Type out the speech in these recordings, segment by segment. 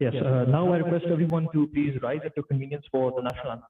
Yes, now I request everyone to please rise at your convenience for the national anthem.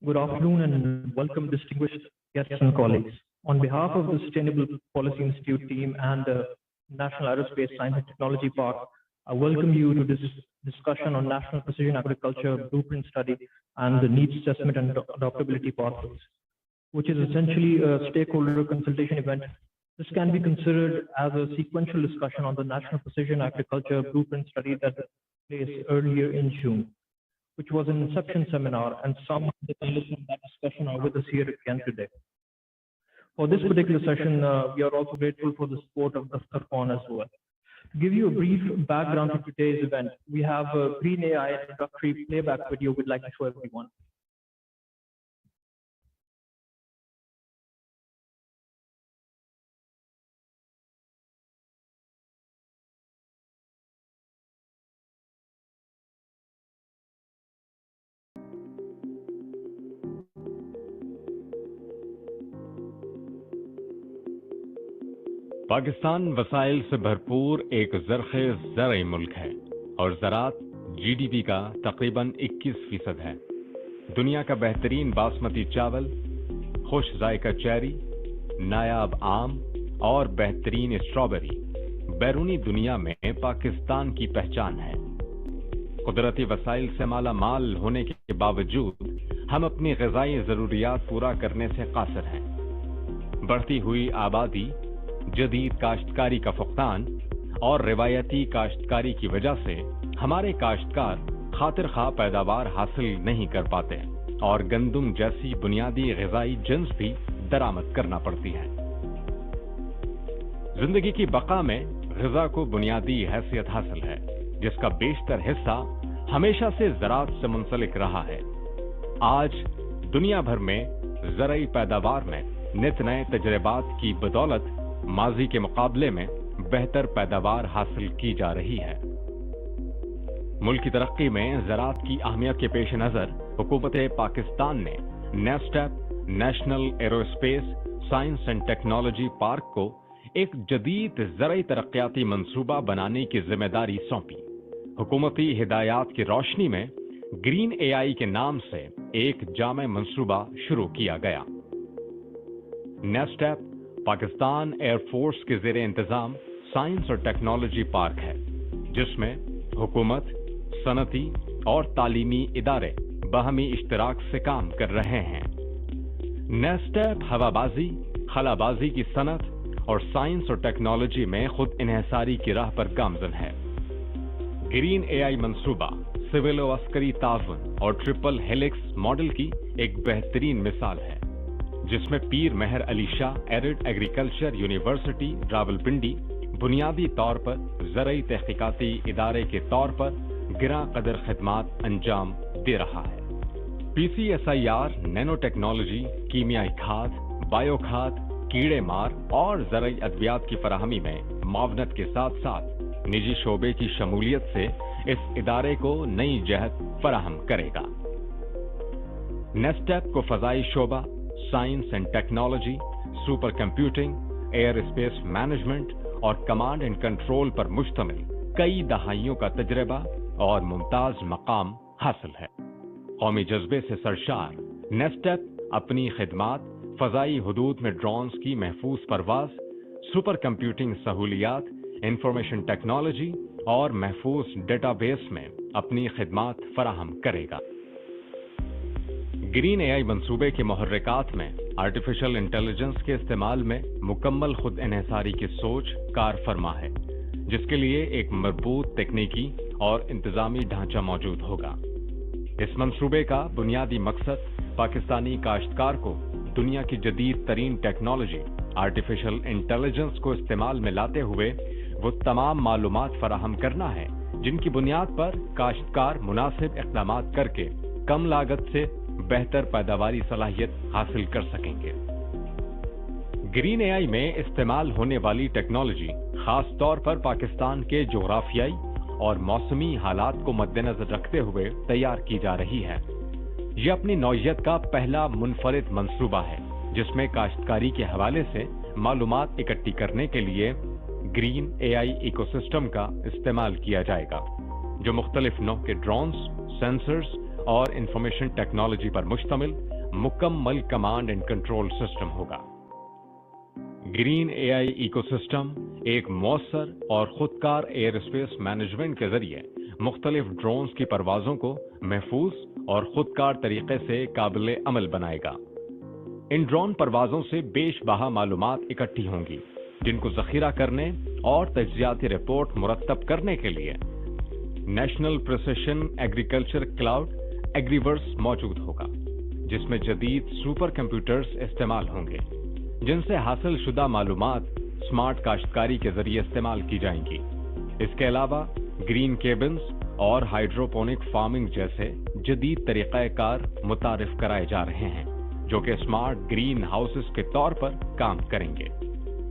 Good afternoon and welcome, distinguished guests and colleagues. On behalf of the Sustainable Policy Institute team and the National Aerospace Science and Technology Park, I welcome you to this discussion on National Precision Agriculture Blueprint Study and the Needs Assessment and Adoptability Pathways, which is essentially a stakeholder consultation event. This can be considered as a sequential discussion on the National Precision Agriculture Blueprint Study that took place earlier in June, which was an inception seminar, and some of the panelists in that discussion are with us here again today. For this particular session, we are also grateful for the support of Daftar Khan as well. To give you a brief background to today's event, we have a Green AI introductory playback video we'd like to show everyone. Pakistan वसाइल से भरपूर एक ज़रख़ेज़ ज़रई मुल्क है और ज़रात GDP का तकरीबन 21% है। दुनिया का बेहतरीन बासमती चावल, खुश जायका चेरी, नायाब आम और बेहतरीन स्ट्रॉबेरी बैरूनी दुनिया में पाकिस्तान की पहचान है। कुदरती वसाइल से माला माल होने के बावजूद हम अपनी ग़िज़ाई ज़रूरियात पूरा करने से कासिर हैं। बढ़ती हुई आबादी, जदीद काश्तकारी का फुक़दान और रिवायती काश्तकारी की वजह से हमारे काश्तकार खातिर खा पैदावार हासिल नहीं कर पाते और गंदम जैसी बुनियादी ग़िज़ाई जिन्स भी दरामद करना पड़ती है। जिंदगी की बका में ग़िज़ा को बुनियादी हैसियत हासिल है, जिसका बेशतर हिस्सा हमेशा से ज़राअत से मुंसलिक रहा है। आज दुनिया भर में ज़रई पैदावार में नित नए तजर्बात की बदौलत माजी के मुकाबले में बेहतर पैदावार हासिल की जा रही है। मुल्क की तरक्की में ज़राअत की अहमियत के पेश नज़र हुकूमत पाकिस्तान ने नेस्टेप national aerospace science and technology park को एक जदीद ज़रई तरक्याती मंसूबा बनाने की जिम्मेदारी सौंपी। हुकूमती हिदायत की रोशनी में ग्रीन एआई के नाम से एक जामे मंसूबा शुरू किया गया। नेस्टेप पाकिस्तान एयरफोर्स के ज़ेरे इंतज़ाम साइंस और टेक्नोलॉजी पार्क है, जिसमें हुकूमत, सनती और तालीमी इदारे बाहमी इश्तराक से काम कर रहे हैं। नेस्टेप हवाबाजी, खलाबाजी की सनत और साइंस और टेक्नोलॉजी में खुद इन्हिसारी की राह पर गामजन है। ग्रीन एआई मंसूबा सिविल और अस्करी ताउन और ट्रिपल हेलिक्स मॉडल की एक बेहतरीन मिसाल है, जिसमें Pir Mehr Ali Shah arid agriculture university Rawalpindi बुनियादी तौर पर ज़रई तहकीकाती इदारे के तौर पर गिरा कदर खिदमात अंजाम दे रहा है। PCSIR नैनो टेक्नोलॉजी, कीमियाई खाद, बायो खाद, कीड़े मार और ज़रई अद्वियात की फराहमी में मावनत के साथ साथ निजी शोबे की शमूलियत से इस इदारे को नई जहत फराहम करेगा। नेस्टेप को फजाई शोबा, science and technology, super computing, air space management और कमांड एंड कंट्रोल पर मुश्तमिल कई दहाइयों का तजर्बा और मुमताज मकाम हासिल है। कौमी जज्बे से सरशार नेस्टेप अपनी खिदमात फजाई हदूद में ड्रोन्स की महफूज परवाज, सुपर कंप्यूटिंग सहूलियात, इंफॉर्मेशन टेक्नोलॉजी और महफूज डेटाबेस में अपनी खिदमात फराहम करेगा। ग्रीन एआई मंसूबे के मुहर्रिकात में आर्टिफिशियल इंटेलिजेंस के इस्तेमाल में मुकम्मल खुद इन्हिसारी की सोच कार फरमा है, जिसके लिए एक मजबूत तकनीकी और इंतजामी ढांचा मौजूद होगा। इस मंसूबे का बुनियादी मकसद पाकिस्तानी काश्तकार को दुनिया की जदीद तरीन टेक्नोलॉजी आर्टिफिशियल इंटेलिजेंस को इस्तेमाल में लाते हुए वो तमाम मालूमात फराहम करना है जिनकी बुनियाद पर काश्तकार मुनासिब इक़दामात करके कम लागत से बेहतर पैदावारी सलाहियत हासिल कर सकेंगे। ग्रीन एआई में इस्तेमाल होने वाली टेक्नोलॉजी खास तौर पर पाकिस्तान के जोग्राफियाई और मौसमी हालात को मद्देनजर रखते हुए तैयार की जा रही है। यह अपनी नौइयत का पहला मुनफरिद मंसूबा है जिसमें काश्तकारी के हवाले से मालूमात इकट्ठी करने के लिए ग्रीन एआई इकोसिस्टम का इस्तेमाल किया जाएगा, जो मुख्तलिफ नौ के ड्रोन्स, सेंसर्स और इंफॉर्मेशन टेक्नोलॉजी पर मुश्तमिल मुकम्मल कमांड एंड कंट्रोल सिस्टम होगा। ग्रीन एआई इकोसिस्टम एक मौसर और खुदकार एयर स्पेस मैनेजमेंट के जरिए मुख्तलिफ ड्रोन्स की परवाजों को महफूज और खुदकार तरीके से काबिल अमल बनाएगा। इन ड्रोन परवाजों से बेशबहा मालूमात इकट्ठी होंगी जिनको जखीरा करने और तज्जियाती रिपोर्ट मुरतब करने के लिए नेशनल प्रिसिशन एग्रीकल्चर क्लाउड एग्रीवर्स मौजूद होगा, जिसमें जदीद सुपर कंप्यूटर्स इस्तेमाल होंगे जिनसे हासिल शुदा मालूमात स्मार्ट काश्तकारी के जरिए इस्तेमाल की जाएंगी। इसके अलावा ग्रीन केबिन्स और हाइड्रोपोनिक फार्मिंग जैसे जदीद तरीक़ाकार मुतारिफ कराए जा रहे हैं जो कि स्मार्ट ग्रीन हाउसेस के तौर पर काम करेंगे।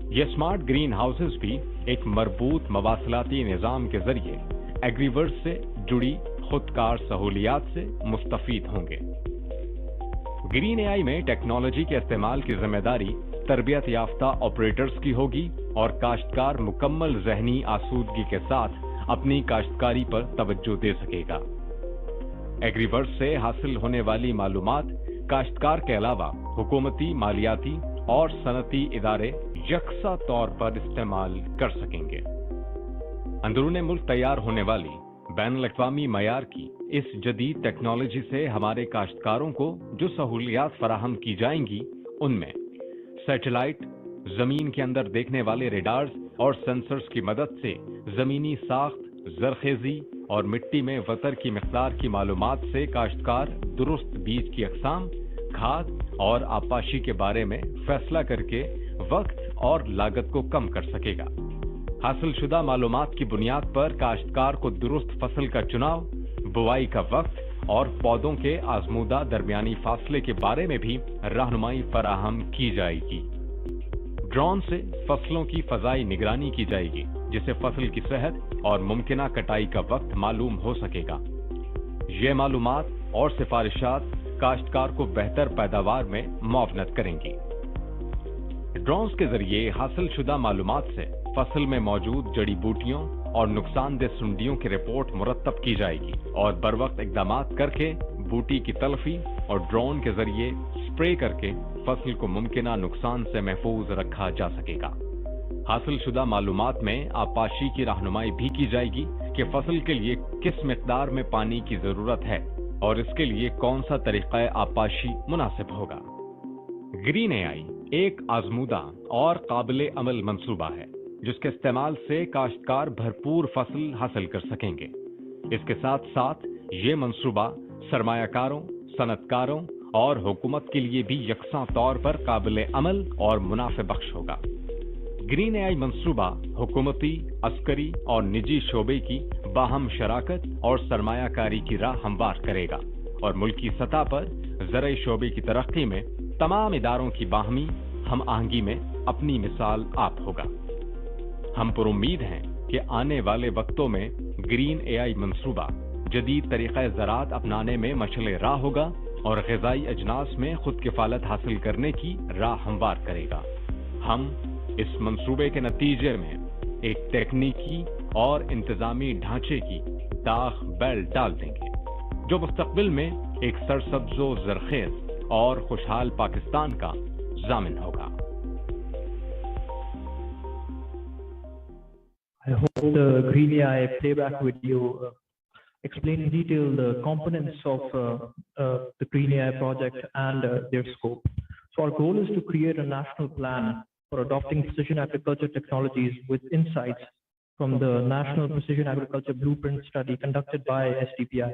ये स्मार्ट ग्रीन हाउसेस भी एक मरबूत मवासलाती निज़ाम के जरिए एग्रीवर्स से जुड़ी खुदकार सहूलियात से मुस्तफीद होंगे। ग्रीन एआई में टेक्नोलॉजी के इस्तेमाल की जिम्मेदारी तरबियत याफ्ता ऑपरेटर्स की होगी और काश्तकार मुकम्मल ज़हनी आसूदगी के साथ अपनी काश्तकारी पर तवज्जो दे सकेगा। एग्रीवर्स से हासिल होने वाली मालूमात काश्तकार के अलावा हुकूमती, मालियाती और सनती इदारे यकसा तौर पर इस्तेमाल कर सकेंगे। अंदरूने मुल्क तैयार होने वाली बैनुल-अक़वामी मयार की इस जदीद टेक्नोलॉजी से हमारे काश्तकारों को जो सहूलियात फराहम की जाएंगी उनमें सैटेलाइट, जमीन के अंदर देखने वाले रेडार्स और सेंसर्स की मदद से जमीनी साख्त, जरखेजी और मिट्टी में वतर की मिक़दार की मालूमात से काश्तकार दुरुस्त बीज की अक़साम, खाद और आपाशी के बारे में फैसला करके वक्त और लागत को कम कर सकेगा। हासिल शुदा मालूमात की बुनियाद पर काश्तकार को दुरुस्त फसल का चुनाव, बुआई का वक्त और पौधों के आजमूदा दरमियानी फासले के बारे में भी रहनुमाई फराहम की जाएगी। ड्रोन से फसलों की फजाई निगरानी की जाएगी जिससे फसल की सेहत और मुमकिना कटाई का वक्त मालूम हो सकेगा। ये मालूमात और सिफारिशात काश्तकार को बेहतर पैदावार में मुआवनत करेंगी। ड्रोन्स के जरिए हासिल शुदा मालूमात से फसल में मौजूद जड़ी बूटियों और नुकसानदेह सुंडियों की रिपोर्ट मुरतब की जाएगी और बरवक्त इक़दामात करके बूटी की तलफी और ड्रोन के जरिए स्प्रे करके फसल को मुमकिना नुकसान से महफूज रखा जा सकेगा। हासिल शुदा मालूमात में आपाशी की रहनुमाई भी की जाएगी कि फसल के लिए किस मिक़दार में पानी की जरूरत है और इसके लिए कौन सा तरीक़ा आपाशी मुनासिब होगा। ग्रीन एआई एक आजमूदा और काबिल अमल मंसूबा है जिसके इस्तेमाल से काश्तकार भरपूर फसल हासिल कर सकेंगे। इसके साथ साथ ये मंसूबा सरमायाकारों, सनतकारों और हुकूमत के लिए भी यकसा तौर पर काबिल अमल और मुनाफे बख्श होगा। ग्रीन एआई मंसूबा हुकूमती, अस्करी और निजी शोबे की बाहम शराकत और सरमायाकारी की राह हमवार करेगा और मुल्की सतह पर ज़राई शोबे की तरक्की में तमाम इदारों की बाहमी हम आहंगी में अपनी मिसाल आप होगा। हम पर उम्मीद हैं कि आने वाले वक्तों में ग्रीन एआई मंसूबा जदीद तरीक़े ज़राअत अपनाने में मशअल राह होगा और ग़िज़ाई अजनास में खुद किफ़ालत हासिल करने की राह हमवार करेगा। हम इस मंसूबे के नतीजे में एक तकनीकी और इंतज़ामी ढांचे की दाग बैल डाल देंगे जो मुस्तक़बिल में एक सरसब्ज़ो ज़रख़ेज़ और खुशहाल पाकिस्तान का ज़ामिन होगा। I hope the Green AI playback video explain in detail the components of the Green AI project and their scope. So our goal is to create a national plan for adopting precision agriculture technologies with insights from the National Precision Agriculture Blueprint study conducted by SDPI.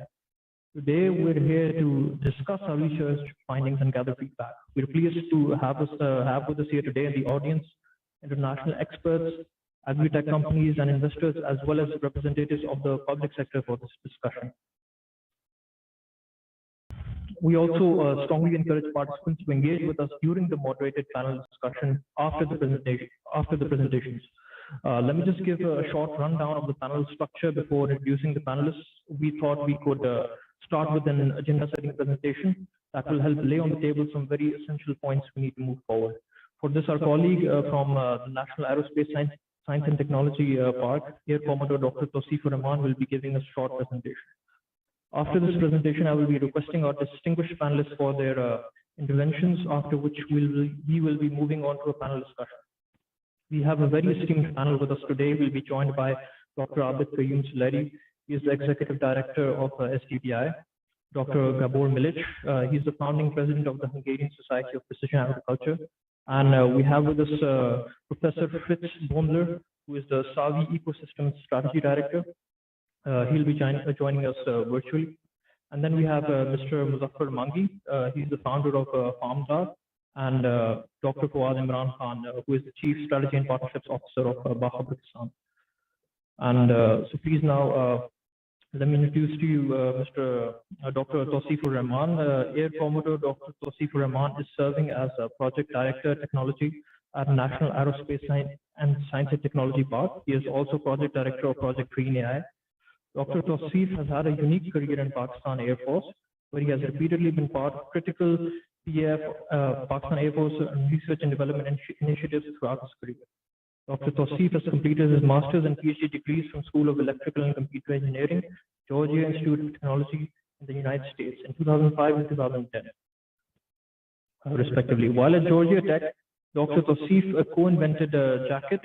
Today, we're here to discuss our research findings and gather feedback. We're pleased to have with us here today in the audience international experts, agri-tech companies and investors, as well as representatives of the public sector for this discussion. We also strongly encourage participants to engage with us during the moderated panel discussion after the presentations. Let me just give a short rundown of the panel structure before introducing the panelists. We thought we could start with an agenda-setting presentation that will help lay on the table some very essential points we need to move forward. For this, our colleague from the National Aerospace Science and Technology Park, Air Commodore Dr. Tawseefur Rahman, will be giving a short presentation. After this presentation, I will be requesting our distinguished panelists for their interventions, after which we will be moving on to a panel discussion. We have a very esteemed panel with us today. We'll be joined by Dr. Abid Qayyum Suleri. He is the Executive Director of SDPI. Dr. Gabor Milic, he's the founding president of the Hungarian Society of Precision Agriculture. And we have with us Professor Fritz Bondler, who is the SAVI Ecosystem Strategy Director. He'll be joining us virtually. And then we have Mr. Muzaffar Mangi. He's the founder of FarmDar, and Dr. Fawad Imran Khan, who is the Chief Strategy and Partnerships Officer of Baha Pakistan. And so please now, let me introduce to you Mr. Dr. Tawseefur Rahman. Air Commodore Dr. Tawseefur Rahman is serving as a Project Director Technology at National Aerospace Science and Technology Park. He is also Project Director of Project Green AI. Dr. Tawseef has had a unique career in Pakistan Air Force, where he has repeatedly been part of critical Pakistan Air Force research and development initiatives throughout his career. Dr. Tawseef has completed his master's and PhD degrees from School of Electrical and Computer Engineering, Georgia Institute of Technology in the United States in 2005 and 2010, respectively. While at Georgia Tech, Dr. Tawseef co-invented Jacket,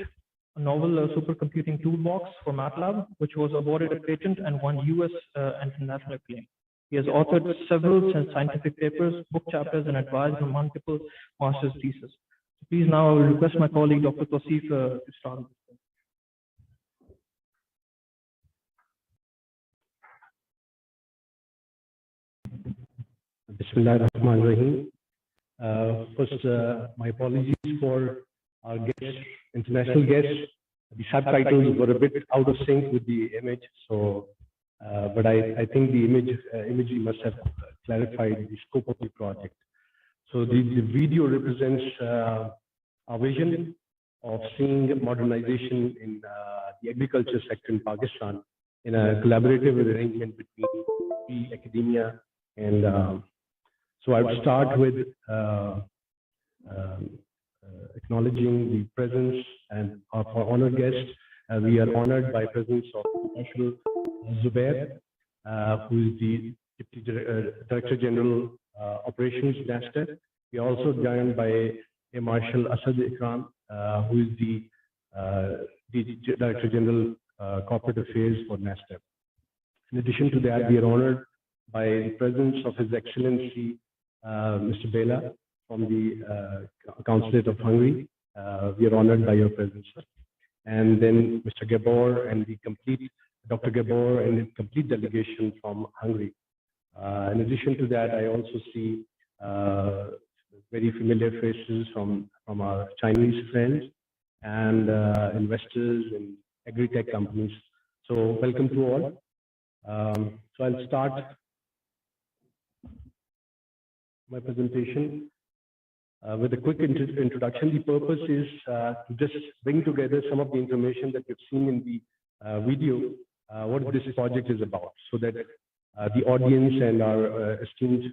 a novel supercomputing toolbox for MATLAB, which was awarded a patent and won US and international acclaim. He has authored several scientific papers, book chapters, and advised on multiple master's theses. So please now I will request my colleague, Dr. Tawseef, to start. Bismillahirrahmanirrahim. First, my apologies for our guests, international guests. The subtitles were a bit out of sync with the image, so but I think the imagery must have clarified the scope of the project. So the video represents our vision of seeing modernization in the agriculture sector in Pakistan in a collaborative arrangement between the academia and so I will start with acknowledging the presence and of our honored guests. We are honored by presence of Professor Zubair, who is the Deputy Director General Operations NASDAQ. We are also joined by Air Marshal Asad Ikram, who is the Director General Corporate Affairs for NASDAQ. In addition to that, we are honored by the presence of His Excellency Mr. Bela from the Consulate of Hungary. We are honored by your presence, sir. And then Mr. Gabor and the complete Dr. Gabor and the complete delegation from Hungary. In addition to that, I also see very familiar faces from our Chinese friends and investors in agri-tech companies. So welcome to all. So I'll start my presentation with a quick introduction. The purpose is to just bring together some of the information that you've seen in the video, what this project is about, so that the audience and our esteemed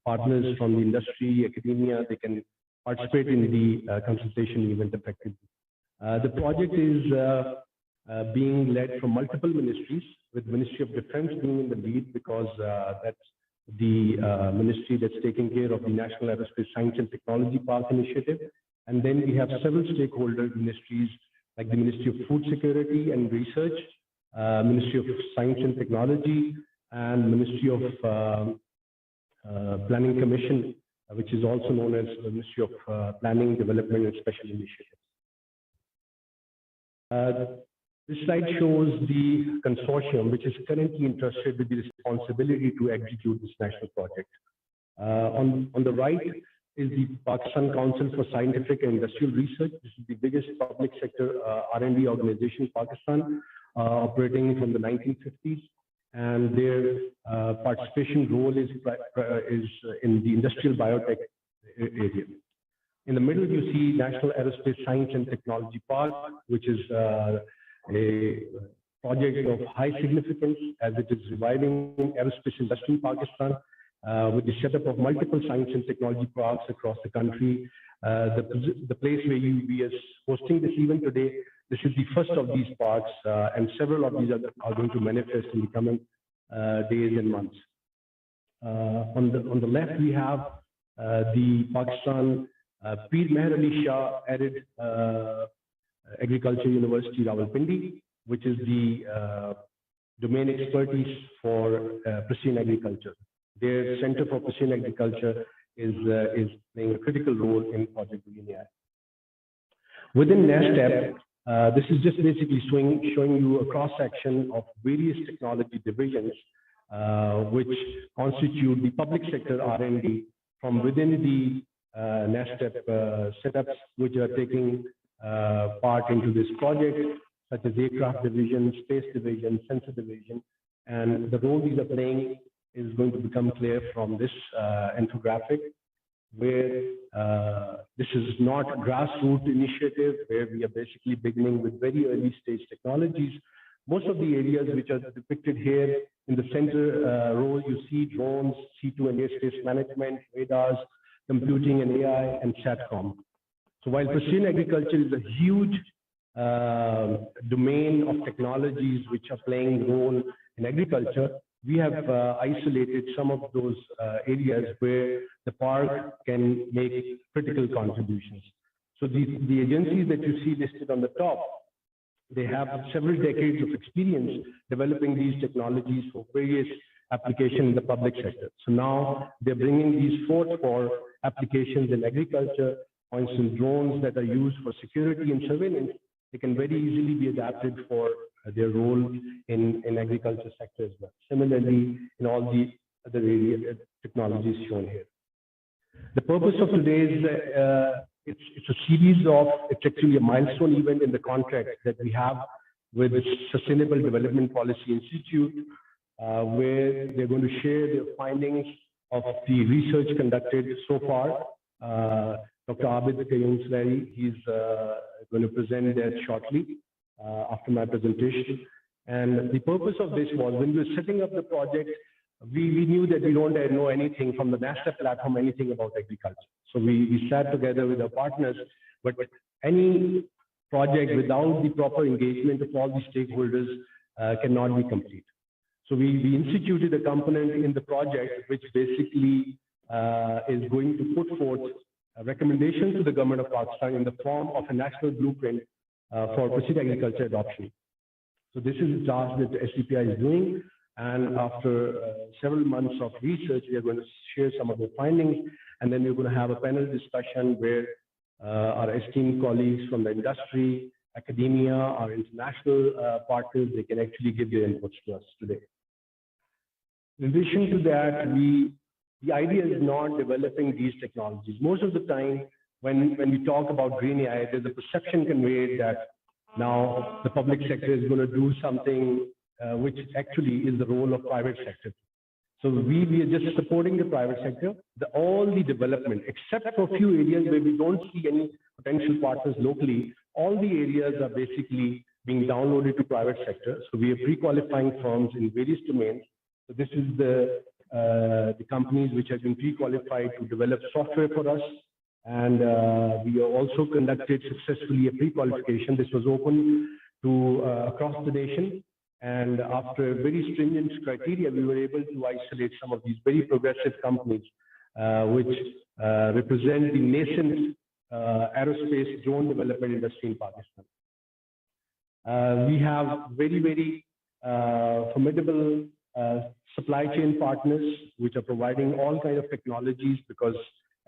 partners from the industry, academia, they can participate in the consultation event effectively. The project is being led from multiple ministries, with Ministry of Defense being in the lead because that's the ministry that's taking care of the National Aerospace Science and Technology Park initiative. And then we have several stakeholder ministries like the Ministry of Food Security and Research, Ministry of Science and Technology, and Ministry of Planning Commission, which is also known as the Ministry of Planning, Development and Special Initiatives. This slide shows the consortium, which is currently entrusted with the responsibility to execute this national project. On the right is the Pakistan Council for Scientific and Industrial Research. This is the biggest public sector R&D organization in Pakistan, operating from the 1950s. And their participation role is in the industrial biotech area. In the middle, you see National Aerospace Science and Technology Park, which is a project of high significance as it is reviving aerospace industry in Pakistan with the setup of multiple science and technology parks across the country. The place where we are hosting this event today, this is the first of these parks, and several of these are going to manifest in the coming days and months. On the left, we have the Pakistan Peer Meher Ali Shah Arid Agriculture University, Rawalpindi, which is the domain expertise for precision agriculture. Their Center for Precision Agriculture is playing a critical role in Project Green AI. Within NASTEP, this is just basically showing you a cross-section of various technology divisions which constitute the public sector R&D from within the NASTEP setups, which are taking part into this project, such as aircraft division, space division, sensor division. And the role these are playing is going to become clear from this infographic, where this is not a grassroots initiative, where we are basically beginning with very early stage technologies. Most of the areas which are depicted here in the center row, you see drones, C2 and airspace management, radars, computing and AI, and SATCOM. So while precision agriculture is a huge domain of technologies which are playing a role in agriculture, we have isolated some of those areas where the park can make critical contributions. So the agencies that you see listed on the top, they have several decades of experience developing these technologies for various applications in the public sector. So now they're bringing these forth for applications in agriculture. For instance, drones that are used for security and surveillance, they can very easily be adapted for their role in agriculture sector as well. Similarly, in all the other technologies shown here. The purpose of today's it's a series of, it's actually a milestone event in the contract that we have with the Sustainable Development Policy Institute, where they're going to share their findings of the research conducted so far. Dr. Abid Kayumsari, he's going to present that shortly after my presentation. And the purpose of this was, when we were setting up the project, we knew that we don't know anything from the NASTEP platform, anything about agriculture. So we sat together with our partners, but any project without the proper engagement of all the stakeholders cannot be complete. So we instituted a component in the project which basically is going to put forth a recommendation to the government of Pakistan in the form of a national blueprint for precision agriculture adoption. So this is the task that the SDPI is doing. And after several months of research, we are going to share some of the findings, and then we're going to have a panel discussion where our esteemed colleagues from the industry, academia, our international partners, they can actually give their inputs to us today. In addition to that, the idea is not developing these technologies. Most of the time, when we talk about green AI, there's a perception conveyed that now the public sector is going to do something which actually is the role of private sector. So we are just supporting the private sector. All the development, except for a few areas where we don't see any potential partners locally, all the areas are basically being downloaded to private sector. So we are pre-qualifying firms in various domains. So this is the the companies which have been pre-qualified to develop software for us. And we also conducted successfully a pre-qualification. This was open to across the nation. And after very stringent criteria, we were able to isolate some of these very progressive companies, which represent the nascent aerospace drone development industry in Pakistan. We have very formidable supply chain partners which are providing all kinds of technologies, because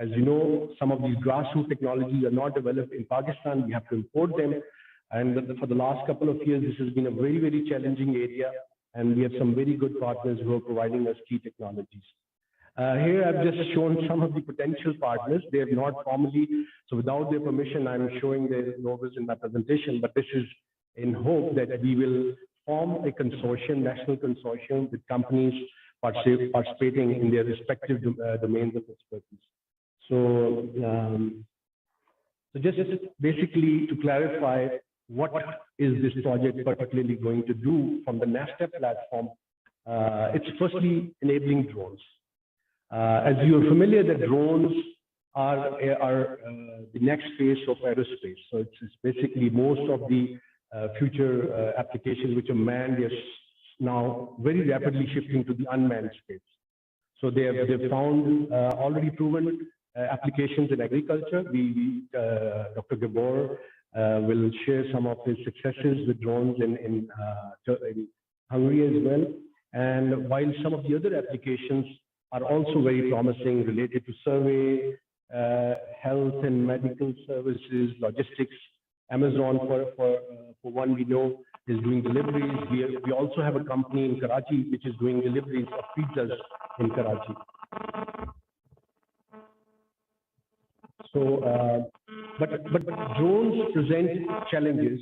as you know, some of these grassroots technologies are not developed in Pakistan. We have to import them. And for the last couple of years, this has been a very challenging area. And we have some very good partners who are providing us key technologies. Here I've just shown some of the potential partners. They have not formally, so without their permission, I'm showing their logos in my presentation, but this is in hope that we will form a consortium, national consortium with companies participating in their respective domains of expertise. So, just basically to clarify, what is this project particularly going to do from the NASTEP platform? It's firstly enabling drones. As you're familiar, that drones are the next phase of aerospace. So it's basically most of the future applications which are manned is now very rapidly shifting to the unmanned space. So they've found already proven applications in agriculture. Dr. Gabor will share some of his successes with drones in Hungary as well. And while some of the other applications are also very promising, related to survey, health and medical services, logistics. Amazon, for one we know, is doing deliveries. We also have a company in Karachi which is doing deliveries of pizzas in Karachi. So, but drones present challenges.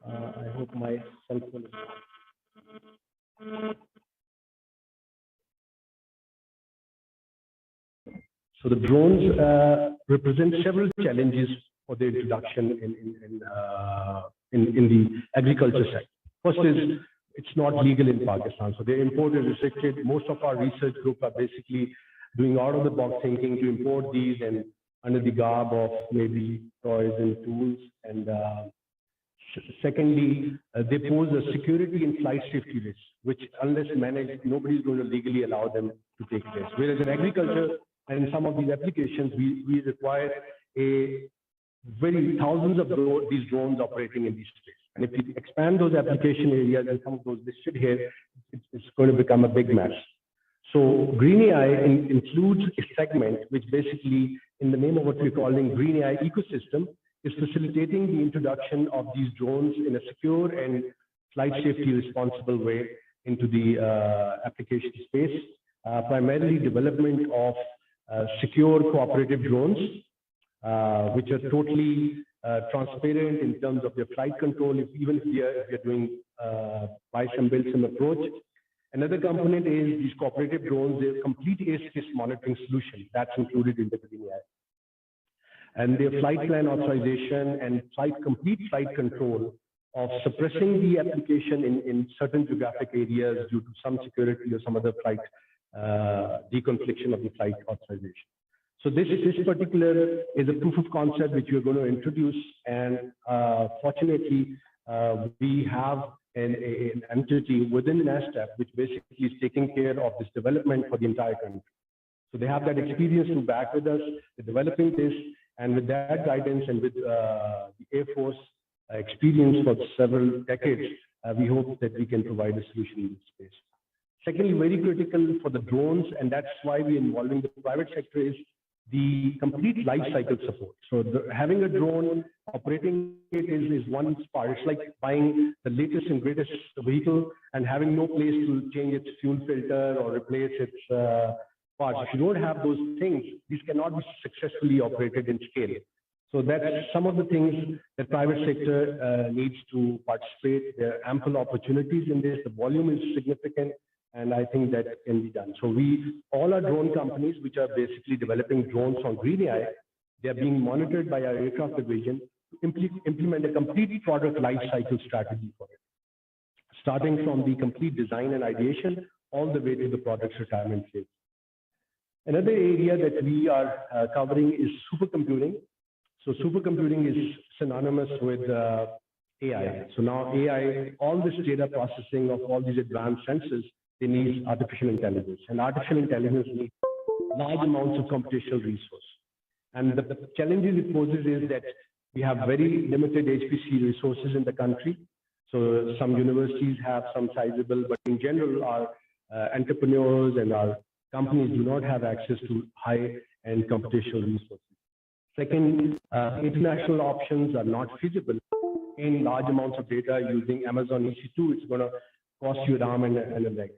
I hope my cell phone is on. So the drones represent several challenges for the introduction in the agriculture sector. First is, it's not legal in Pakistan, so their import is restricted. Most of our research group are basically doing out-of-the-box thinking to import these and under the garb of maybe toys and tools. And secondly, they pose a security and flight safety risk, which unless managed, nobody is going to legally allow them to take place. Whereas in agriculture and in some of these applications, we require thousands of these drones operating in these space. And if we expand those application areas and some of those listed here, it's going to become a big mess. So Green AI includes a segment which basically, in the name of what we're calling Green AI ecosystem, is facilitating the introduction of these drones in a secure and flight safety responsible way into the application space, primarily development of secure cooperative drones, which are totally transparent in terms of their flight control, even if they're doing buy some, build some approach. Another component is these cooperative drones, they're complete ACS monitoring solution that's included in the Green AI. And their flight plan authorization and complete flight control of suppressing the application in certain geographic areas due to some security or some other flight deconfliction of the flight authorization. So this particular is a proof of concept which we're going to introduce, and fortunately, we have an entity within NASTEP which basically is taking care of this development for the entire country. So they have that experience to back with us, developing this, and with that guidance and with the Air Force experience for several decades, we hope that we can provide a solution in this space. Secondly, very critical for the drones, and that's why we're involving the private sector, is the complete life cycle support. So having a drone, operating it is one part. It's like buying the latest and greatest vehicle and having no place to change its fuel filter or replace its parts. If you don't have those things, these cannot be successfully operated in scale. So that's some of the things that private sector needs to participate. There are ample opportunities in this. The volume is significant, and I think that can be done. So all our drone companies, which are basically developing drones on Green AI, they are being monitored by our aircraft division to implement a complete product life cycle strategy for it. Starting from the complete design and ideation all the way to the product's retirement phase. Another area that we are covering is supercomputing. So supercomputing is synonymous with AI. So now AI, all this data processing of all these advanced sensors, they need artificial intelligence. And artificial intelligence needs large amounts of computational resource. And the challenges it poses is that we have very limited HPC resources in the country. So some universities have some sizable, but in general, our entrepreneurs and our companies do not have access to high-end computational resources. Second, international options are not feasible in large amounts of data using Amazon EC2. It's going to cost you an arm and a leg.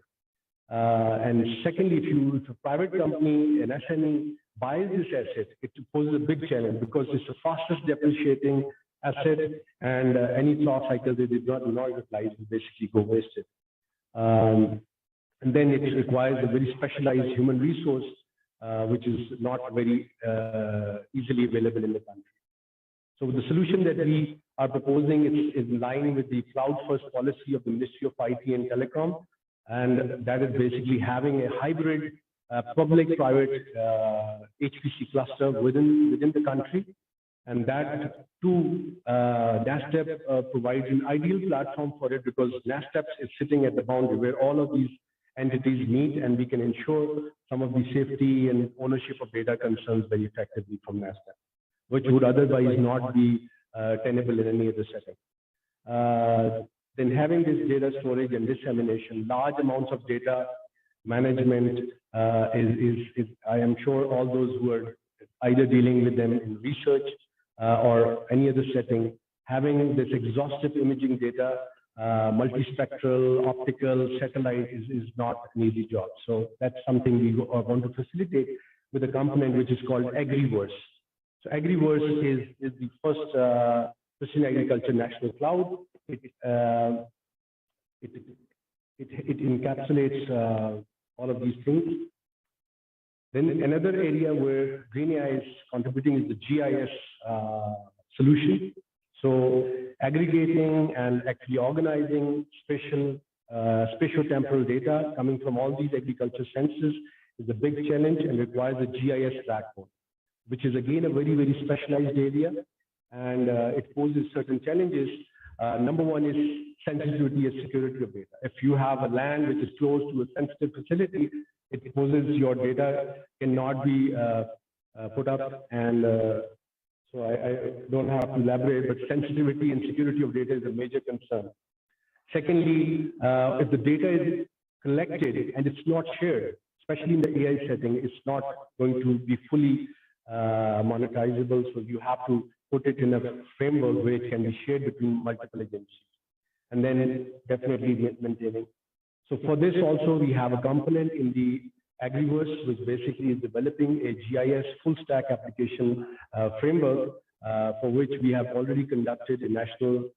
And secondly, if a private company, an SME, buys this asset, it poses a big challenge because it's the fastest depreciating asset, and any thought cycle they did not utilize will basically go wasted. And then it requires a very specialized human resource, which is not very easily available in the country. So the solution that we are proposing is in line with the cloud-first policy of the Ministry of IT and Telecom, and that is basically having a hybrid public-private HPC cluster within the country. And that too, NASDAQ provides an ideal platform for it because NASDAQ is sitting at the boundary where all of these entities meet, and we can ensure some of the safety and ownership of data concerns very effectively from NASDAQ, which would otherwise not be tenable in any other setting. Then having this data storage and dissemination, large amounts of data management is I am sure all those who are either dealing with them in research or any other setting, having this exhaustive imaging data, multispectral, optical, satellite is not an easy job. So that's something we want to facilitate with a component which is called Agriverse. So Agriverse is the first precision agriculture national cloud. It encapsulates all of these things. Then another area where GreenAI is contributing is the GIS solution. So aggregating and actually organizing spatio-temporal data coming from all these agriculture sensors is a big challenge and requires a GIS backbone, which is again a very, very specialized area, and it poses certain challenges. Number one is sensitivity and security of data. If you have a land which is close to a sensitive facility, it poses your data cannot be put up, and so I don't have to elaborate, but sensitivity and security of data is a major concern. Secondly, if the data is collected and it's not shared, especially in the AI setting, it's not going to be fully monetizable. So you have to put it in a framework where it can be shared between multiple agencies. And then definitely maintaining. So for this also, we have a component in the Agriverse, which basically is developing a GIS full stack application framework, for which we have already conducted a national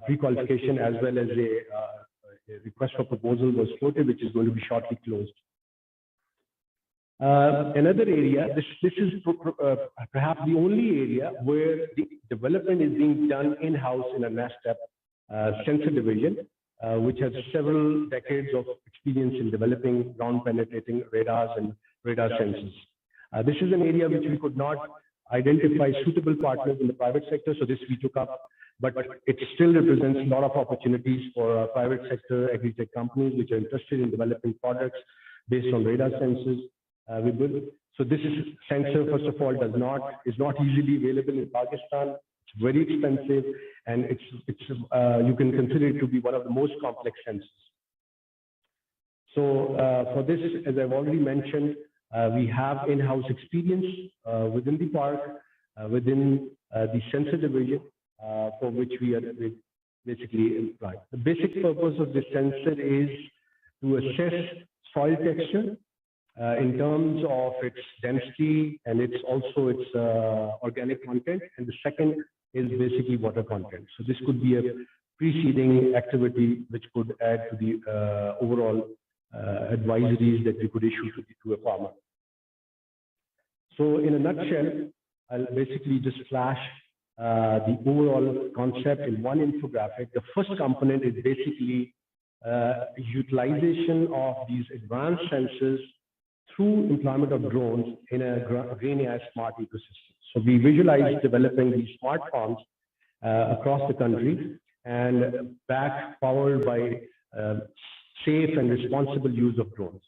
pre-qualification as well as a request for proposal was floated, which is going to be shortly closed. Another area, this is perhaps the only area where the development is being done in-house in a NASDAQ sensor division, which has several decades of experience in developing ground-penetrating radars and radar sensors. This is an area which we could not identify suitable partners in the private sector, so this we took up, but it still represents a lot of opportunities for private sector agri-tech companies which are interested in developing products based on radar sensors. So this sensor, first of all, is not easily available in Pakistan. It's very expensive, and you can consider it to be one of the most complex sensors. So for this, as I've already mentioned, we have in-house experience within the park, within the sensor division, for which we are basically employed. The basic purpose of this sensor is to assess soil texture in terms of its density and its organic content, and the second is basically water content. So this could be a preceding activity which could add to the overall advisories that we could issue to a farmer. So in a nutshell, I'll basically just flash the overall concept in one infographic. The first component is basically utilization of these advanced sensors through employment of drones in a Green AI smart ecosystem. So we visualize developing these smart farms across the country and powered by safe and responsible use of drones.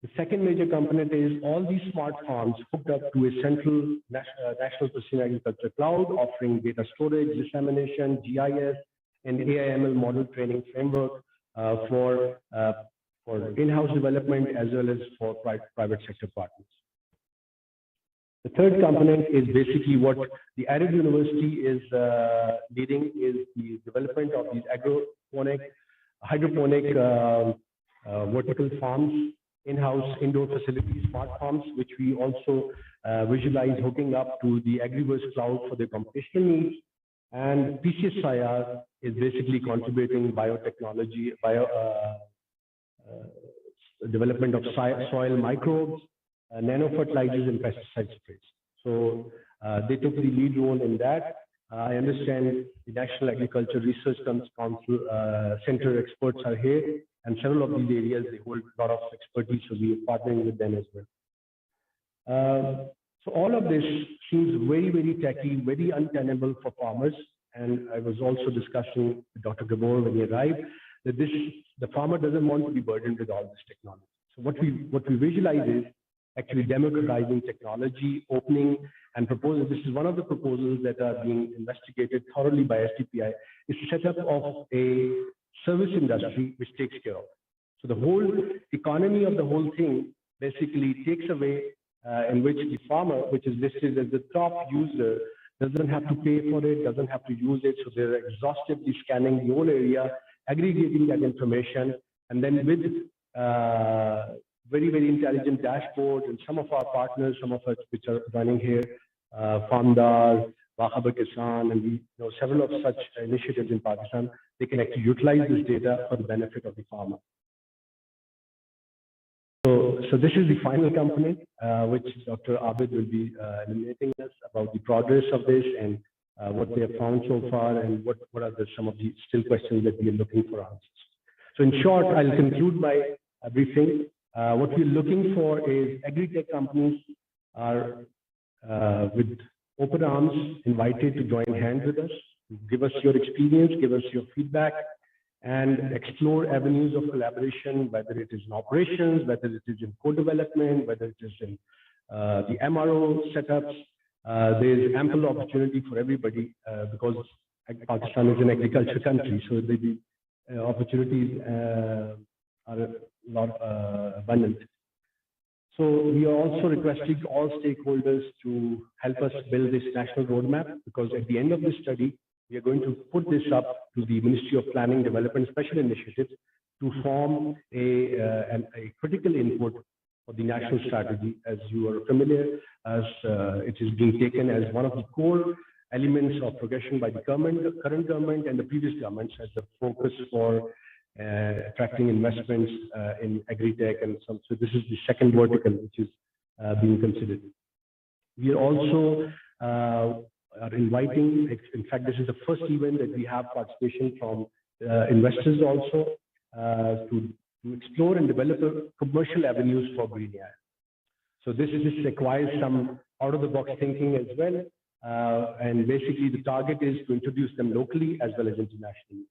The second major component is all these smart farms hooked up to a central national precision agriculture cloud, offering data storage, dissemination, GIS, and AI/ML model training framework for in-house development as well as for private sector partners. The third component is basically what the Arid University is leading, is the development of these hydroponic vertical farms, in-house indoor facilities, smart farms, which we also visualize hooking up to the Agriverse cloud for their computational needs. And PCSIR is basically contributing biotechnology, development of soil microbes, nanofertilizers, and pesticide sprays. So they took the lead role in that. I understand the National Agriculture Research Council Center experts are here, and several of these areas they hold a lot of expertise, so we are partnering with them as well. So all of this seems very, very techy, very untenable for farmers. And I was also discussing with Dr. Gabor when he arrived that the farmer doesn't want to be burdened with all this technology. So what we visualize is actually democratizing technology, opening and proposing. This is one of the proposals that are being investigated thoroughly by SDPI, is set up of a service industry which takes care of. So the whole economy of the whole thing basically takes away in which the farmer, which is listed as the top user, doesn't have to pay for it, doesn't have to use it. So they're exhaustively scanning the whole area, aggregating that information, and then with very, very intelligent dashboards, and some of our partners, some of us which are running here, Farmdar, Bahabar Kisan, and we know several of such initiatives in Pakistan, they can actually utilize this data for the benefit of the farmer. So this is the final component, which Dr. Abid will be illuminating us about the progress of this and what they have found so far, and what are some of the still questions that we are looking for answers. So in short, I'll conclude my briefing. What we're looking for is agri-tech companies are with open arms invited to join hands with us, give us your experience, give us your feedback, and explore avenues of collaboration, whether it is in operations, whether it is in co-development, whether it is in the MRO setups. There is ample opportunity for everybody because Pakistan is an agriculture country, so the opportunities are a lot abundant. So we are also requesting all stakeholders to help us build this national roadmap, because at the end of this study, we are going to put this up to the Ministry of Planning, Development, Special Initiatives to form a critical input for the national strategy. As you are familiar, as it is being taken as one of the core elements of progression by the government, the current government and the previous governments, as the focus for attracting investments in agri-tech and some. So this is the second vertical which is being considered. We are also are inviting, in fact, this is the first event that we have participation from investors also to explore and develop commercial avenues for Green AI. So this requires some out-of-the-box thinking as well. And basically the target is to introduce them locally as well as internationally.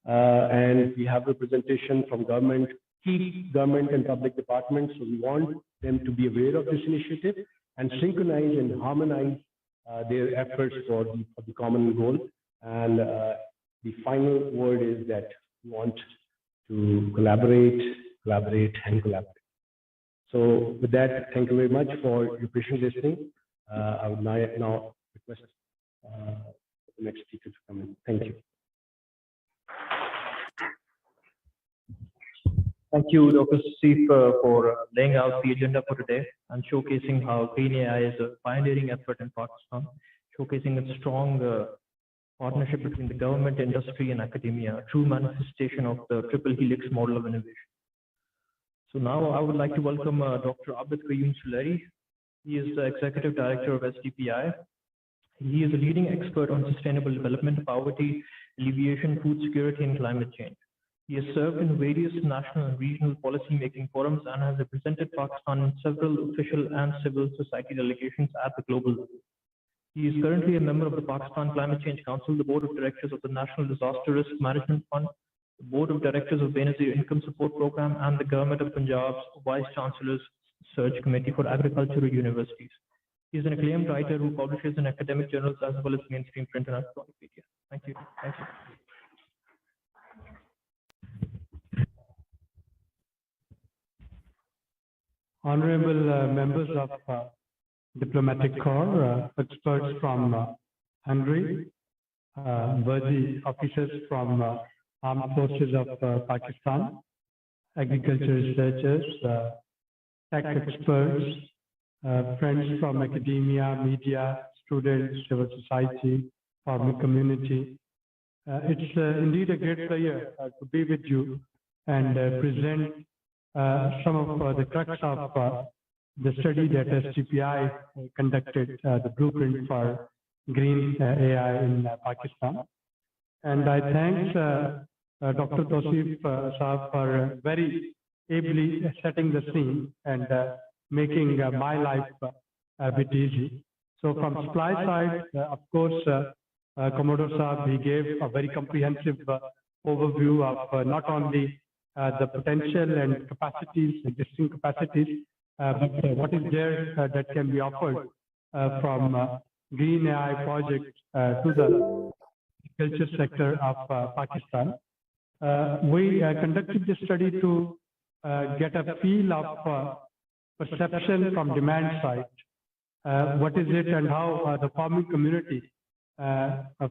And we have representation from government, key government and public departments. So we want them to be aware of this initiative and synchronize and harmonize their efforts for the common goal. And the final word is that we want to collaborate. So with that, thank you very much for your patient listening. I would now request the next speaker to come in. Thank you. Thank you, Dr. Sif, for laying out the agenda for today and showcasing how Green AI is a pioneering effort in Pakistan, showcasing a strong partnership between the government, industry, and academia, a true manifestation of the triple helix model of innovation. So now I would like to welcome Dr. Abid Suleri. He is the Executive Director of SDPI, He is a leading expert on sustainable development, poverty, alleviation, food security, and climate change. He has served in various national and regional policy-making forums and has represented Pakistan in several official and civil society delegations at the global level. He is currently a member of the Pakistan Climate Change Council, the Board of Directors of the National Disaster Risk Management Fund, the Board of Directors of Benazir Income Support Program, and the Government of Punjab's Vice Chancellor's Search Committee for Agricultural Universities. He is an acclaimed writer who publishes in academic journals as well as mainstream print and electronic media. Thank you. Thank you. Honorable members of Diplomatic Corps, experts from Hungary, worthy officers from Armed Forces of Pakistan, agriculture researchers, tech experts, friends from academia, media, students, civil society, farming community. It's indeed a great pleasure to be with you and present some of the crux of the study that STPI conducted, the blueprint for green AI in Pakistan. And I thank Dr. Tosif Saab for very ably setting the scene and making my life a bit easy. So from supply side, of course, Commodore Saab, he gave a very comprehensive overview of not only the potential and capacities, existing capacities, but what is there that can be offered from green AI project to the agriculture sector of Pakistan. We conducted this study to get a feel of perception from demand side. What is it and how the farming community of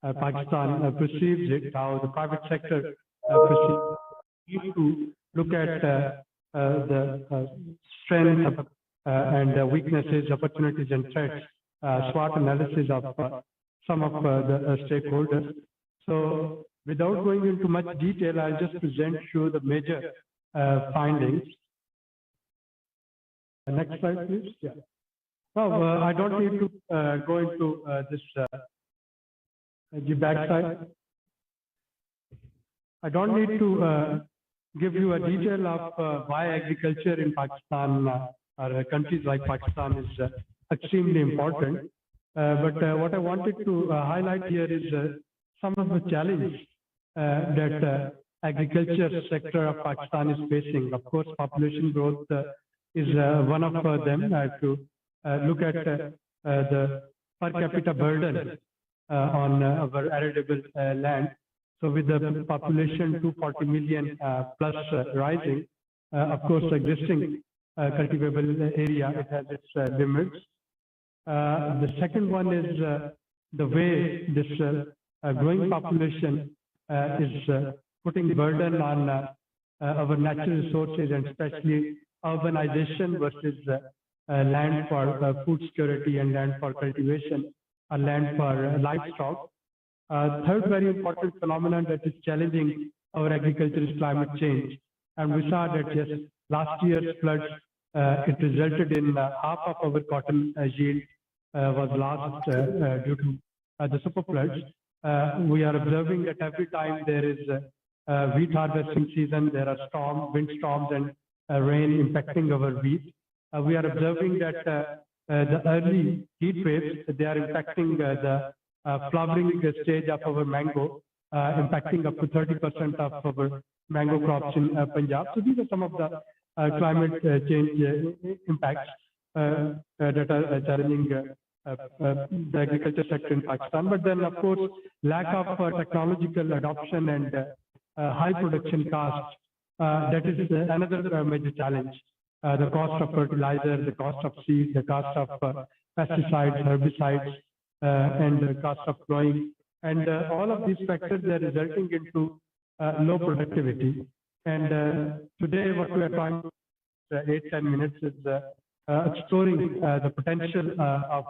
Pakistan perceives it, how the private sector perceives it. We need to look at the strengths and weaknesses, opportunities and threats, SWOT analysis of some of the stakeholders. So without going into much detail, I'll just present you the major findings. Next slide, please. Yeah. No, I don't need to go into this the backside. I don't need to give you a detail of why agriculture in Pakistan or countries like Pakistan is extremely important. But what I wanted to highlight here is some of the challenges that agriculture sector of Pakistan is facing. Of course, population growth is one of them. I have to look at the per capita burden on our arable land. So with the population 240 million plus rising, of course, existing cultivable area, it has its limits. The second one is the way this growing population is putting burden on our natural resources and especially urbanization versus land for food security and land for cultivation or land for livestock. Third very important phenomenon that is challenging our agriculture is climate change. And we saw that yes, last year's floods, it resulted in half of our cotton yield was lost due to the super floods. We are observing that every time there is wheat harvesting season, there are storms, wind storms and rain impacting our wheat. We are observing that the early heat waves, they are impacting the flowering stage of our mango, impacting up to 30% of our mango crops in Punjab. So these are some of the climate change impacts that are challenging the agriculture sector in Pakistan. But then, of course, lack of technological adoption and high production costs, that is another major challenge. The cost of fertilizer, the cost of seed, the cost of pesticides, herbicides, and the cost of growing. And all of these factors are resulting into low productivity. And today what we are trying to do, 8-10 minutes, is exploring the potential of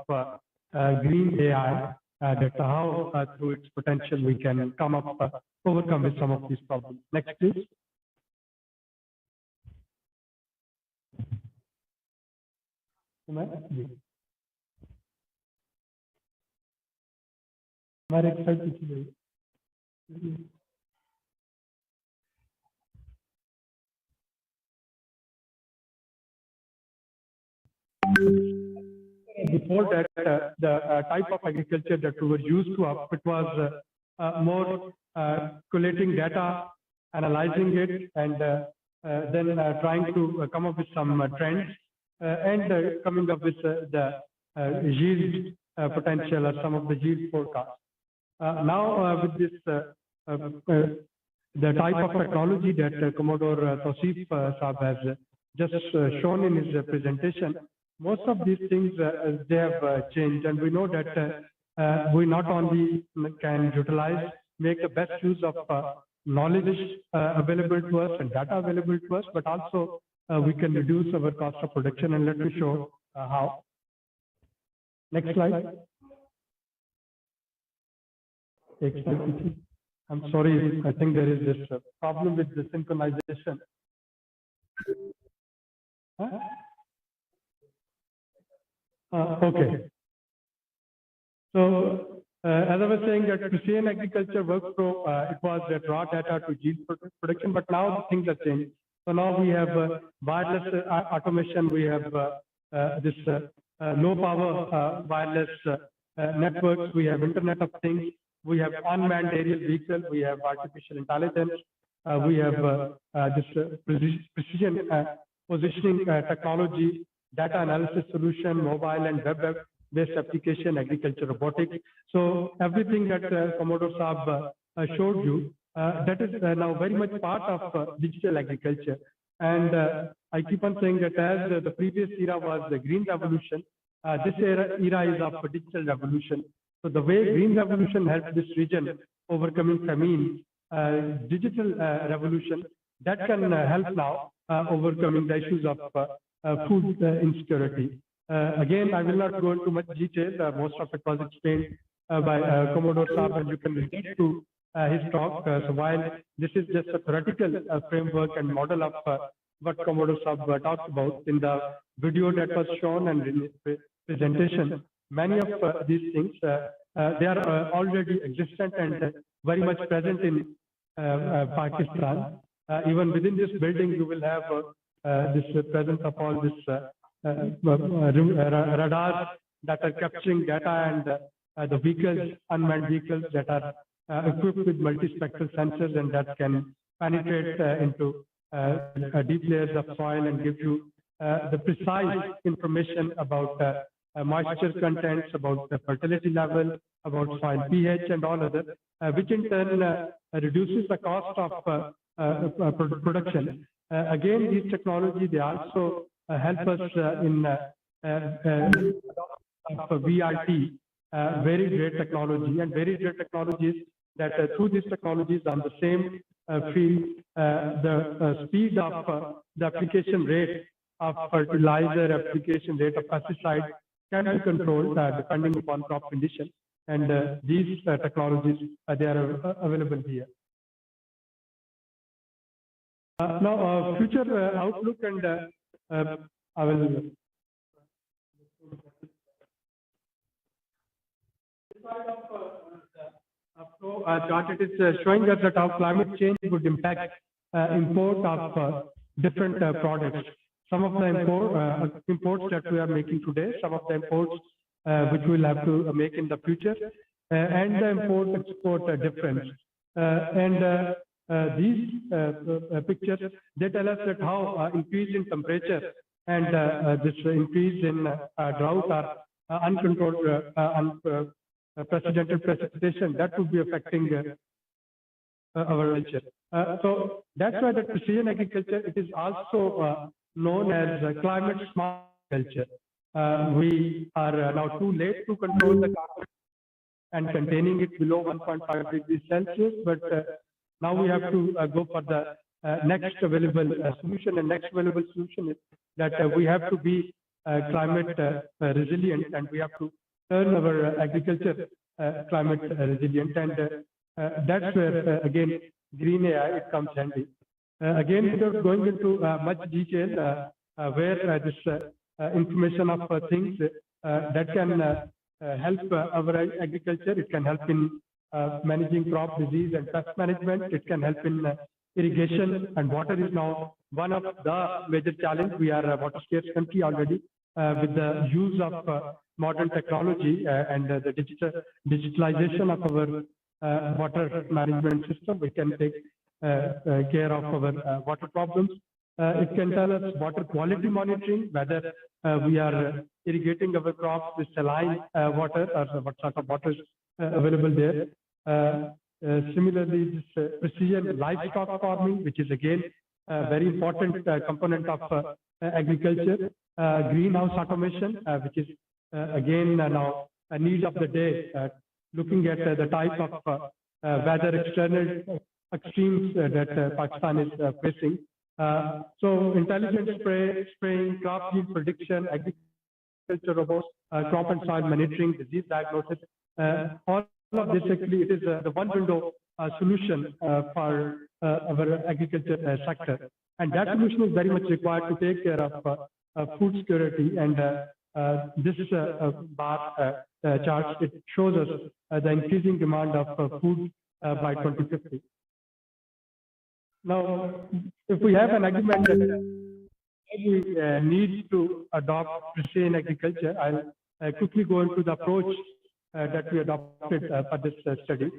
green AI, that how through its potential we can come up, overcome with some of these problems. Next, please. हमारे एक side पीछे जाइए। Before that, the type of agriculture that we were used to, it was more collating data, analyzing it, and then trying to come up with some trends and coming up with the yield potential or some of the yield forecasts. Now, with this, the type of technology that Commodore Tausif Saab has just shown in his presentation, most of these things they have changed, and we know that we not only can utilize, make the best use of knowledge available to us and data available to us, but also we can reduce our cost of production. And let me show how. Next slide. I'm sorry, I think there is this problem with the synchronization. Huh? Okay. So, as I was saying, that precision agriculture workflow, it was raw data to yield production, but now things have changed. So now we have wireless automation, we have this low power wireless networks, we have Internet of Things, we have unmanned aerial vehicles, we have artificial intelligence, we have this precision positioning technology, data analysis solution, mobile and web-based application, agriculture robotics. So everything that Commodore Saab showed you, that is now very much part of digital agriculture. And I keep on saying that as the previous era was the green revolution, this era is of digital revolution. So the way green revolution helped this region overcoming famine, digital revolution, that can help now overcoming the issues of food insecurity. Again, I will not go into much detail. Most of it was explained by Commodore Saab, and you can relate to his talk. So while this is just a theoretical framework and model of what Commodore Saab talked about in the video that was shown and in his presentation, many of these things, they are already existent and very much present in Pakistan. Even within this building, you will have this presence of all this radars that are capturing data, and the vehicles, unmanned vehicles that are equipped with multispectral sensors, and that can penetrate into deep layers of soil and give you the precise information about moisture contents, about the fertility level, about soil pH and all other, which in turn reduces the cost of production. Again, these technologies, they also help us in VRT, very great technology, and very great technologies that through these technologies on the same field, the speed of the application rate of fertilizer, application rate of pesticide can be controlled depending upon crop condition. And these technologies, they are available here. Now, future outlook, and I will. Chart, it is showing us that how climate change would impact import of different products. Some of the imports that we are making today, some of the imports which we will have to make in the future, and the import-export difference. These pictures, they tell us that how increase in temperature and this increase in drought or uncontrolled, unprecedented precipitation, that would be affecting our culture. So that's why the precision agriculture, it is also known as climate smart culture. We are now too late to control the carbon and containing it below 1.5 degrees Celsius, but now we have to go for the next available solution. And next available solution is that we have to be climate resilient, and we have to turn our agriculture climate resilient. And that's where, again, green AI, it comes handy. Again, without going into much detail, where this information of things that can help our agriculture, it can help in managing crop disease and pest management. It can help in irrigation, and water is now one of the major challenges. We are a water scarce country already. With the use of modern technology and the digitalization of our water management system, we can take care of our water problems. It can tell us water quality monitoring, whether we are irrigating our crops with saline water or what sort of water is available there. Similarly, this precision livestock farming, which is again a very important component of agriculture. Greenhouse automation, which is again now a need of the day, looking at the type of weather external extremes that Pakistan is facing. So intelligent spraying, crop yield prediction, agriculture robots, crop and soil monitoring, disease diagnosis, all of this actually it is the one window solution for our agriculture sector. And that solution is very much required to take care of food security. And this bar chart, it shows us the increasing demand of food by 2050. Now, if we have an argument that we need to adopt precision agriculture, I'll quickly go into the approach that we adopted for this study.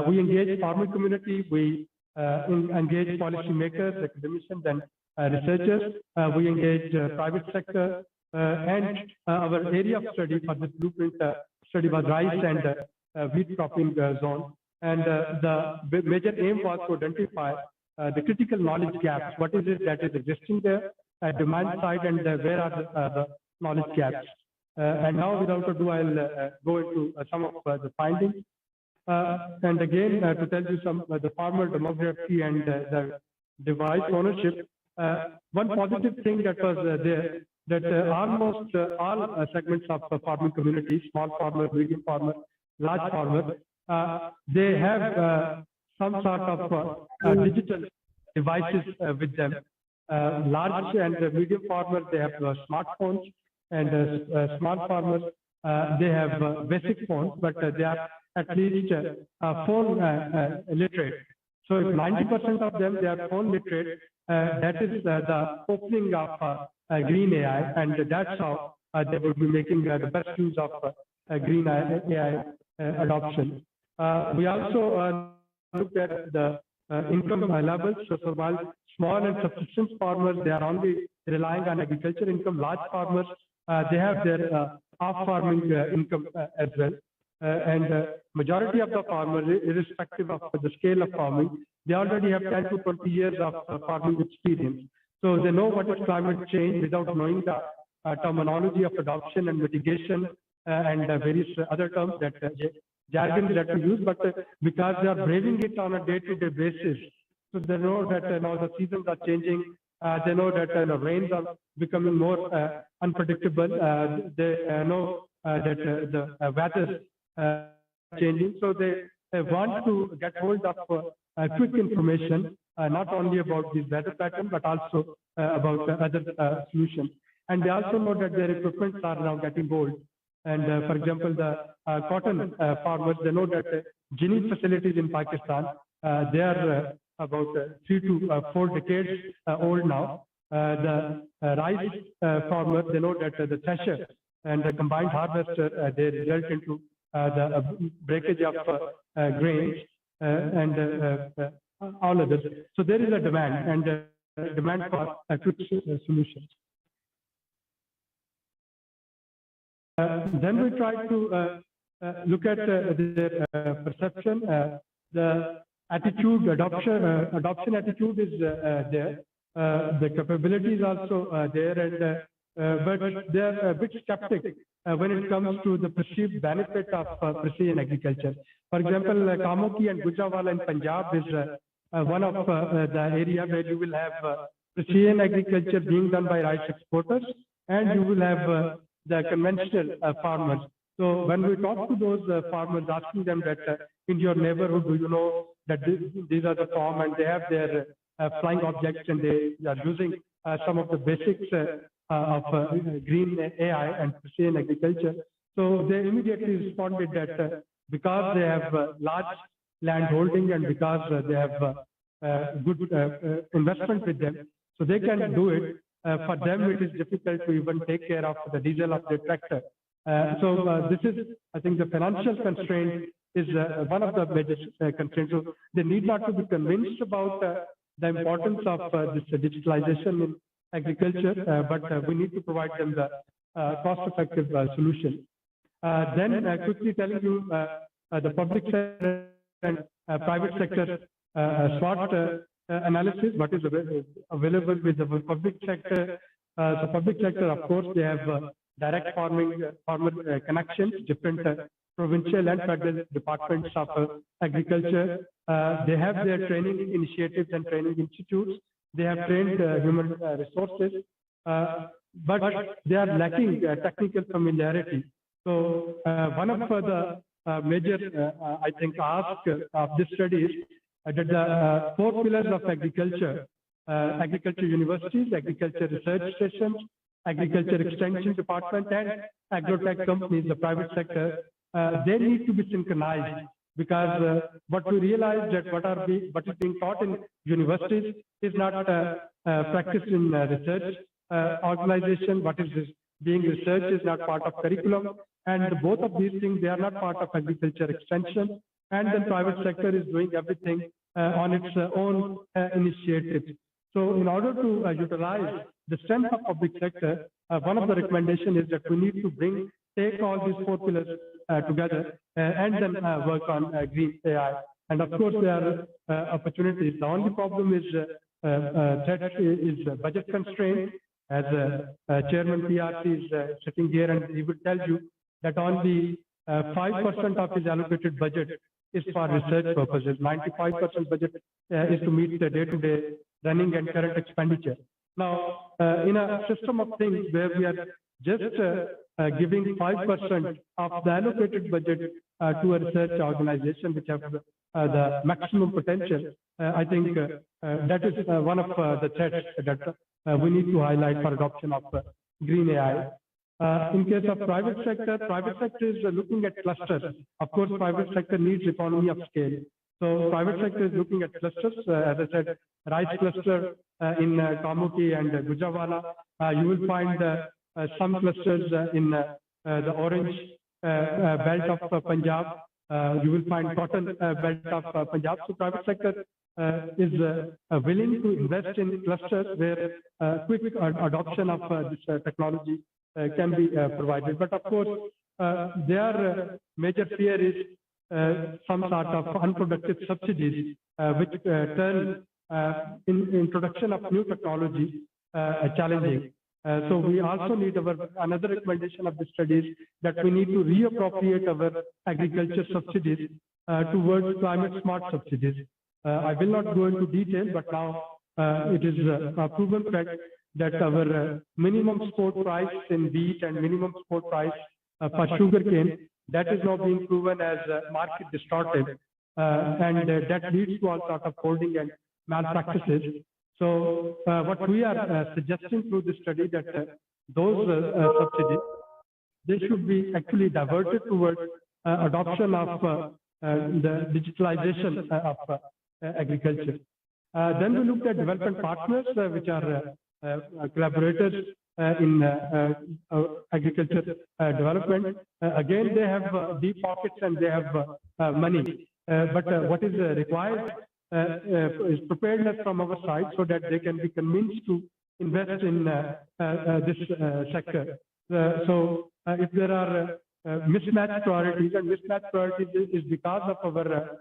We engage farming community, we engage policymakers, academicians, and researchers. We engage private sector, and our area of study for this blueprint study was rice and wheat cropping zone. And the major aim was to identify the critical knowledge gaps. What is it that is existing there at demand side, and where are the knowledge gaps? And now, without ado, I'll go into some of the findings. And again, to tell you some the farmer demography and the device ownership. One positive thing that was there, that almost all segments of the farming community, small farmer, medium farmer, large farmer, they have some sort of digital devices with them. Large and medium farmers, they have smartphones, and small farmers, they have basic phones, but they are at least phone literate. So if 90% of them, they are phone literate, that is the opening of green AI, and that's how they will be making the best use of green AI adoption. We also looked at the income levels. So while small and subsistence farmers, they are only relying on agriculture income, large farmers, they have their off-farming income as well. And majority of the farmers, irrespective of the scale of farming, they already have 10 to 20 years of farming experience. So they know what is climate change without knowing the terminology of adoption and mitigation and various other terms that jargon that we use, but because they are braving it on a day-to-day basis, so they know that now the seasons are changing. They know that the rains are becoming more unpredictable. They know that the weather changing. So they want to get hold of quick information, not only about this weather pattern, but also about other solutions. And they also know that their equipment are now getting old. And for example, the cotton farmers, they know that ginning facilities in Pakistan, they are about 3 to 4 decades old now. The rice farmers, they know that the thresher and the combined harvester, they result into the breakage of grains and all others. So there is a demand, and demand for quick solutions. Then we try to look at their perception. The attitude, adoption attitude is there. The capability is also there, and but they are a bit skeptic when it comes to the perceived benefit of precision agriculture. For example, Kamoki and Gujranwala in Punjab is one of the area where you will have precision agriculture being done by rice exporters, and you will have the conventional farmers. So when we talk to those farmers, asking them that in your neighborhood, do you know that these are the farm and they have their flying objects, and they are using some of the basics of green AI and precision agriculture. So they immediately responded that because they have large land holding and because they have good investment with them, so they can do it. For them, it is difficult to even take care of the diesel of their tractor. This is, I think, the financial constraint is one of the major constraints. So they need not to be convinced about the importance of this digitalization in agriculture, but we need to provide them the cost-effective solution. Then quickly telling you the public sector and private sector SWOT analysis, what is available with the public sector. The public sector, of course, they have direct farmer connections, different provincial and federal departments of agriculture. They have their training initiatives and training institutes. They have trained human resources, but they are lacking technical familiarity. So one of the major, I think, ask of this study is that the 4 pillars of agriculture, agriculture universities, agriculture research stations, agriculture extension department, and agrotech companies, the private sector, they need to be synchronized, because what we realize that what is being taught in universities is not practiced in research organization. What is being researched is not part of curriculum, and both of these things, they are not part of agriculture extension. And then private sector is doing everything on its own initiatives. So in order to utilize the strength of public sector, one of the recommendations is that we need to take all these 4 pillars together and then work on green AI. And of course, there are opportunities. The only problem is budget constraint. As Chairman PRC is sitting here, and he will tell you that only 5% of his allocated budget is for research purposes. 95% budget is to meet the day-to-day running and current expenditure. Now, in a system of things where we are just giving 5% of the allocated budget to a research organization which have the maximum potential, I think that is one of the threats that we need to highlight for adoption of green AI. In case of private sector is looking at clusters. Of course, private sector needs economy of scale. So private sector is looking at clusters. As I said, rice cluster in Kamuki and Gujranwala. You will find some clusters in the orange belt of Punjab. You will find cotton belt of Punjab. So private sector is willing to invest in clusters where quick adoption of this technology can be provided. But of course, their major fear is some sort of unproductive subsidies, which turn in introduction of new technology challenging. So we also need another recommendation of the studies that we need to reappropriate our agriculture subsidies towards climate smart subsidies. I will not go into detail, but now it is a proven fact that our minimum support price in wheat and minimum support price for sugarcane, that is now being proven as market distorted, and that leads to all sorts of holding and malpractices. So what we are suggesting through this study that those subsidies, they should be actually diverted towards adoption of the digitalization of agriculture. Then we looked at development partners, which are collaborators in agriculture development. Again, they have deep pockets and they have money. But what is required is preparedness from our side so that they can be convinced to invest in this sector. So if there are mismatched priorities, and mismatched priorities is because of our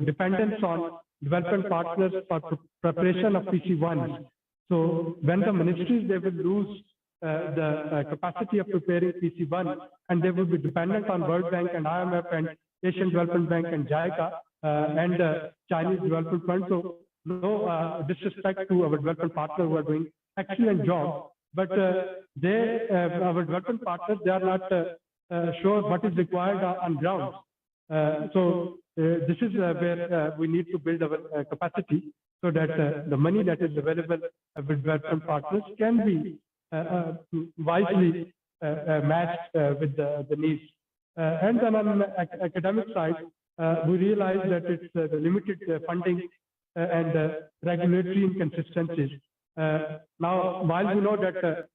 dependence on development partners for preparation of PC1s. So when the ministries, they will lose the capacity of preparing PC1, and they will be dependent on World Bank and IMF and Asian Development Bank and JICA and Chinese Development Fund. So no disrespect to our development partners who are doing excellent job, but our development partners, they are not sure what is required on ground. So this is where we need to build our capacity so that the money that is available with development partners can be wisely matched with the needs. And then on the academic side, we realize that it's the limited funding and regulatory inconsistencies. Now, while we know that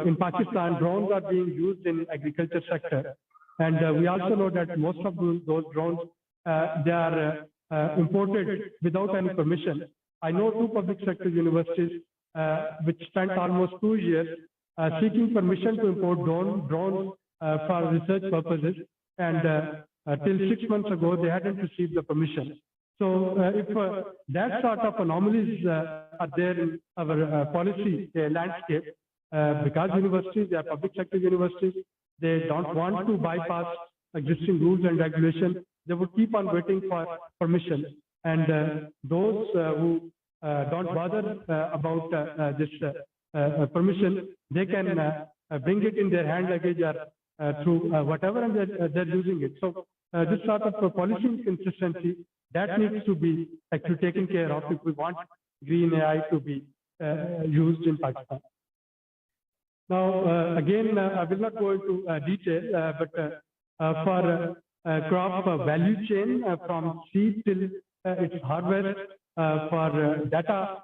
in Pakistan, drones are being used in agriculture sector, and we also know that most of those drones, they are imported without any permission. I know 2 public sector universities which spent almost 2 years seeking permission to import drones for research purposes, and till 6 months ago, they hadn't received the permission. So if that sort of anomalies are there in our policy landscape, because universities, they are public sector universities, they don't want to bypass existing rules and regulations, they would keep on waiting for permission. And those who don't bother about this permission, they can bring it in their hand luggage or through whatever, and they're using it. So this sort of policy inconsistency, that needs to be actually taken care of if we want green AI to be used in Pakistan. Now, again, I will not go into detail, but for crop value chain from seed till its harvest, for data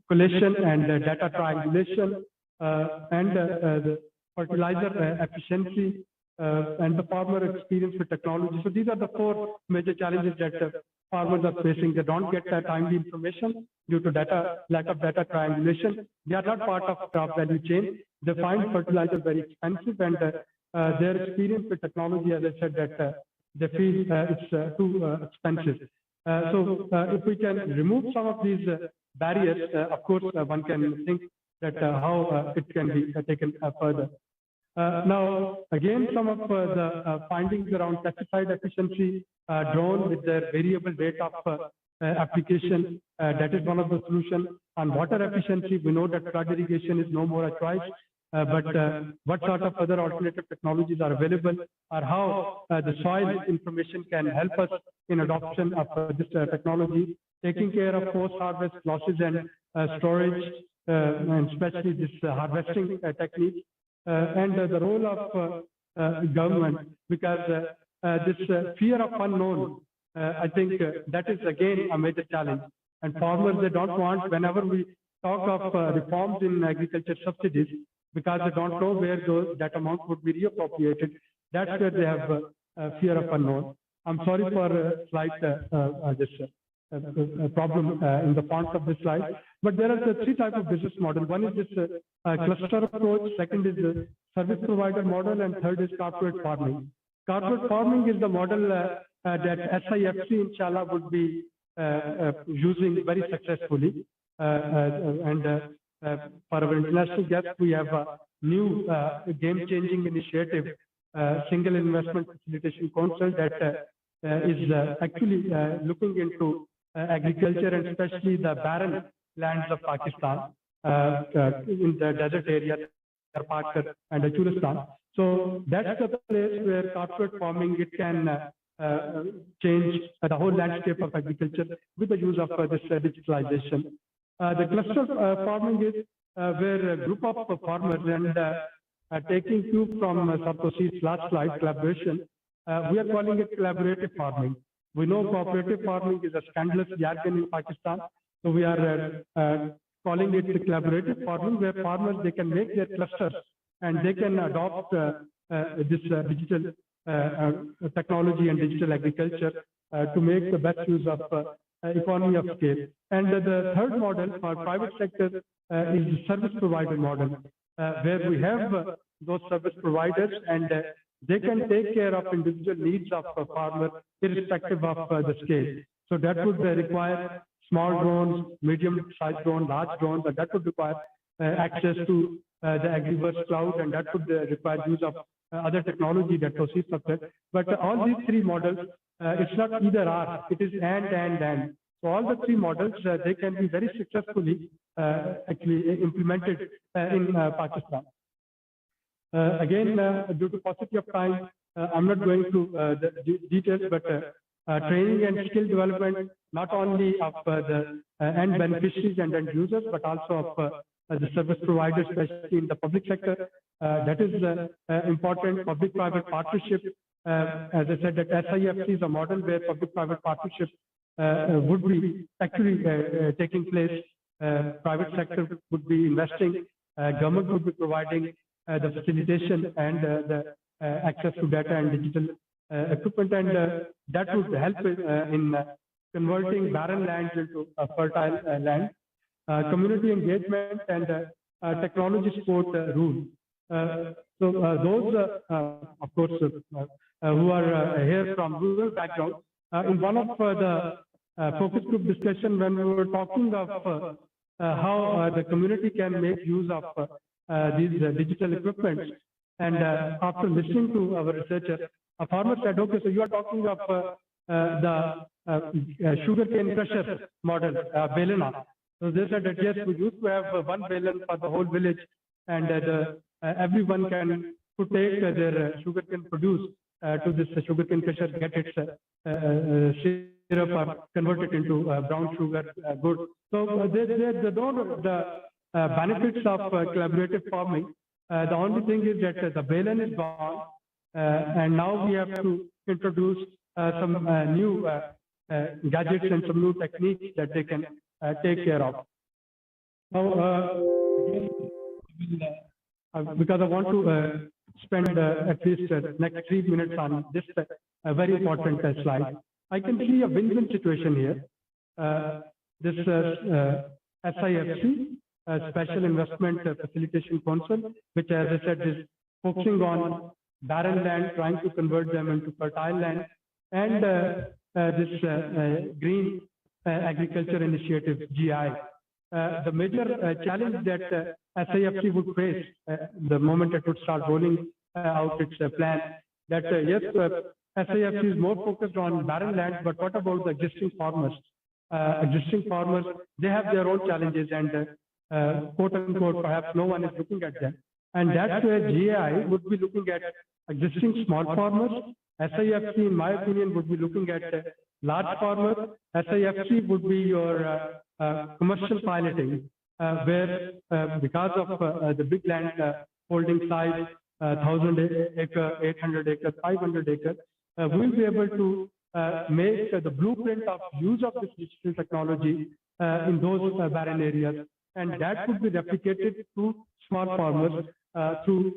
collation and data triangulation, and the fertilizer efficiency, and the farmer experience with technology. So these are the 4 major challenges that farmers are facing. They don't get timely information due to lack of data triangulation. They are not part of crop value chain. They find fertilizer very expensive, and their experience with technology, as I said, that they feel it's too expensive. So if we can remove some of these barriers, of course, one can think that how it can be taken further. Now, again, some of the findings around pesticide efficiency, drone with their variable rate of application, that is one of the solutions. On water efficiency, we know that flood irrigation is no more a choice, but what sort of other alternative technologies are available, or how the soil information can help us in adoption of this technology, taking care of post-harvest losses and storage, and especially this harvesting technique. And the role of government, because this fear of unknown, I think that is again a major challenge. And farmers, they don't want, whenever we talk of reforms in agriculture subsidies, because they don't know where that amount would be reappropriated, that's where they have fear of unknown. I'm sorry for slight problem in the font of this slide. But there are the 3 types of business model. One is this cluster approach, second is the service provider model, and third is corporate farming. Corporate farming is the model that SIFC, inshallah, would be using very successfully. And for our international guests, we have a new game-changing initiative, Single Investment Facilitation Council, that is actually looking into agriculture, and especially the barren lands of Pakistan, in the desert area, Pakistan and Achulistan. So that's the place where corporate farming, it can change the whole landscape of agriculture with the use of this digitalization. The cluster farming is where a group of farmers, and taking cue from Satoshi's last slide, collaboration, we are calling it collaborative farming. We know cooperative farming is a scandalous jargon in Pakistan, so we are calling it collaborative farming, where farmers, they can make their clusters and they can adopt this digital technology and digital agriculture to make the best use of economy of scale. And the third model for private sector is the service provider model, where we have those service providers, and they can take care of individual needs of a farmer irrespective of the scale. So that would require small drones, medium-sized drones, large drones, and that would require access to the Agriverse cloud, and that would require use of other technology that proceeds of that. But all these 3 models, it's not either or, it is and. So all the 3 models, they can be very successfully actually implemented in Pakistan. Again, due to paucity of time, I'm not going to the details, but training and skill development, not only of the end beneficiaries and end users, but also of the service providers, especially in the public sector. That is important. Public-private partnership. As I said, that SIFC is a model where public-private partnership would be actually taking place. Private sector would be investing. Government would be providing the facilitation and the access to data and digital equipment, and that would help in converting barren lands into fertile land. Community engagement and technology support rule. So those, of course, who are here from rural background, in one of the focus group discussion when we were talking of how the community can make use of these digital equipment, and after listening to our researcher, a farmer said, okay, so you are talking of the sugarcane crusher model, Belena. So they said that yes, we used to have one balen for the whole village, and everyone could take their sugarcane produce to this sugarcane crusher, get its syrup or convert it into brown sugar good. So they know the benefits of collaborative farming. The only thing is that the balen is gone, and now we have to introduce some new gadgets and some new techniques that they can take care of. Now, because I want to spend at least next 3 minutes on this very important slide, I can see a win-win situation here. This SIFC, Special Investment Facilitation Council, which, as I said, is focusing on barren land, trying to convert them into fertile land, and this Green Agriculture Initiative, GI. The major challenge that SIFC would face the moment it would start rolling out its plan, that yes, SIFC is more focused on barren land, but what about the existing farmers? Existing farmers, they have their own challenges, and quote unquote, perhaps no one is looking at them. And that's where GI would be looking at existing small farmers. SIFC, in my opinion, would be looking at large farmers. SIFC would be your commercial piloting, where because of the big land holding size, 1,000 acre, 800 acre, 500 acre, we'll be able to make the blueprint of use of this digital technology in those barren areas, and that could be replicated to small farmers through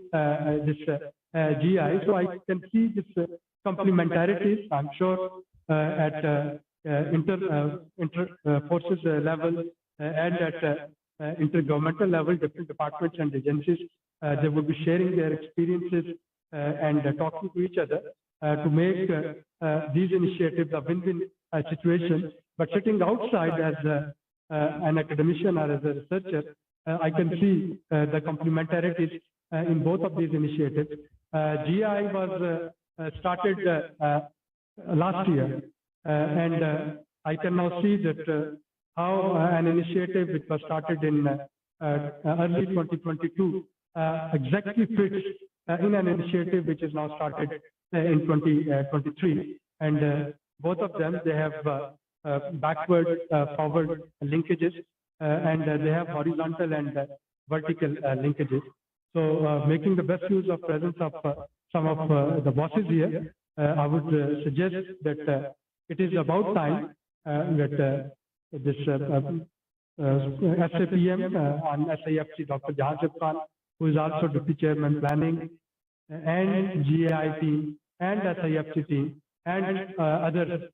this GI. So I can see this complementarities. I'm sure at inter forces level and at intergovernmental level, different departments and agencies, they will be sharing their experiences and talking to each other to make these initiatives a win-win situation. But sitting outside as an academician or as a researcher, I can see the complementarities in both of these initiatives. GI was started last year, and I can now see that how an initiative which was started in early 2022 exactly fits in an initiative which is now started in 2023. And both of them, they have backward, forward linkages, and they have horizontal and vertical linkages. So making the best use of presence of some of the bosses here, I would suggest that it is about time that this SAPM on SIFC, Dr. Jahangir Khan, who is also Deputy Chairman Planning, and GI team, and SIFC team, and other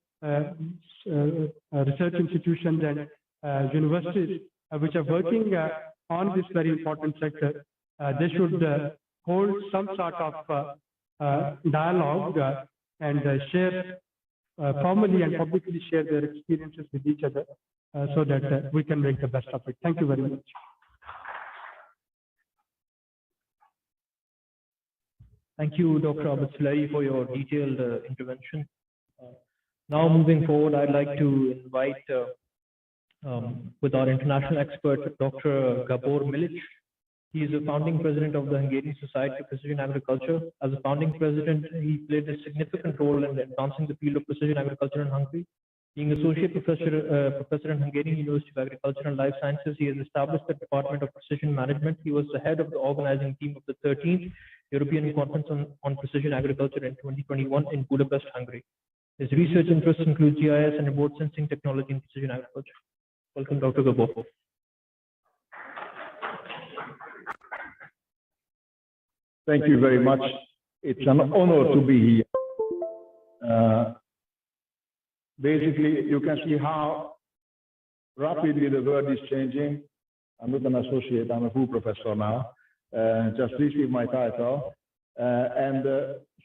research institutions and universities which are working on this very important sector, they should hold some sort of dialogue and share formally and publicly share their experiences with each other so that we can make the best of it. Thank you very much. Thank you, Dr. Abid for your detailed intervention. Now moving forward, I'd like to invite with our international expert, Dr. Gabor Milic. He is the founding president of the Hungarian Society of Precision Agriculture. As a founding president, he played a significant role in advancing the field of precision agriculture in Hungary. Being associate professor in Hungarian University of Agriculture and Life Sciences, he has established the Department of Precision Management. He was the head of the organizing team of the 13th European Conference on Precision Agriculture in 2021 in Budapest, Hungary. His research interests include GIS and remote sensing technology in precision agriculture. Welcome, Dr. Gabor. Thank you very much. It's an honor to be here. Basically, you can see how rapidly the world is changing. I'm not an associate, I'm a full professor now. Just received my title.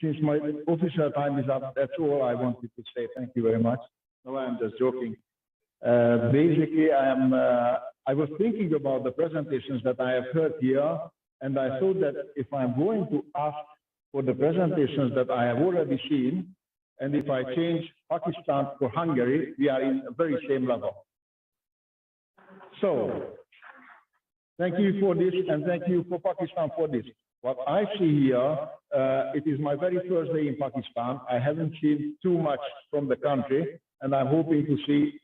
Since my official time is up, that's all I wanted to say. Thank you very much. No, I'm just joking. Basically, I was thinking about the presentations that I have heard here, and I thought that if I'm going to ask for the presentations that I have already seen, and if I change Pakistan for Hungary, we are in the very same level. So, thank you for this, and thank you for Pakistan for this. What I see here, it is my very first day in Pakistan. I haven't seen too much from the country, and I'm hoping to see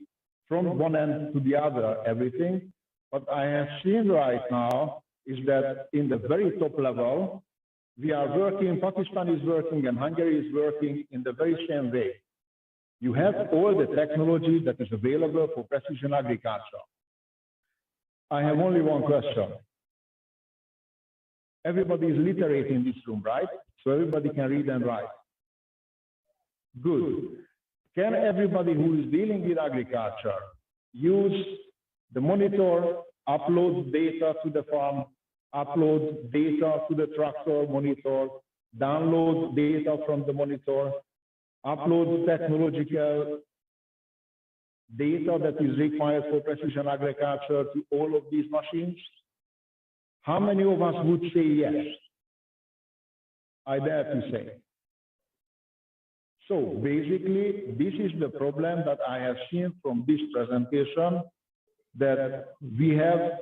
from one end to the other everything. What I have seen right now is that in the very top level, we are working, Pakistan is working, and Hungary is working in the very same way. You have all the technology that is available for precision agriculture. I have only one question. Everybody is literate in this room, right? So everybody can read and write. Good. Can everybody who is dealing with agriculture use the monitor, upload data to the farm, upload data to the tractor monitor, download data from the monitor, upload technological data that is required for precision agriculture to all of these machines? How many of us would say yes? I dare to say. So basically, this is the problem that I have seen from this presentation, that we have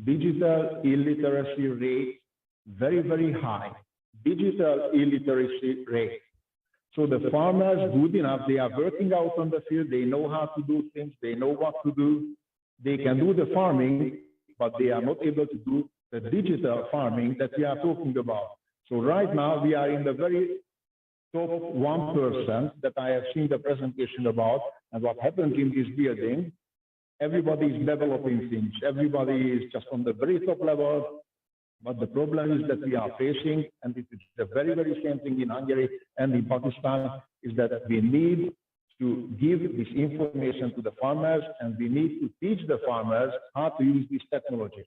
digital illiteracy rate very, very high. Digital illiteracy rate. So the farmers, good enough, they are working out on the field, they know how to do things, they know what to do, they can do the farming, but they are not able to do the digital farming that we are talking about. So right now we are in the very top 1% that I have seen the presentation about, and what happens in this building, everybody is developing things, everybody is just on the very top level, but the problem is that we are facing, and it is the very, very same thing in Hungary and in Pakistan, is that we need to give this information to the farmers, and we need to teach the farmers how to use this technology.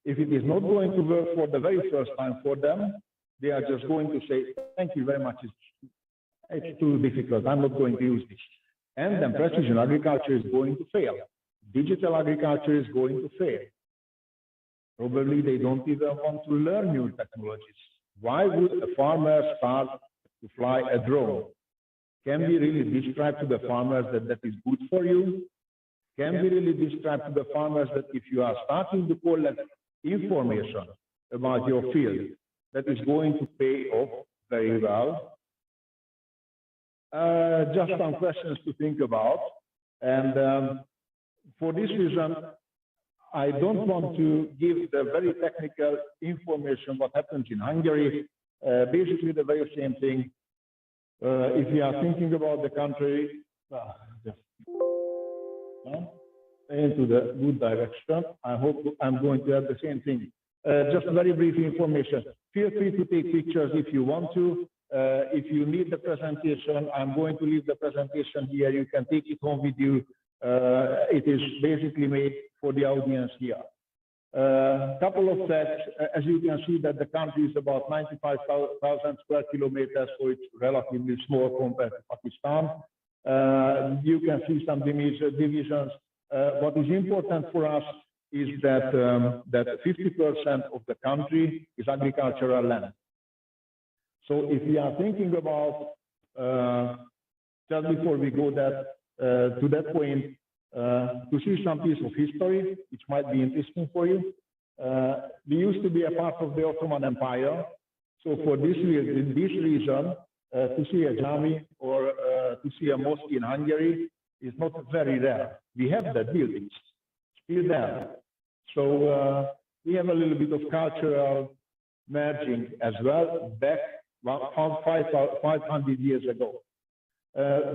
If it is not going to work for the very first time for them, they are just going to say, thank you very much, it's too difficult, I'm not going to use this. And then precision agriculture is going to fail. Digital agriculture is going to fail. Probably they don't even want to learn new technologies. Why would a farmer start to fly a drone? Can we really describe to the farmers that that is good for you? Can we really describe to the farmers that if you are starting to collect information about your field, that is going to pay off very well? Just some questions to think about. And for this reason, I don't want to give the very technical information what happens in Hungary. Basically the very same thing. If you are thinking about the country, just into the good direction. I hope I'm going to have the same thing. Just very brief information. Feel free to take pictures if you want to. If you need the presentation, I'm going to leave the presentation here. You can take it home with you. It is basically made for the audience here. Couple of facts. As you can see that the country is about 95,000 square kilometers, so it's relatively small compared to Pakistan. You can see some divisions. What is important for us is that 50% of the country is agricultural land. So if we are thinking about, just before we go to that point, to see some piece of history, which might be interesting for you. We used to be a part of the Ottoman Empire. So for this reason, to see a jami or to see a mosque in Hungary is not very rare. We have that buildings still there. So we have a little bit of cultural merging as well back 500 years ago.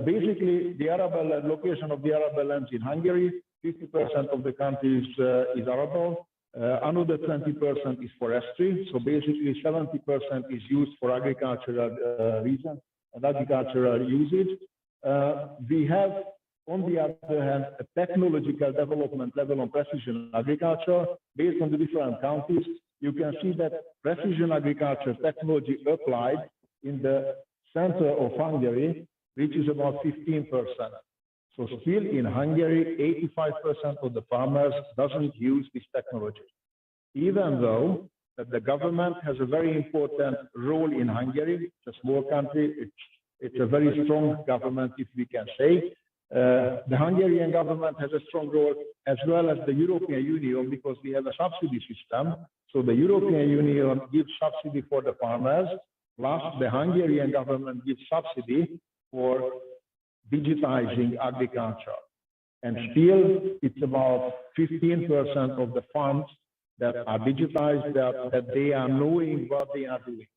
Basically, the arable location of the arable lands in Hungary, 50% of the country is arable. Another 20% is forestry. So basically 70% is used for agricultural reasons and agricultural usage. We have, on the other hand, a technological development level on precision agriculture based on the different countries. You can see that precision agriculture technology applied in the center of Hungary reaches about 15%. So still in Hungary, 85% of the farmers doesn't use this technology, even though the government has a very important role in Hungary. It's a small country. It's a very strong government, if we can say. The Hungarian government has a strong role, as well as the European Union, because we have a subsidy system. So the European Union gives subsidy for the farmers, plus the Hungarian government gives subsidy for digitizing agriculture. And still, it's about 15% of the farms that are digitized, that they are knowing what they are doing.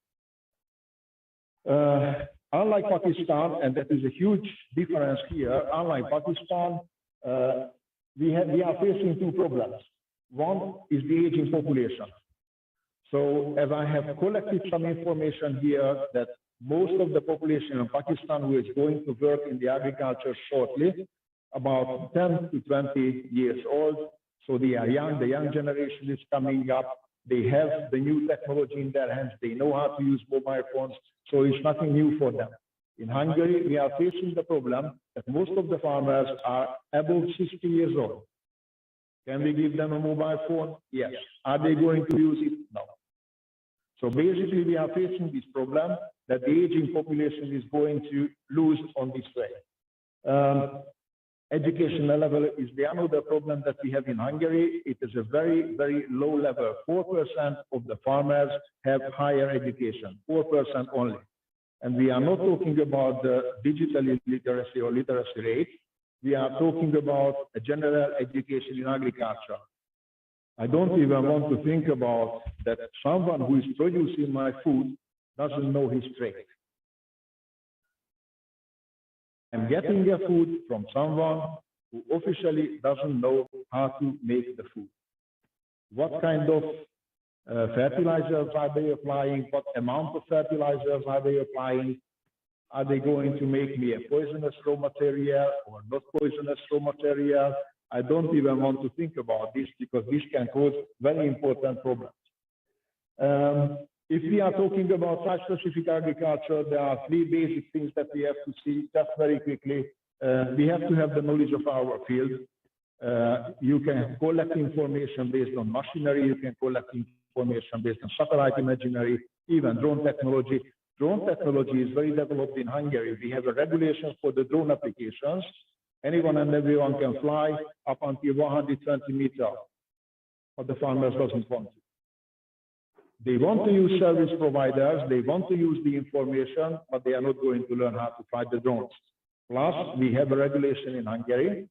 Unlike Pakistan, and that is a huge difference here, unlike Pakistan, we are facing two problems. One is the aging population. So as I have collected some information here that most of the population in Pakistan who is going to work in the agriculture shortly, about 10 to 20 years old. So they are young, the young generation is coming up. They have the new technology in their hands. They know how to use mobile phones. So it's nothing new for them. In Hungary, we are facing the problem that most of the farmers are above 60 years old. Can we give them a mobile phone? Yes. Are they going to use it? No. So basically, we are facing this problem that the aging population is going to lose on this way. Educational level is the another problem that we have in Hungary. It is a very, very low level. 4% of the farmers have higher education, 4% only. And we are not talking about the digital literacy or literacy rate. We are talking about a general education in agriculture. I don't even want to think about that someone who is producing my food doesn't know his trade. I'm getting a food from someone who officially doesn't know how to make the food. What kind of fertilizers are they applying? What amount of fertilizers are they applying? Are they going to make me a poisonous raw material or not poisonous raw material? I don't even want to think about this because this can cause very important problems. If we are talking about site-specific agriculture, there are three basic things that we have to see just very quickly. We have to have the knowledge of our field. You can collect information based on machinery. You can collect information based on satellite imagery, even drone technology. Drone technology is very developed in Hungary. We have a regulation for the drone applications. Anyone and everyone can fly up until 120 meters, but the farmers doesn't want to. They want to use service providers, they want to use the information, but they are not going to learn how to fly the drones. Plus, we have a regulation in Hungary,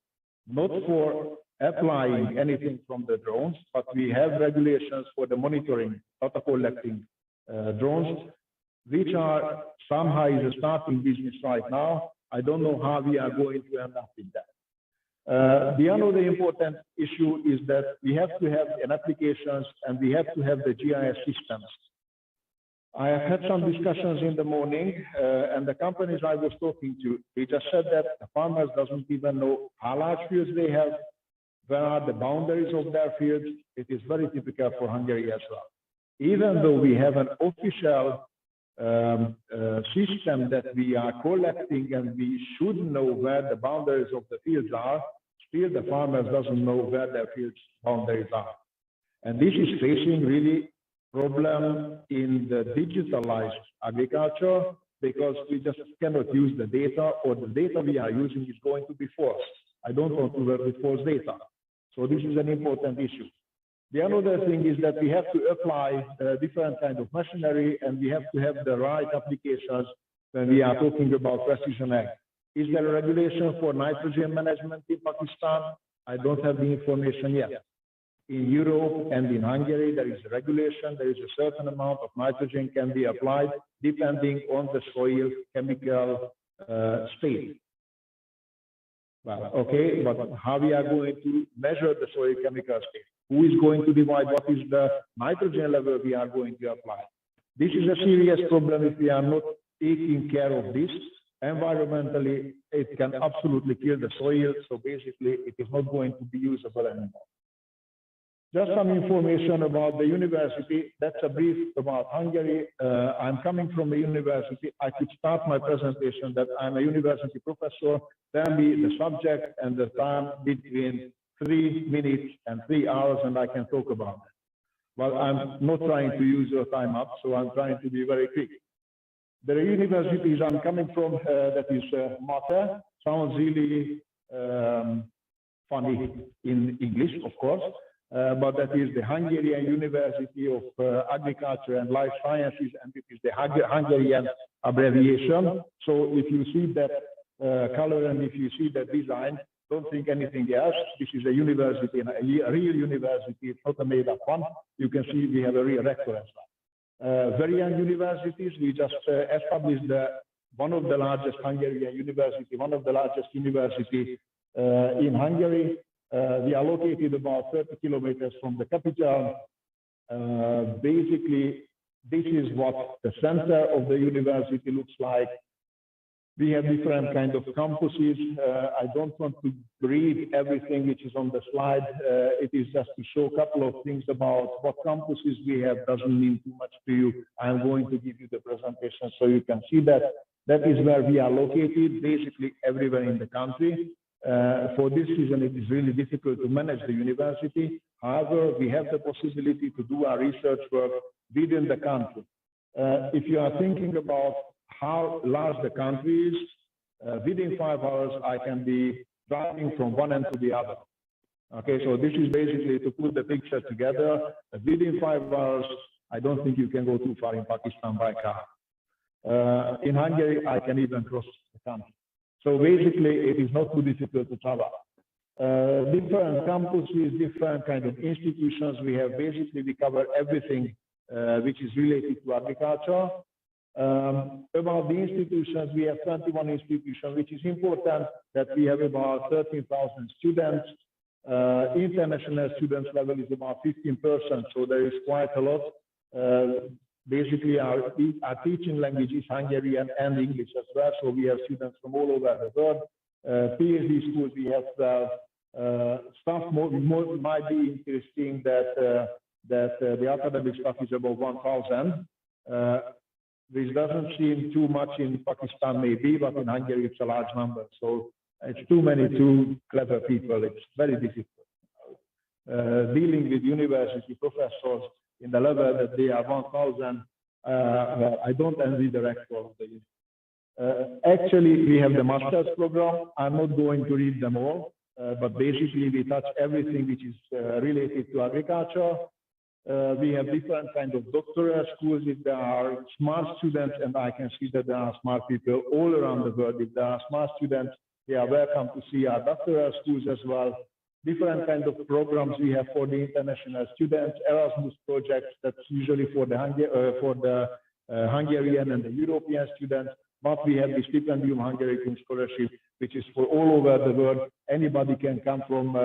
not for applying anything from the drones, but we have regulations for the monitoring, data collecting drones, which are somehow is a starting business right now. I don't know how we are going to end up with that. The other important issue is that we have to have an applications and we have to have the GIS systems. I have had some discussions in the morning and the companies I was talking to, they just said that the farmers doesn't even know how large fields they have, where are the boundaries of their fields. It is very typical for Hungary as well. Even though we have an official system that we are collecting and we should know where the boundaries of the fields are, still the farmers doesn't know where their fields boundaries are. And this is facing really problem in the digitalized agriculture because we just cannot use the data, or the data we are using is going to be false. I don't want to work with false data. So this is an important issue. The other thing is that we have to apply different kind of machinery and we have to have the right applications when we are talking about precision ag. Is there a regulation for nitrogen management in Pakistan? I don't have the information yet. In Europe and in Hungary, there is a regulation. There is a certain amount of nitrogen can be applied depending on the soil chemical state. Well, okay, but how we are going to measure the soil chemical state? Who is going to divide what is the nitrogen level we are going to apply? This is a serious problem if we are not taking care of this. Environmentally, it can absolutely kill the soil. So basically, it is not going to be usable anymore. Just some information about the university. That's a brief about Hungary. I'm coming from a university. I could start my presentation that I'm a university professor. Tell me the subject and the time between 3 minutes and 3 hours, and I can talk about it. Well, I'm not trying to use your time up, so I'm trying to be very quick. The universities I'm coming from, that is Mate, sounds really funny in English, of course. But that is the Hungarian University of Agriculture and Life Sciences, and it is the Hungarian abbreviation. So if you see that color and if you see that design, don't think anything else. This is a university, a real university. It's not a made-up one. You can see we have a real rector as well. Very young universities. We just established one of the largest Hungarian university, one of the largest university in Hungary. We are located about 30 kilometers from the capital. Basically, this is what the center of the university looks like. We have different kind of campuses. I don't want to read everything which is on the slide. It is just to show a couple of things about what campuses we have. Doesn't mean too much to you. I'm going to give you the presentation so you can see that. That is where we are located, basically everywhere in the country. For this reason, it is really difficult to manage the university. However, we have the possibility to do our research work within the country. If you are thinking about how large the country is, within 5 hours, I can be driving from one end to the other. Okay, so this is basically to put the picture together. Within 5 hours, I don't think you can go too far in Pakistan by car. In Hungary, I can even cross the country. So basically, it is not too difficult to travel. Different campuses, different kind of institutions. We have basically, we cover everything which is related to agriculture. About the institutions, we have 21 institutions, which is important that we have about 13,000 students. International students level is about 15%, so there is quite a lot. Basically, our teaching language is Hungarian and English as well, so we have students from all over the world. PhD schools, we have staff might be interesting that the academic staff is about 1,000. Which doesn't seem too much in Pakistan maybe, but in Hungary it's a large number. So it's too many too clever people. It's very difficult. Dealing with university professors in the level that they are 1,000, I don't envy the rector of the university. Actually, we have the master's program. I'm not going to read them all, but basically we touch everything which is related to agriculture. We have different kind of doctoral schools. If there are smart students, and I can see that there are smart people all around the world. If there are smart students, they are welcome to see our doctoral schools as well. Different kind of programs we have for the international students, Erasmus projects, that's usually for the Hungarian and the European students. But we have the Stipendium Hungarian Scholarship, which is for all over the world. Anybody can come from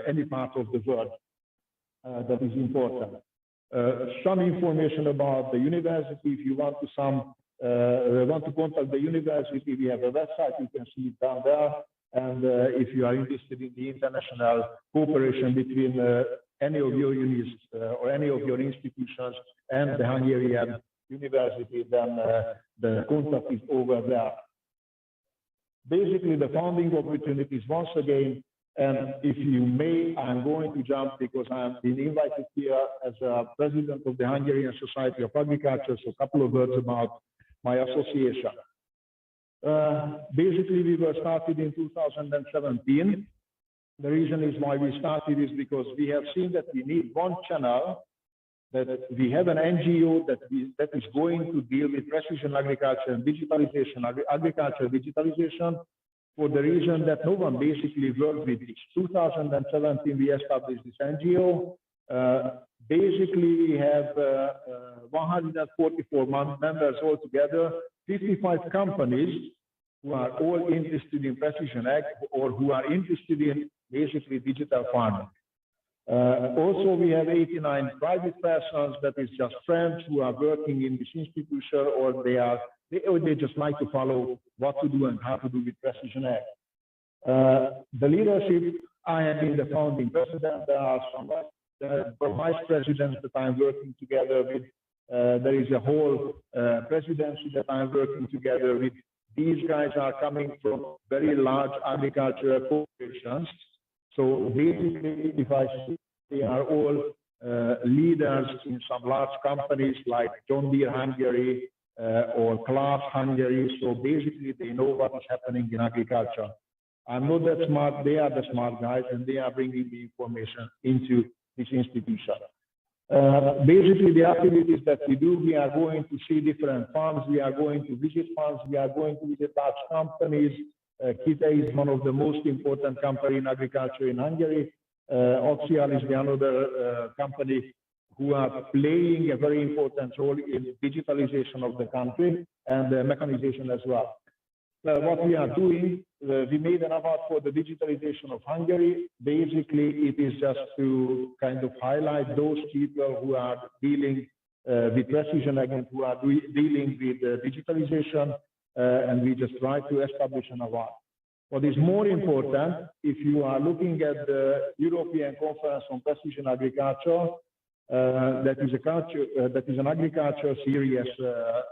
any part of the world. That is important. Some information about the university. If you want to contact the university, we have a website. You can see it down there. And if you are interested in the international cooperation between any of your units or any of your institutions and the Hungarian university, then the contact is over there. Basically, the founding opportunities once again. And if you may, I'm going to jump because I'm been invited here as a president of the Hungarian Society of Agriculture. So a couple of words about my association. Basically, we were started in 2017. The reason is why we started is because we have seen that we need one channel that we have an NGO that is going to deal with precision agriculture and digitalization, agriculture digitalization, for the reason that no one basically worked with this. 2017, we established this NGO. Basically, we have 144 members altogether, 55 companies who are all interested in precision ag or who are interested in basically digital farming. Also, we have 89 private persons, that is just friends who are working in this institution, or they just like to follow what to do and how to do with precision ag. The leadership, I have been the founding president. There are some vice presidents that I'm working together with. There is a whole presidency that I'm working together with. These guys are coming from very large agricultural corporations. So basically, if I see, they are all leaders in some large companies like John Deere Hungary or Class Hungary. So basically, they know what is happening in agriculture. I'm not that smart. They are the smart guys, and they are bringing the information into this institution. Basically, the activities that we do, we are going to see different farms. We are going to visit farms. We are going to visit large companies. Kita is one of the most important companies in agriculture in Hungary. Oxial is the another company who are playing a very important role in digitalization of the country and mechanization as well. What we are doing, we made an award for the digitalization of Hungary. Basically, it is just to kind of highlight those people who are dealing with precision ag and who are dealing with digitalization, and we just try to establish an award. What is more important, if you are looking at the European Conference on Precision Agriculture, that is an agriculture series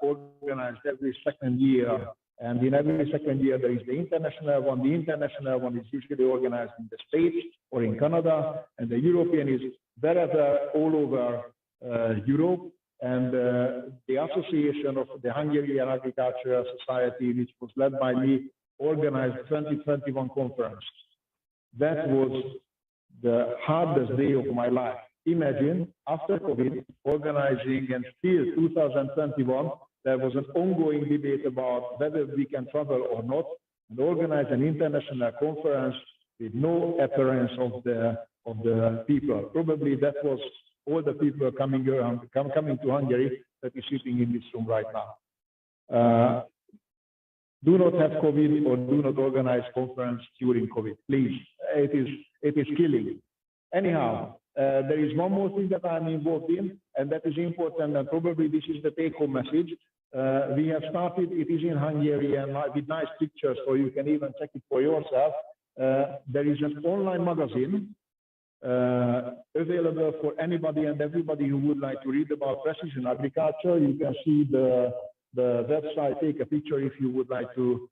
organized every second year. And in every second year, there is the international one. The international one is usually organized in the States or in Canada, and the European is wherever all over Europe. And the Association of the Hungarian Agricultural Society, which was led by me, organized 2021 conference. That was the hardest day of my life. Imagine, after COVID, organizing, and still 2021, there was an ongoing debate about whether we can travel or not, and organize an international conference with no appearance of the people. Probably that was all the people coming to Hungary that is sitting in this room right now. Do not have COVID or do not organize conference during COVID, please. It is killing. Anyhow, there is one more thing that I'm involved in, and that is important, and probably this is the take-home message. We have started, it is in Hungarian with nice pictures, so you can even check it for yourself. There is an online magazine available for anybody and everybody who would like to read about precision agriculture. You can see the website, take a picture if you would like to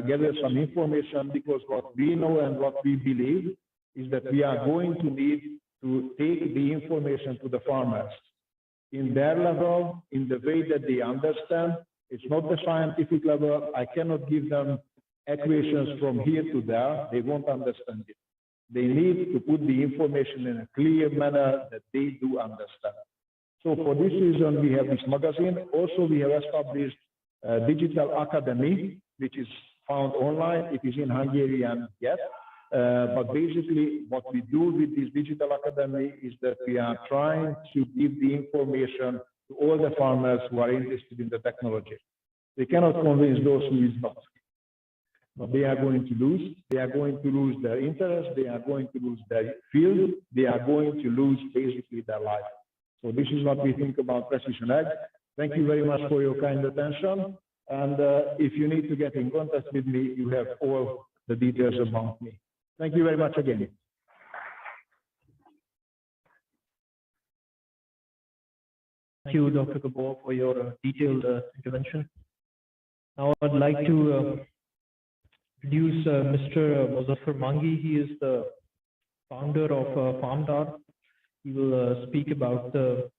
gather some information, because what we know and what we believe is that we are going to need to take the information to the farmers in their level, in the way that they understand. It's not the scientific level. I cannot give them equations from here to there. They won't understand it. They need to put the information in a clear manner that they do understand. So for this reason, we have this magazine. Also, we have established a digital academy, which is found online. It is in Hungarian yet. But basically, what we do with this digital academy is that we are trying to give the information to all the farmers who are interested in the technology. They cannot convince those who is not. But they are going to lose. They are going to lose their interest. They are going to lose their field. They are going to lose basically their life. So this is what we think about precision ag. Thank you very much for your kind attention. And if you need to get in contact with me, you have all the details about me. Thank you very much again. Thank you, Dr. Gabor, for your detailed intervention. Now I'd like to introduce Mr. Muzaffar Mangi. He is the founder of FarmDar. He will speak about the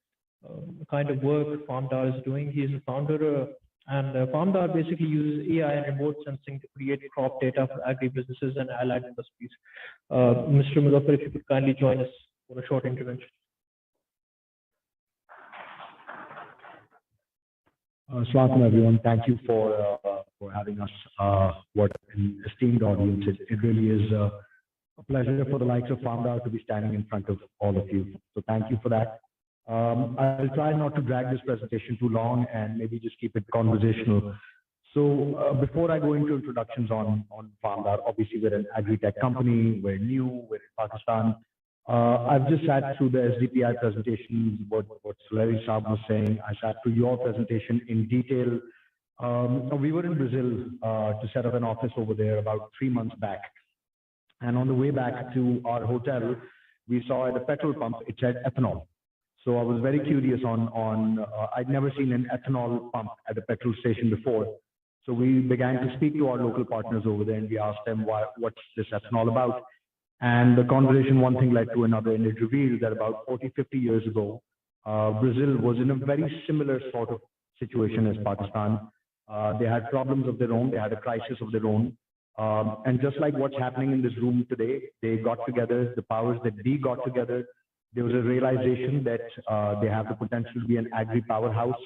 kind of work FarmDar is doing. He is a founder, and FarmDar basically uses AI and remote sensing to create crop data for agribusinesses and allied industries. Mr. Muzaffar, if you could kindly join us for a short intervention. Assalamu everyone. Thank you for having us. What an esteemed audience. It really is a pleasure for the likes of FarmDAO to be standing in front of all of you. So thank you for that. I'll try not to drag this presentation too long and maybe just keep it conversational. So before I go into introductions on FarmDAO, obviously we're an agri-tech company, we're new, we're in Pakistan. I've just sat through the SDPI presentation, what Suleri Saab was saying. I sat through your presentation in detail. We were in Brazil to set up an office over there about 3 months back. And on the way back to our hotel, we saw at a petrol pump, it said ethanol. So I was very curious I'd never seen an ethanol pump at a petrol station before. So we began to speak to our local partners over there and we asked them, what's this ethanol about? And the conversation, one thing led to another, and it revealed that about 40, 50 years ago, Brazil was in a very similar sort of situation as Pakistan. They had problems of their own, they had a crisis of their own. And just like what's happening in this room today, they got together, the powers that be got together. There was a realization that they have the potential to be an agri-powerhouse.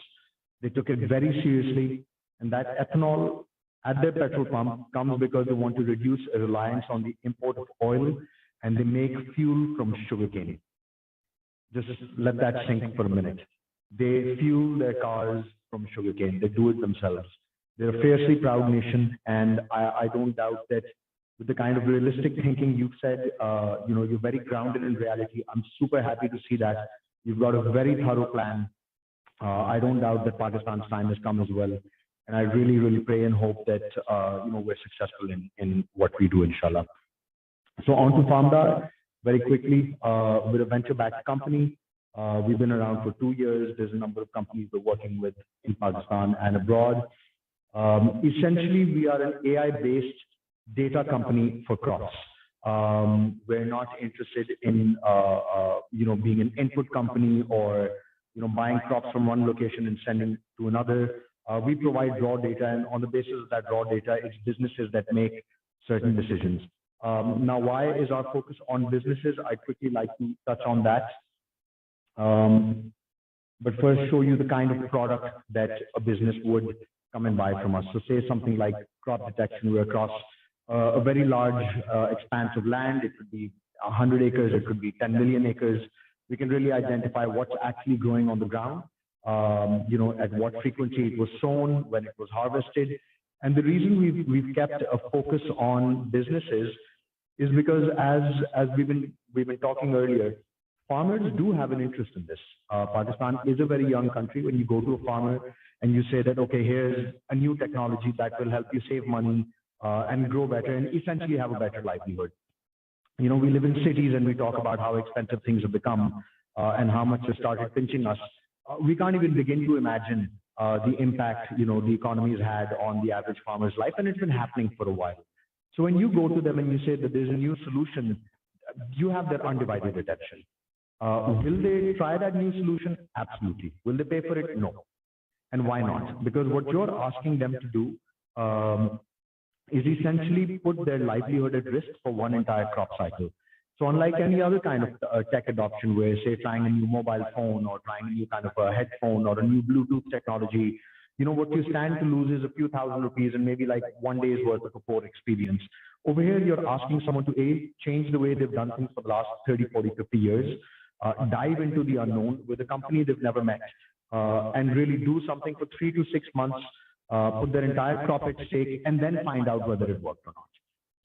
They took it very seriously. And that ethanol at their petrol pump comes because they want to reduce a reliance on the import of oil, and they make fuel from sugarcane. Just let that sink for a minute. They fuel their cars from sugarcane. They do it themselves. They're a fiercely proud nation, and I don't doubt that with the kind of realistic thinking you've said, you're very grounded in reality. I'm super happy to see that. You've got a very thorough plan. I don't doubt that Pakistan's time has come as well. And I really, really pray and hope that we're successful in what we do, inshallah. So on to FarmDAO, very quickly. We're a venture-backed company. We've been around for 2 years. There's a number of companies we're working with in Pakistan and abroad. Essentially, we are an AI-based data company for crops. We're not interested in being an input company or buying crops from one location and sending to another. We provide raw data, and on the basis of that raw data, it's businesses that make certain decisions. Now, why is our focus on businesses? I'd quickly like to touch on that. But first, show you the kind of product that a business would come and buy from us. So say something like crop detection. We're across a very large expanse of land. It could be 100 acres, it could be 10 million acres. We can really identify what's actually growing on the ground. At what frequency it was sown, when it was harvested. And the reason we've kept a focus on businesses is because as we've been talking earlier, farmers do have an interest in this. Pakistan is a very young country. When you go to a farmer and you say that, okay, here's a new technology that will help you save money and grow better and essentially have a better livelihood. We live in cities and we talk about how expensive things have become and how much it started pinching us. We can't even begin to imagine the impact, the economy has had on the average farmer's life, and it's been happening for a while. So when you go to them and you say that there's a new solution, you have their undivided attention. Will they try that new solution? Absolutely. Will they pay for it? No. And why not? Because what you're asking them to do is essentially put their livelihood at risk for one entire crop cycle. So unlike any other kind of tech adoption where, say, trying a new mobile phone or trying a new kind of a headphone or a new Bluetooth technology, what you stand to lose is a few thousand rupees and maybe like 1 day's worth of a poor experience. Over here, you're asking someone to change the way they've done things for the last 30, 40, 50 years, dive into the unknown with a company they've never met, and really do something for 3 to 6 months, put their entire crop at stake, and then find out whether it worked or not.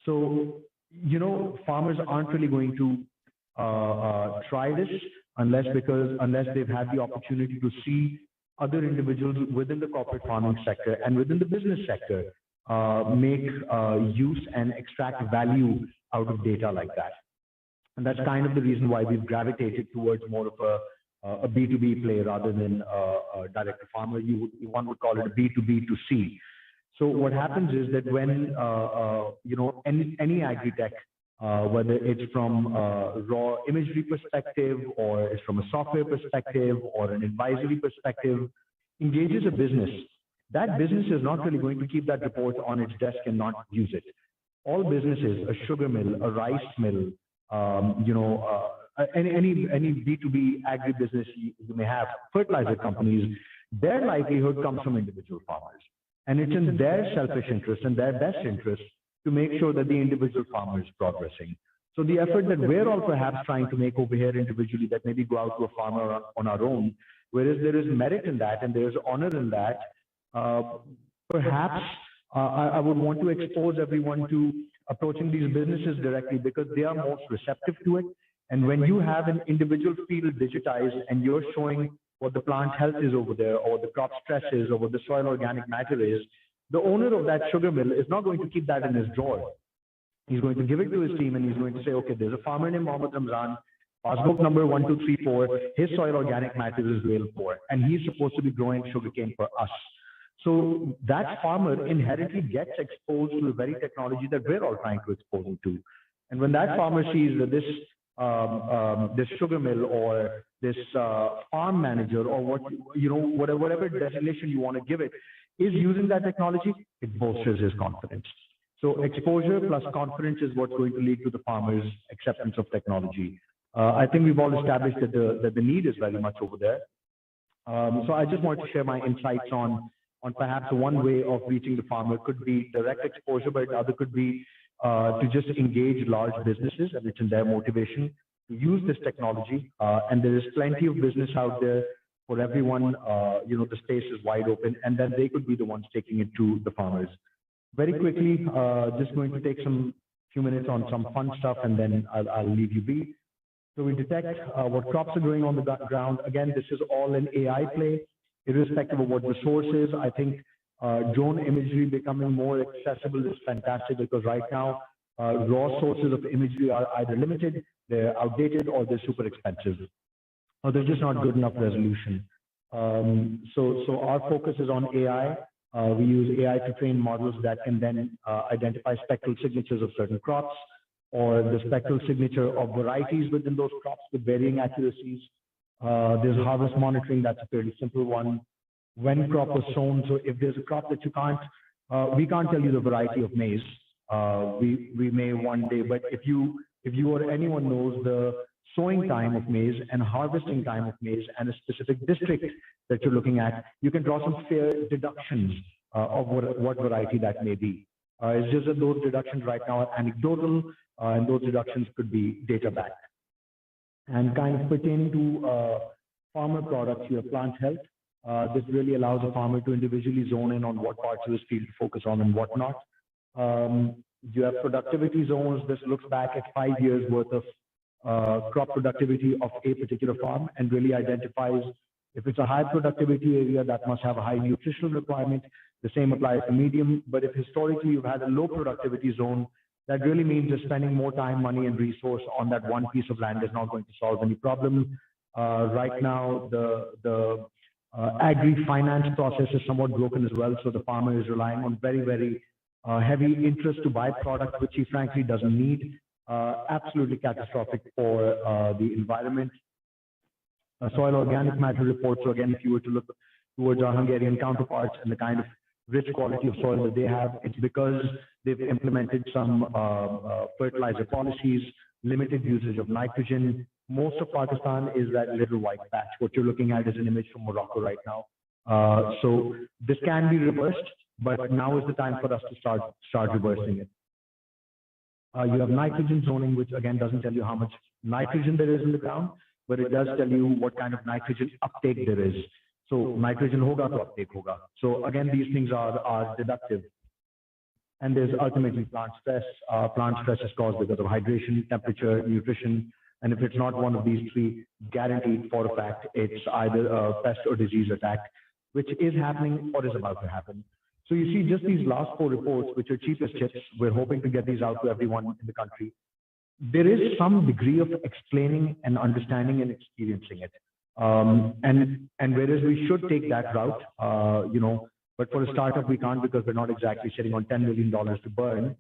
So, farmers aren't really going to try this unless they've had the opportunity to see other individuals within the corporate farming sector and within the business sector make use and extract value out of data like that. And that's kind of the reason why we've gravitated towards more of a B2B play rather than a direct to farmer. One would call it a B2B2C. So what happens is that when any agri-tech, whether it's from a raw imagery perspective or it's from a software perspective or an advisory perspective, engages a business, that business is not really going to keep that report on its desk and not use it. All businesses, a sugar mill, a rice mill, any B2B agribusiness you may have, fertilizer companies, their livelihood comes from individual farmers. And it's in their selfish interest and their best interest to make sure that the individual farmer is progressing. So the effort that we're all perhaps trying to make over here individually, that maybe go out to a farmer on our own, whereas there is merit in that and there's honor in that, perhaps I would want to expose everyone to approaching these businesses directly because they are most receptive to it. And when you have an individual field digitized and you're showing what the plant health is over there, or the crop stress is, or what the soil organic matter is, the owner of that sugar mill is not going to keep that in his drawer. He's going to give it to his team and he's going to say, okay, there's a farmer named Mohammed Ramzan, passbook number 1234, his soil organic matter is real poor, and he's supposed to be growing sugarcane for us. So that farmer inherently gets exposed to the very technology that we're all trying to expose him to. And when that farmer sees that this sugar mill or this farm manager or whatever designation you want to give it is using that technology, it bolsters his confidence. So exposure plus confidence is what's going to lead to the farmer's acceptance of technology. I think we've all established that the need is very much over there. So I just want to share my insights on perhaps one way of reaching the farmer. Could be direct exposure, but the other could be to just engage large businesses, and it's in their motivation to use this technology. And there is plenty of business out there for everyone. The space is wide open, and then they could be the ones taking it to the farmers. Very quickly, just going to take few minutes on some fun stuff, and then I'll leave you be. So we detect what crops are doing on the ground. Again, this is all an AI play, irrespective of what the source is. I think drone imagery becoming more accessible is fantastic, because right now raw sources of imagery are either limited, they're outdated, or they're super expensive, or they're just not good enough resolution. So our focus is on AI. We use AI to train models that can then identify spectral signatures of certain crops, or the spectral signature of varieties within those crops with varying accuracies. There's harvest monitoring, that's a fairly simple one. When crop was sown, so if there's a crop that we can't tell you the variety of maize. We may one day, but if you or anyone knows the sowing time of maize and harvesting time of maize and a specific district that you're looking at, you can draw some fair deductions of what variety that may be. It's just that those deductions right now are anecdotal, and those deductions could be data backed. And kind of pertaining to farmer products, you have plant health. This really allows a farmer to individually zone in on what parts of his field to focus on and what not. You have productivity zones. This looks back at 5 years worth of crop productivity of a particular farm and really identifies if it's a high productivity area that must have a high nutritional requirement. The same applies to medium. But if historically you've had a low productivity zone, that really means that spending more time, money, and resource on that one piece of land is not going to solve any problem. Right now, the agri-finance process is somewhat broken as well. So the farmer is relying on very, very heavy interest to buy product, which he frankly doesn't need. Absolutely catastrophic for the environment. Soil organic matter reports. So again, if you were to look towards our Hungarian counterparts and the kind of rich quality of soil that they have, it's because they've implemented some fertilizer policies, limited usage of nitrogen. Most of Pakistan is that little white patch. What you're looking at is an image from Morocco right now. So this can be reversed, but now is the time for us to start reversing it. You have nitrogen zoning, which again doesn't tell you how much nitrogen there is in the ground, but it does tell you what kind of nitrogen uptake there is. So nitrogen hoga to uptake hoga. So again, these things are deductive. And there's ultimately plant stress. Plant stress is caused because of hydration, temperature, nutrition. And if it's not one of these three, guaranteed for a fact, it's either a pest or disease attack, which is happening or is about to happen. So you see just these last 4 reports, which are cheapest chips. We're hoping to get these out to everyone in the country. There is some degree of explaining and understanding and experiencing it. And whereas we should take that route, but for a startup, we can't because we're not exactly sitting on $10 million to burn.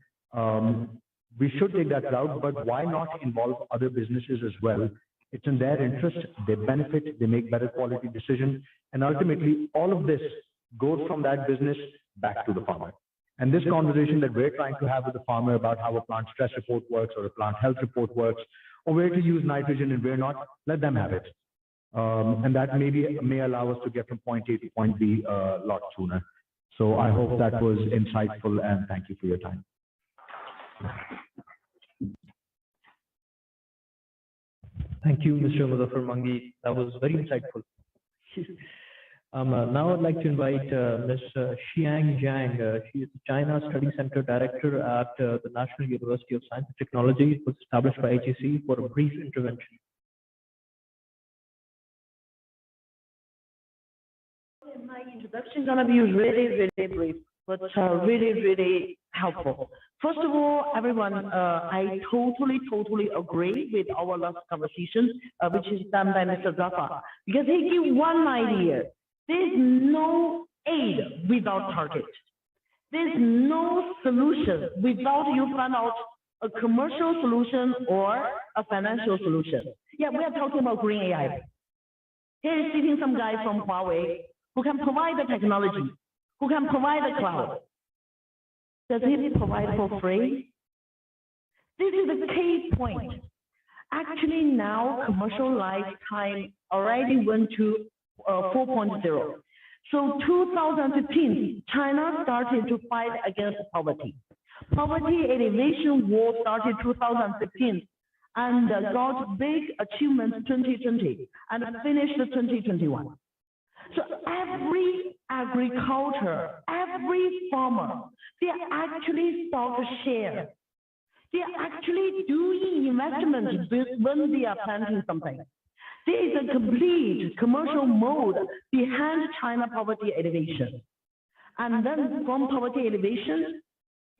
We should take that route, but why not involve other businesses as well? It's in their interest, they benefit, they make better quality decisions, and ultimately all of this goes from that business back to the farmer. And this conversation that we're trying to have with the farmer about how a plant stress report works or a plant health report works, or where to use nitrogen and where not, let them have it. And that may allow us to get from point A to point B a lot sooner. So I hope that was insightful, and thank you for your time. Thank you, Mr. Muzaffar Mangi. That was very insightful. Now I'd like to invite Ms. Xiang Zhang. She is the China Study Center Director at the National University of Science and Technology. It was established by HEC for a brief intervention. My introduction is going to be really brief, but really helpful. First of all, everyone, I totally agree with our last conversation, which is done by Mr. Zafar, because he gave one idea. There's no aid without target. There's no solution without you find out a commercial solution or a financial solution. Yeah, we are talking about green AI. Here is sitting some guy from Huawei who can provide the technology, who can provide the cloud. Does he provide for free? This is the key point. Actually, now commercial lifetime already went to 4.0. So 2015, China started to fight against poverty. Poverty alleviation war started 2015 and got big achievements 2020 and finished 2021. So every agriculture, every farmer, they actually start to share. They are actually doing investments when they are planting something. There is a complete commercial mode behind China poverty alleviation. And then from poverty alleviation,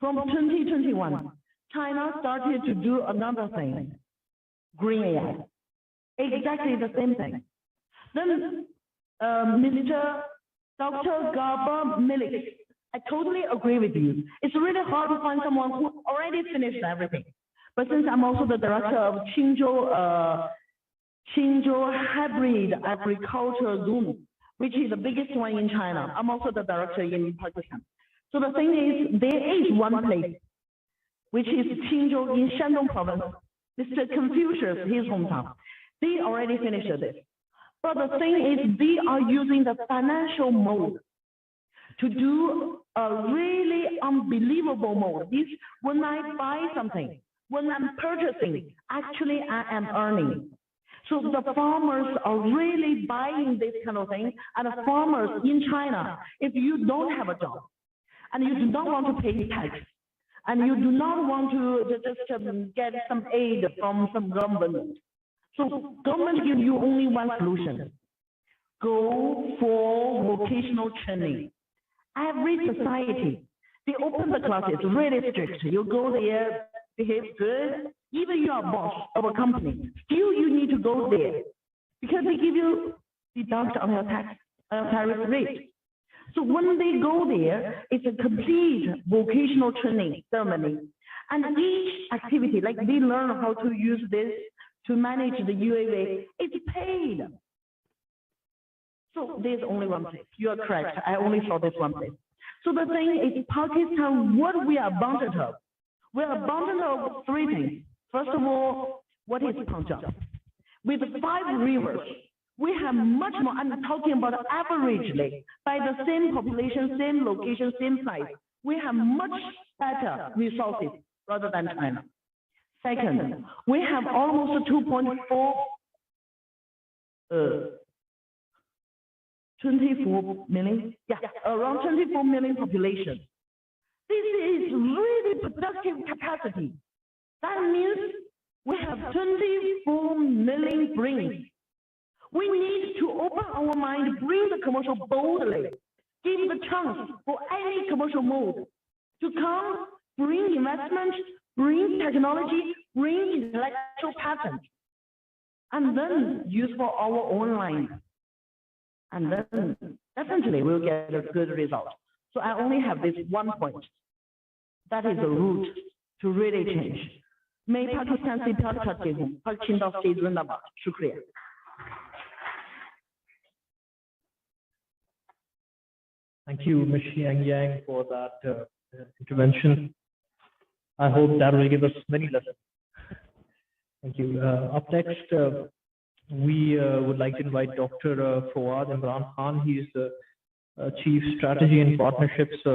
from 2021, China started to do another thing, green AI. Exactly the same thing. Then Mr. Dr. Garba Milik, I totally agree with you. It's really hard to find someone who already finished everything. But since I'm also the director of Qingzhou Hybrid Agriculture Zone, which is the biggest one in China. I'm also the director in Pakistan. So the thing is, there is one place, which is Qingzhou in Shandong province. Mr. Confucius, his hometown. They already finished this. But the thing is, they are using the financial mode to do a really unbelievable mode. This, when I buy something, when I'm purchasing, actually I am earning. So the farmers are really buying this kind of thing. And the farmers in China, if you don't have a job and you do not want to pay tax and you do not want to just get some aid from some government, so government gives you only one solution. Go for vocational training. Every society, they open the classes really strict. You go there, behave good. Even you are boss of a company, still you need to go there because they give you deduct on your tax tariff rate. So when they go there, it's a complete vocational training ceremony. And each activity, like they learn how to use this to manage the UAV, it's paid. So there's only one place. You are correct. I only saw this one place. So the thing is, Pakistan, what we are abundant of? We are abundant of three things. First of all, what is Punjab? With 5 rivers, we have much more. I'm talking about averagely, by the same population, same location, same size, we have much better resources rather than China. Second, we have almost 24 million, around 24 million population. This is really productive capacity. That means we have 24 million brains. We need to open our mind, bring the commercial boldly, give the chance for any commercial mode to come, bring investment, bring technology, bring intellectual patent, and then use for our own line. And then definitely we'll get a good result. So I only have this one point. That is the route to really change. May Pakistan se pyar karte hu, Pakistan se zindabad. Shukriya. Thank you, Ms. Xiang Yang, for that intervention. I hope that will give us many lessons. Thank you. Up next, we would like to invite Dr. Fawad Imran Khan. He is the Chief Strategy and Partnerships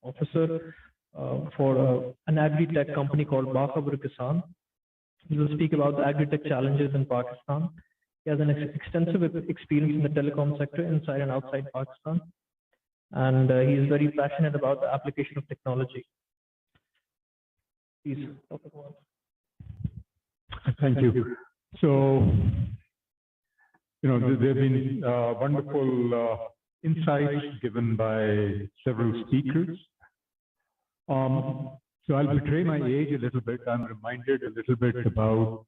Officer for an agri-tech company called Bakhabar Kisan. He will speak about the agri-tech challenges in Pakistan. He has an extensive experience in the telecom sector inside and outside Pakistan, and he is very passionate about the application of technology. Please, Dr. Fawad. Thank you. So, there have been wonderful insights given by several speakers. So I'll betray my age a little bit. I'm reminded a little bit about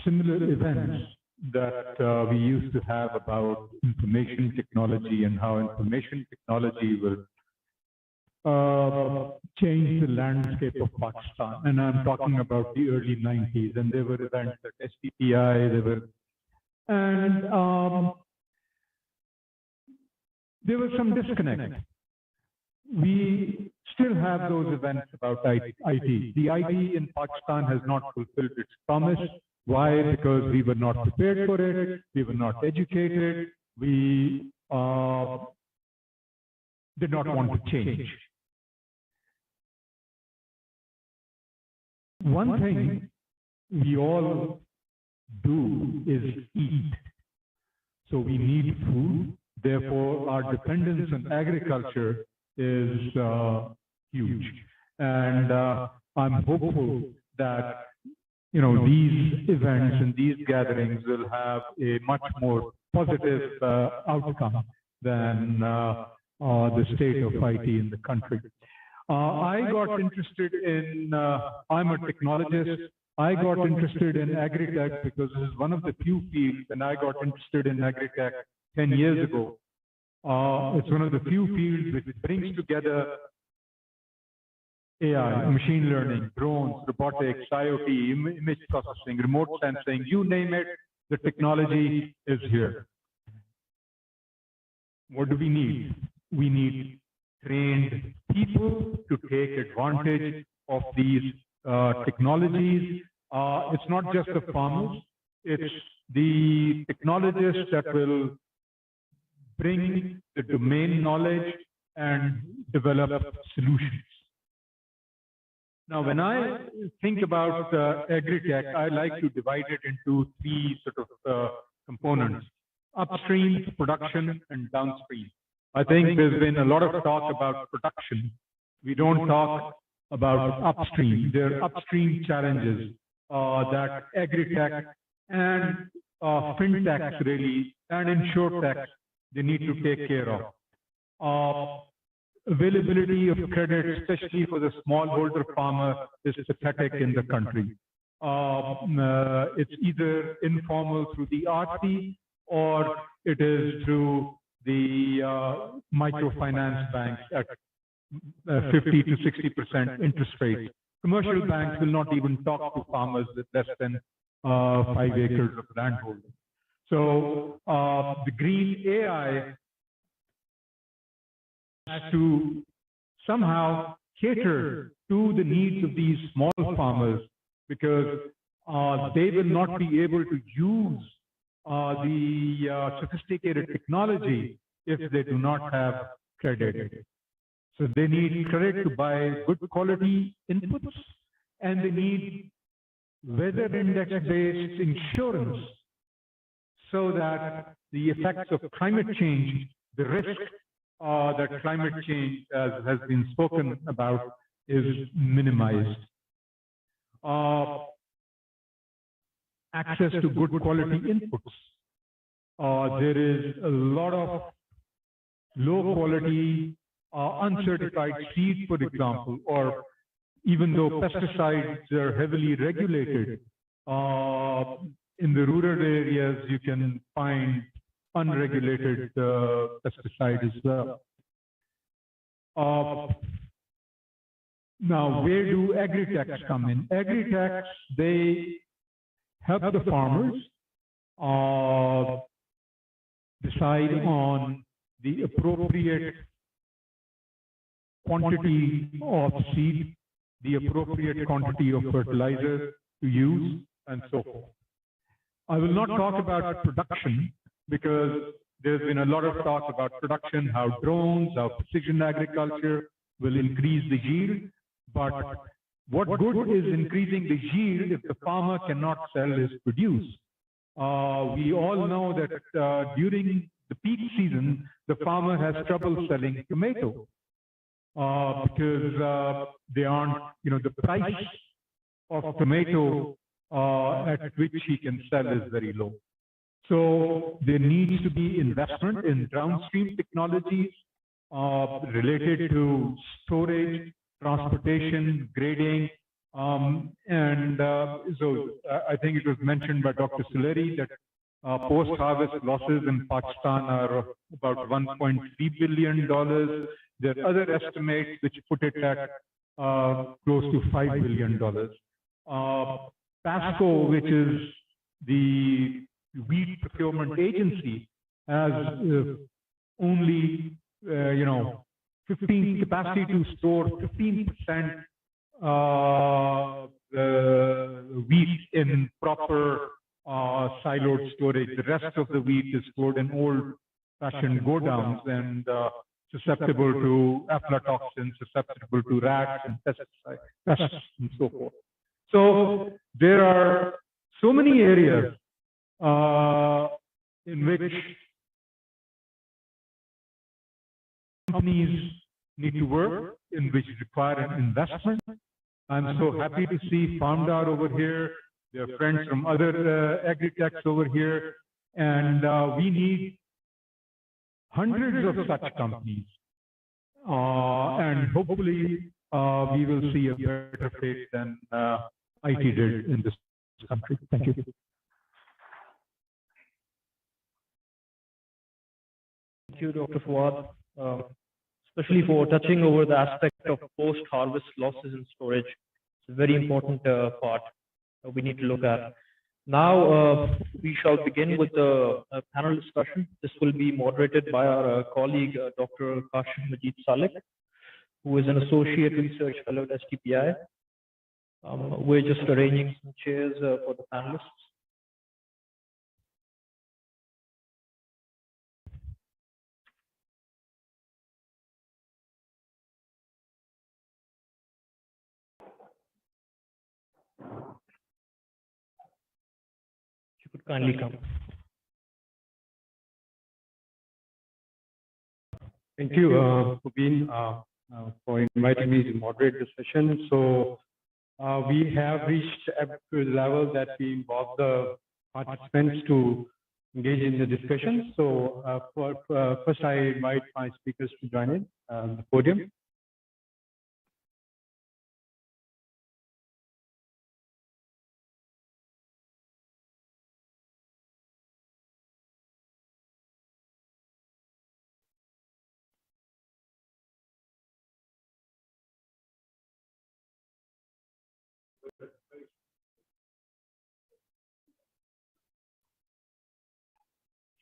similar events that we used to have about information technology and how information technology will change the landscape of Pakistan. And I'm talking about the early 90s, and there were events at STPI, there was some disconnect. We still have those events about IT. The IT in Pakistan has not fulfilled its promise. Why? Because we were not prepared for it, we were not educated, we did not want to change. One thing we all do is eat. So we need food. Therefore, our dependence on agriculture is huge. And I'm hopeful that these events and these gatherings will have a much more positive outcome than the state of IT in the country. I got interested in, I'm a technologist, I got interested in agri-tech because this is one of the few fields, and I got interested in agri-tech 10 years ago. It's one of the few fields which brings together AI, machine learning, drones, robotics, IoT, image processing, remote sensing, you name it, the technology is here. What do we need? We need trained people to take advantage of these technologies. It's not just the farmers, it's the technologists that will bring the domain knowledge and develop solutions. Now, when I think about agri-tech, I like to divide it into three sort of components: upstream, production, and downstream. I think there's been a lot of talk about production. We don't talk about upstream. There are upstream challenges that agri-tech and fintechs really, and insurtech, they need to take care of. Availability of credit, especially for the smallholder farmer, is pathetic in the country. It's either informal through the RT or it is through the microfinance banks at 50 to 60% interest rate. Commercial banks will not even talk to farmers with less than 5 acres of landholding. So the green AI has to somehow cater to the needs of these small farmers, because they will not be able to use the sophisticated technology if they do not have credit. So they need credit to buy good quality inputs, and they need weather index-based insurance so that the effects of climate change, the risk that climate change, as has been spoken about, is minimized. Access to good quality inputs. There is a lot of low quality, uncertified seed, for example, or even though pesticides are heavily regulated, in the rural areas you can find unregulated pesticide as well. Now, where do agri-techs come in? Agri-techs, they help the farmers decide on the appropriate quantity of seed, the appropriate quantity of fertilizer to use, and so forth. I will not talk about production because there's been a lot of talk about production, how drones, how precision agriculture will increase the yield. But what good is increasing the yield if the farmer cannot sell his produce? We all know that during the peak season, the farmer has trouble selling tomato because they aren't, the price of tomato at which he can sell is very low. So there needs to be investment in downstream technologies related to storage, transportation, grading, so I think it was mentioned by Dr. Suleri that post-harvest losses in Pakistan are about $1.3 billion. There are other estimates which put it at close to $5 billion. PASCO, which is the wheat procurement agency, has only 15 capacity to store 15% wheat in proper siloed storage. The rest of the wheat is stored in old-fashioned godowns and susceptible to aflatoxins, susceptible to rats and pests and so forth. So there are so many areas in which companies need to work, in which require an investment. I'm so happy to see FarmDar over here. There are friends from other agri-techs over here. And we need hundreds of such companies. And hopefully, we will see a better fate than IT did in this country. Thank you. Thank you, Dr. Fawad, especially for touching over the aspect of post-harvest losses in storage. It's a very important part we need to look at. Now, we shall begin with the panel discussion. This will be moderated by our colleague, Dr. Kashif Majid Salek, who is an Associate Research Fellow at STPI. We're just arranging some chairs for the panelists. If you could kindly come. Thank you, Mubin, for inviting me to moderate the session. So we have reached up to the level that we involve the participants to engage in the discussion. So first, I invite my speakers to join in the podium.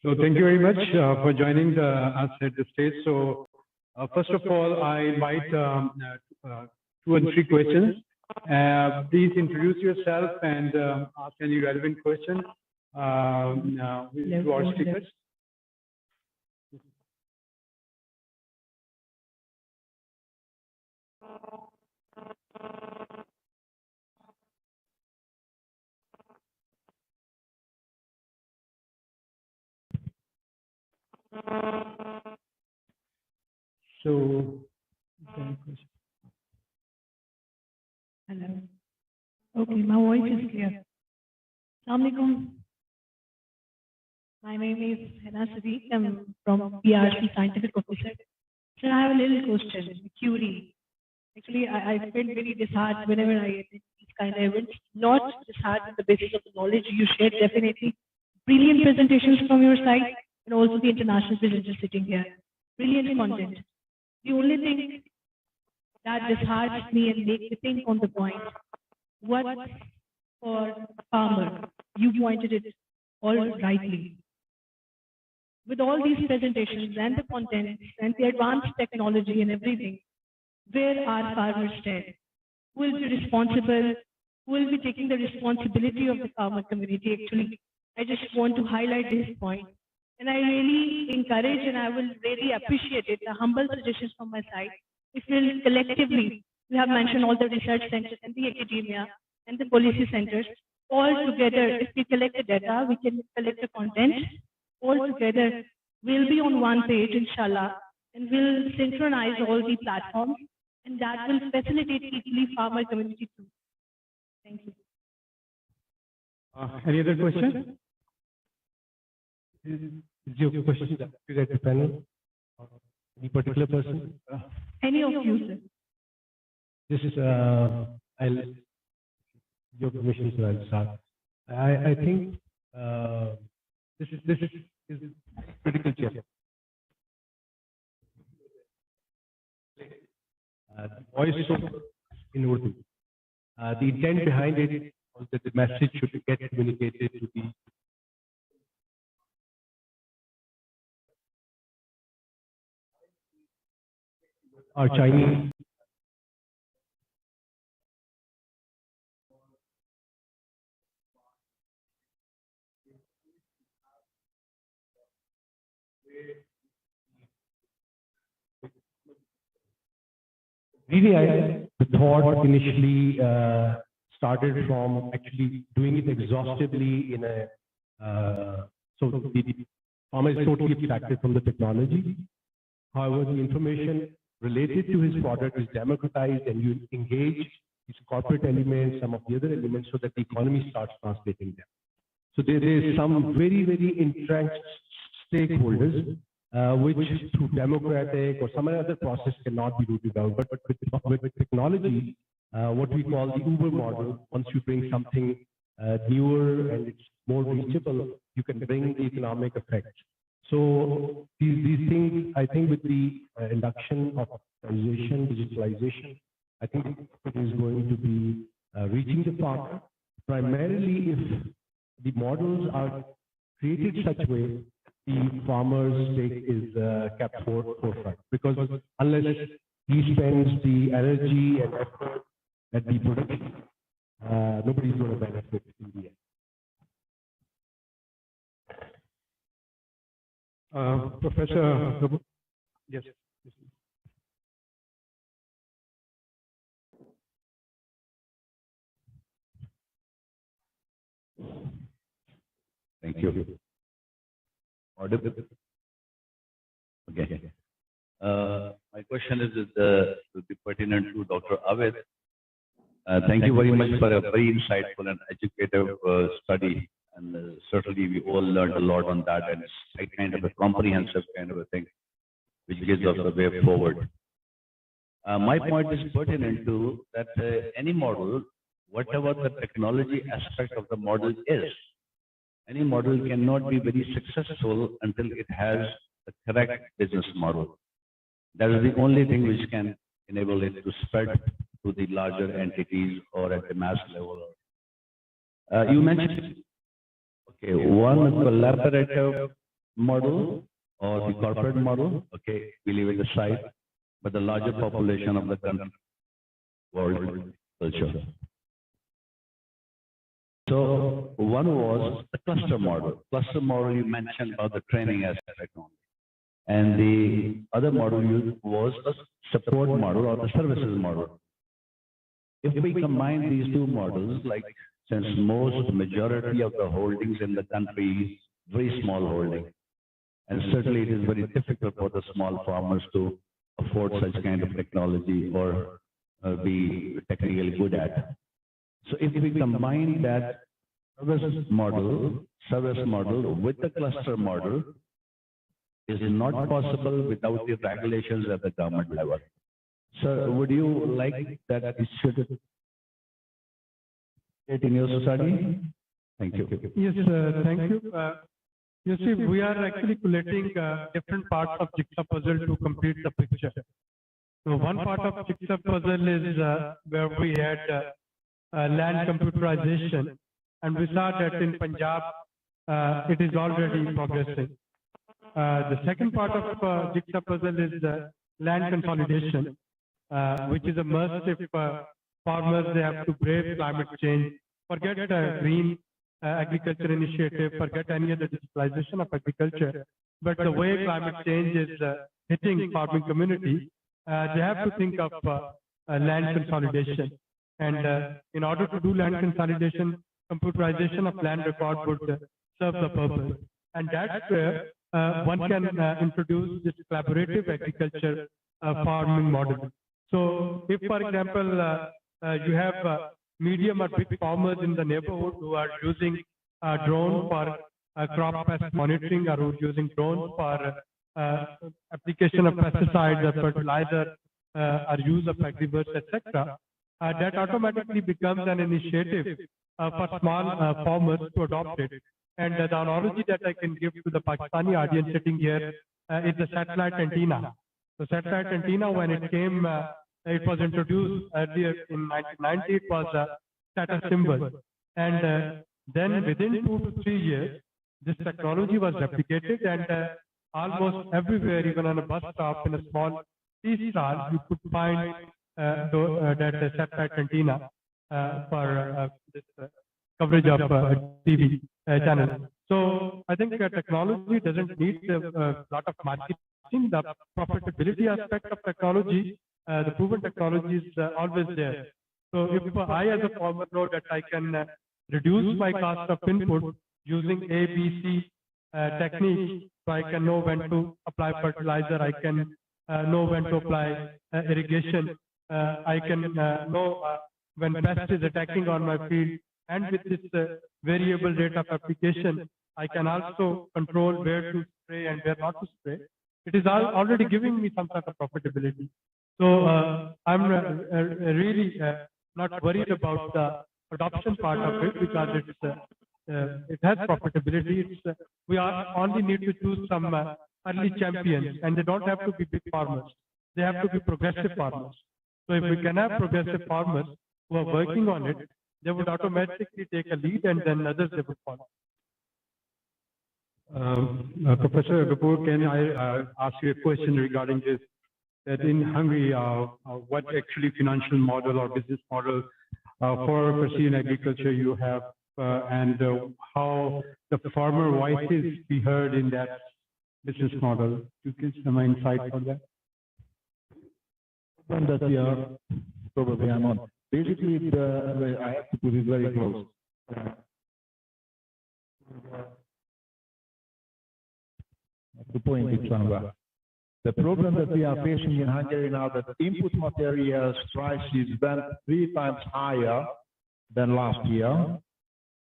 So thank you very much for joining us at the stage. So first of all, I invite 2 and 3 questions. Please introduce yourself and ask any relevant question to our speakers. So, hello. Okay, my voice is clear. Assalamu alaikum. My name is Hena Sadiq. I'm from PRC Scientific Officer. Sir, I have a little question, a query. Actually, I felt very disheartened whenever I attend these kind of events. Not disheartened on the basis of the knowledge you shared, definitely. Brilliant presentations from your side, and also the international presenters sitting here. Brilliant content. The only thing that disheartens me and makes me think on the point, what for farmer? You pointed it all rightly. With all these presentations and the content and the advanced technology and everything, where are farmers stand? Who will be responsible who will be taking the responsibility of the farmer community. Actually, I just want to highlight this point. And I really encourage and I will really appreciate it, the humble suggestions from my side. If we'll collectively, we have mentioned all the research centers and the academia and the policy centers, all together, if we collect the data, we can collect the content, all together, we'll be on one page, inshallah, and we'll synchronize all the platforms, and that will facilitate easily farmer community too. Thank you. Any other question? Is your question directed at the panel? Or any particular person? Any of you, sir. This is, your permission, sir, I'll start. I think this is critical, Chair. Voice in Urdu. The intent behind it was that the message should get communicated to the our Chinese. Really, the thought initially started from actually doing it exhaustively in a, so the farmer is totally abstracted from the technology. However, the information related to his product is democratized and you engage his corporate elements, some of the other elements so that the economy starts translating them. So there is some very, very entrenched stakeholders which through democratic or some other process cannot be rooted out. But with technology, what we call the Uber model, once you bring something newer and it's more reachable, you can bring the economic effect. So these things, I think with the induction of digitalization, I think it is going to be reaching the farmer, primarily if the models are created such a way the farmer's stake is kept forefront. Because unless he spends the energy and effort at the production, nobody's going to benefit in the end. Professor, yes. Thank you. Audible? Okay. My question is will be pertinent to Dr. Aved. Thank you very much for a very insightful and educative study. And certainly we all learned a lot on that, and it's kind of a comprehensive kind of a thing, which gives us a way forward. My point is pertinent to that any model, whatever the technology aspect of the model is, any model cannot be very successful until it has the correct business model. That is the only thing which can enable it to spread to the larger entities or at the mass level. You mentioned, okay, one collaborative model or the corporate model, okay, we leave it aside, but the larger population of the country, world culture. So one was the cluster model. Cluster model you mentioned about the training aspect only. And the other model was a support model or the services model. If we combine these two models, like since most majority of the holdings in the country is very small holding, and certainly it is very difficult for the small farmers to afford such kind of technology or be technically good at. So if we combine that service model with the cluster model, is not possible without the regulations at the government level. So would you like that it should in your society? Thank you. Yes, thank you. You see, we are actually collating different parts of jigsaw puzzle to complete the picture. So one part of jigsaw puzzle is where we had land computerization, and we saw that in Punjab it is already progressing. The second part of jigsaw puzzle is land consolidation, which is a must if farmers, they have to brave climate change, forget green agriculture initiative, forget any other digitalization of agriculture. But the way climate change is hitting farming community, they have to think of land consolidation. And in order to do land consolidation, computerization of land record would serve the purpose. And that's where one can introduce this collaborative agriculture farming model. So if, for example, you have medium or big farmers in the neighborhood who are using drone for crop pest monitoring, or who are using drones for application of pesticides or fertilizer, or use of agriverse, etc., that automatically becomes an initiative for small farmers to adopt it. And the analogy that I can give to the Pakistani audience sitting here is the satellite antenna. The satellite antenna, when it came, it was introduced earlier in 1990, it was a status symbol. And then within 2 to 3 years, this technology was replicated, and almost everywhere, even on a bus stop in a small tea stall, you could find that satellite antenna for this coverage of TV channels. So I think technology doesn't need a lot of marketing. The profitability aspect of technology, the proven technology is always there. So if I as a farmer know that I can reduce my cost of input using A, B, C techniques, so I can know when to apply fertilizer, I can know when to apply irrigation, I can know when pest is attacking on my field, and with this variable rate of application, I can also control where to spray and where not to spray. It is already giving me some sort of profitability. So I'm really not worried about the adoption part of it, because it has profitability. We only need to choose some early champions, and they don't have to be big farmers. They have to be progressive farmers. So if we can have progressive farmers who are working on it, they would automatically take a lead, and then others they would follow. Professor Kapoor, can I ask you a question regarding this? That in Hungary, what actually financial model or business model for precision agriculture you have, and how the farmer voices be heard in that business model? You give some insight on that? That we are probably I'm on. Basically, I have to put it very close. To point it somewhere. The problem that we are facing in Hungary now, that input materials prices went 3 times higher than last year,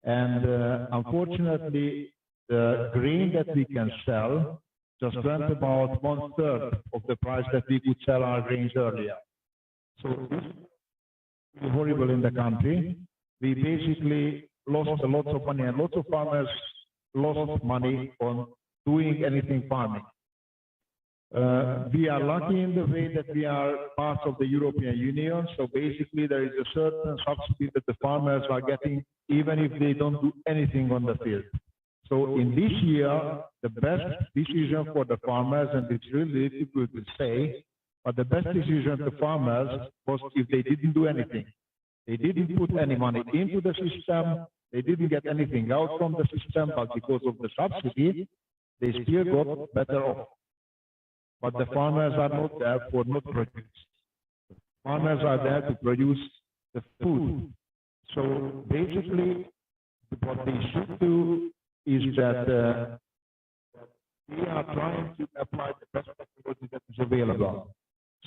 and unfortunately, the grain that we can sell just went about 1/3 of the price that we could sell our grains earlier. So this is horrible in the country. We basically lost a lot of money, and lots of farmers lost money on doing anything farming. We are lucky in the way that we are part of the European Union. So basically, there is a certain subsidy that the farmers are getting, even if they don't do anything on the field. So in this year, the best decision for the farmers, and it's really difficult to say, but the best decision for farmers was if they didn't do anything. They didn't put any money into the system. They didn't get anything out from the system, but because of the subsidy, they still got better off. But the farmers are not there for not produce. Farmers are there to produce the food. So basically, what they should do is that we are trying to apply the best technology that is available.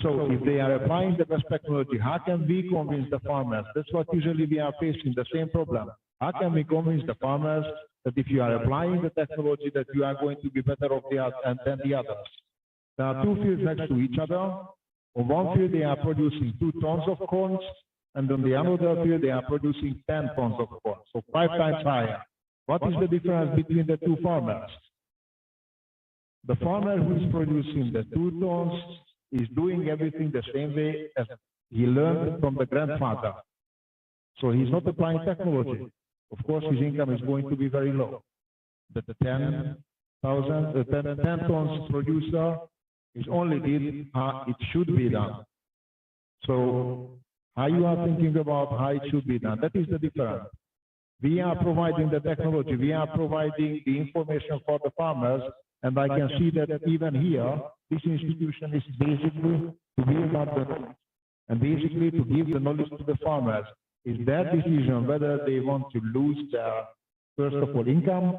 So if they are applying the best technology, how can we convince the farmers? That's what usually we are facing, the same problem. How can we convince the farmers that if you are applying the technology, that you are going to be better off than the others? There are 2 fields next to each other. On one field, they are producing 2 tons of corn, and on the other field, they are producing 10 tons of corn, so 5 times higher. What is the difference between the 2 farmers? The farmer who is producing the 2 tons is doing everything the same way as he learned from the grandfather. So he's not applying technology. Of course, his income is going to be very low. But the 10 tons producer is only did how it should be done. So how you are thinking about how it should be done. That is the difference. We are providing the technology, we are providing the information for the farmers, and I can see that even here, this institution is basically to build up the knowledge, and basically to give the knowledge to the farmers. Is their decision whether they want to lose their, first of all, income,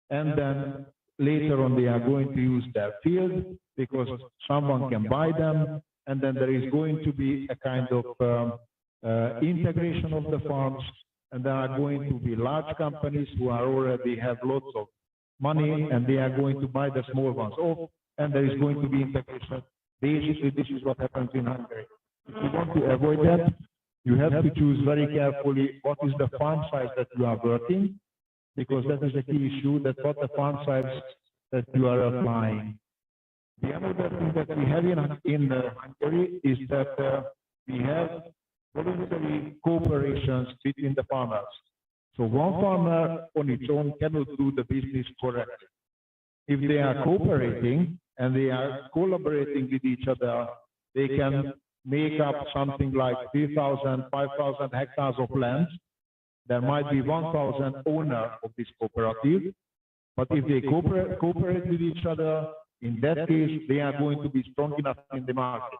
and then later on they are going to use their field because someone can buy them, and then there is going to be a kind of integration of the farms, and there are going to be large companies who are already have lots of money, and they are going to buy the small ones off, and there is going to be integration. Basically, this is what happens in Hungary. If you want to avoid that, you have to choose very carefully what is the farm size that you are working, because that is a key issue, that what the farm size that you are applying. The other thing that we have in Hungary is that we have voluntary cooperations between the farmers. So one farmer on its own cannot do the business correctly. If they are cooperating and they are collaborating with each other, they can make up something like 3,000, 5,000 hectares of land. There might be 1,000 owners of this cooperative, but if they cooperate with each other, in that case, they are going to be strong enough in the market.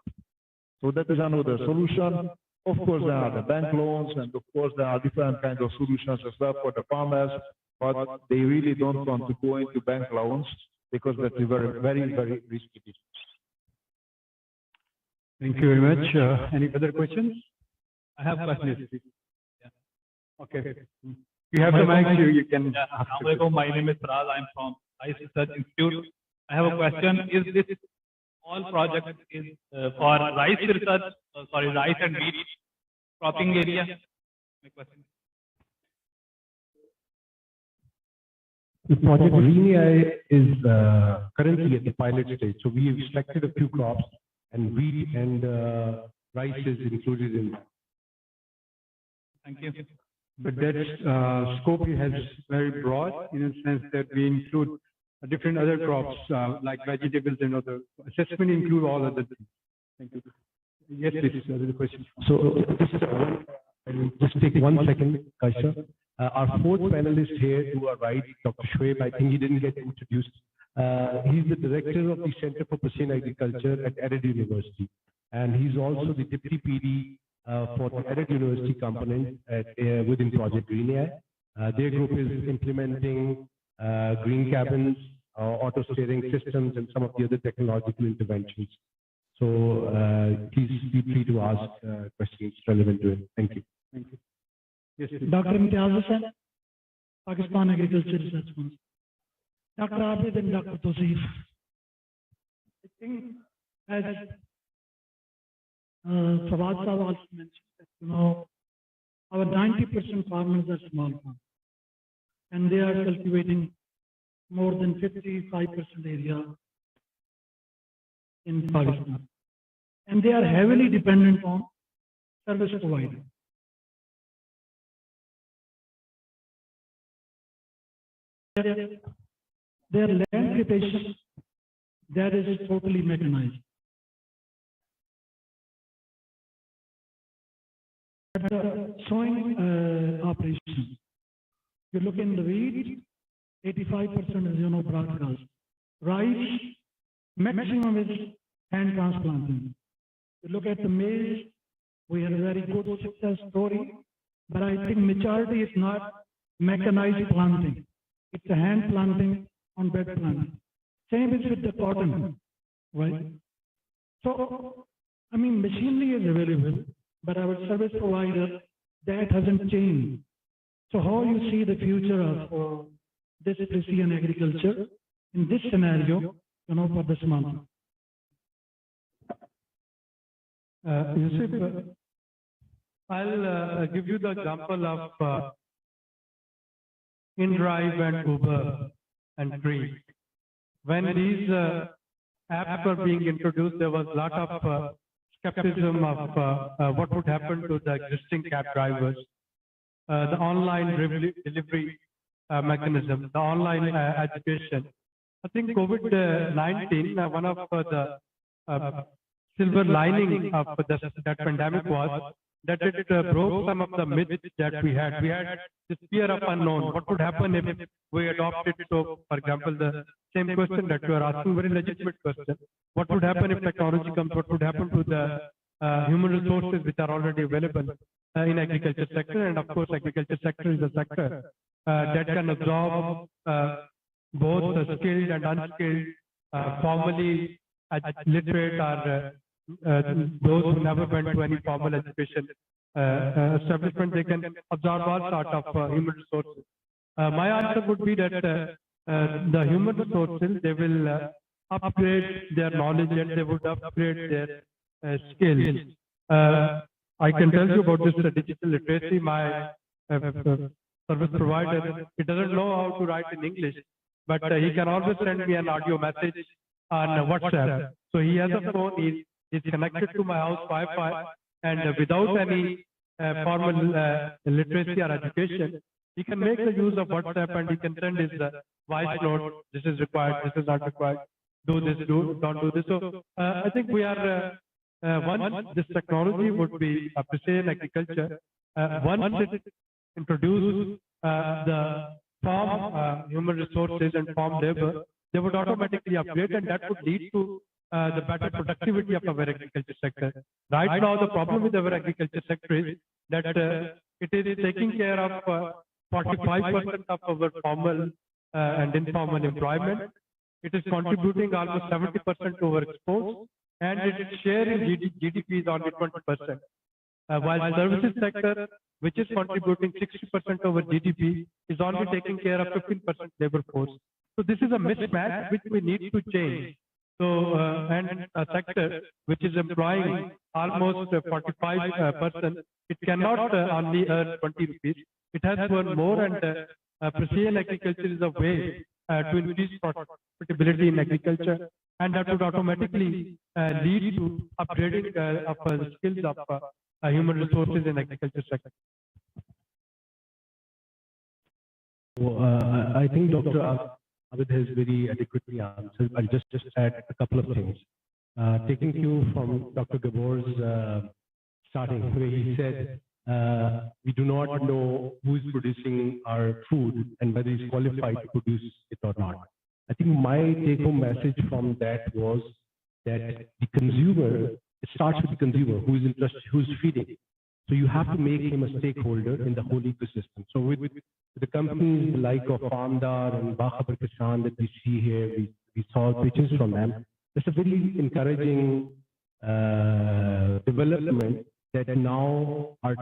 So that is another solution. Of course, there are the bank loans, and of course, there are different kinds of solutions as well for the farmers, but they really don't want to go into bank loans because that's a very, very, very risky business. Thank you very much. Any other questions? I have questions. Yeah. Okay. You have the mic, you can. My name is Faraz. I'm from Rice Research Institute. I have a question. Is this all project is for rice research, rice and wheat cropping area? My question. The project Green is currently at the pilot stage. So we have selected a few crops, and wheat and rice is included in that. Thank you. But that scope has very broad in the sense that we include different other crops like vegetables and other. Assessment include all other things. Thank you. Yes, please. Other questions. So just take 1 second, Kaisha. Our fourth panelist here, to our right, Dr. Shoaib, I think he didn't get introduced. He's the director of the Center for Precision Agriculture at Edit University, and he's also the deputy PD for the Edit University component within Project Green AI. Their group is implementing green cabins, auto steering systems, and some of the other technological interventions. So please feel free to ask questions relevant to it. Thank you. Thank you. Yes, Dr. Imtiaz Hussain, Pakistan Agriculture Research Council. Dr. Abid and Dr. Tosif. I think as Fawad Sahab also mentioned that, our 90% farmers are small farmers, and they are cultivating more than 55% area in Pakistan. And they are heavily dependent on service provider. Their land preparation, that is totally mechanized. But the sowing operation, you look in the wheat, 85% is broadcast. Rice, maximum is hand transplanting. You look at the maize, we have a very good success story, but I think majority is not mechanized planting. It's a hand planting on bed planting. Same is with the cotton, right? So, I mean, machinery is available, but our service provider, that hasn't changed. So how you see the future of this precision agriculture in this scenario, for this month? Yusuf, I'll give you the example of InDrive and Uber and Tree. When these apps were being introduced, there was a lot of skepticism of what would happen to the existing cab drivers. The online delivery mechanism, the online education. I think COVID-19, one of the silver lining of that pandemic was that it broke some of the myths that we had. We had this fear of unknown. What would happen if we adopted? So, for example, the same question that you are asking, very legitimate question. What would happen if technology comes? What would happen to the human resources which are already available in agriculture sector? And of course, agriculture sector is a sector that can absorb both the skilled and unskilled, formally literate or those who never went to any formal education establishment. They can absorb all sorts of human resources. My answer would be that the human resources, they will upgrade their knowledge and they would upgrade their skills. I can tell you about this digital literacy. My service provider, he doesn't know how to write in English, but he can always send me an audio message on WhatsApp. So he has a phone, he's connected to my house Wi-Fi, and without any formal literacy or education, he can make the use of WhatsApp and he can send his voice note. This is required, this is not required. Do this, don't do this. So I think we are, once this technology would be appreciated in agriculture, once it introduces the farm human resources and farm labor, they would automatically upgrade, and that would lead to the better productivity of our agriculture sector. Right now, the problem with our agriculture sector is that it is taking care of 45% of our formal and informal employment. It is contributing almost 70% to our exports, and its share in GDP is only 20%. While services sector, which is contributing 60% of our GDP, is only taking care of 15% labor force. So this is a mismatch which we need to change. So, and a sector which is employing almost 45%, it cannot only earn 20 rupees. It has to earn more, and precision agriculture is a way to increase profitability in agriculture, and that would automatically lead to upgrading of the skills of human resources in agriculture sector. So, I think Dr. Abid has very adequately answered. I'll just add a couple of things. Taking cue from Dr. Gabor's starting, where he said, we do not know who is producing our food and whether he's qualified to produce it or not. I think my take-home message from that was that the consumer, it starts with the consumer who is interested, who's feeding. So you have to make him a stakeholder in the whole ecosystem. So with the companies like of Farmdar and Bakhabar Kishan that we see here, we saw pitches from them. It's a very encouraging development that now our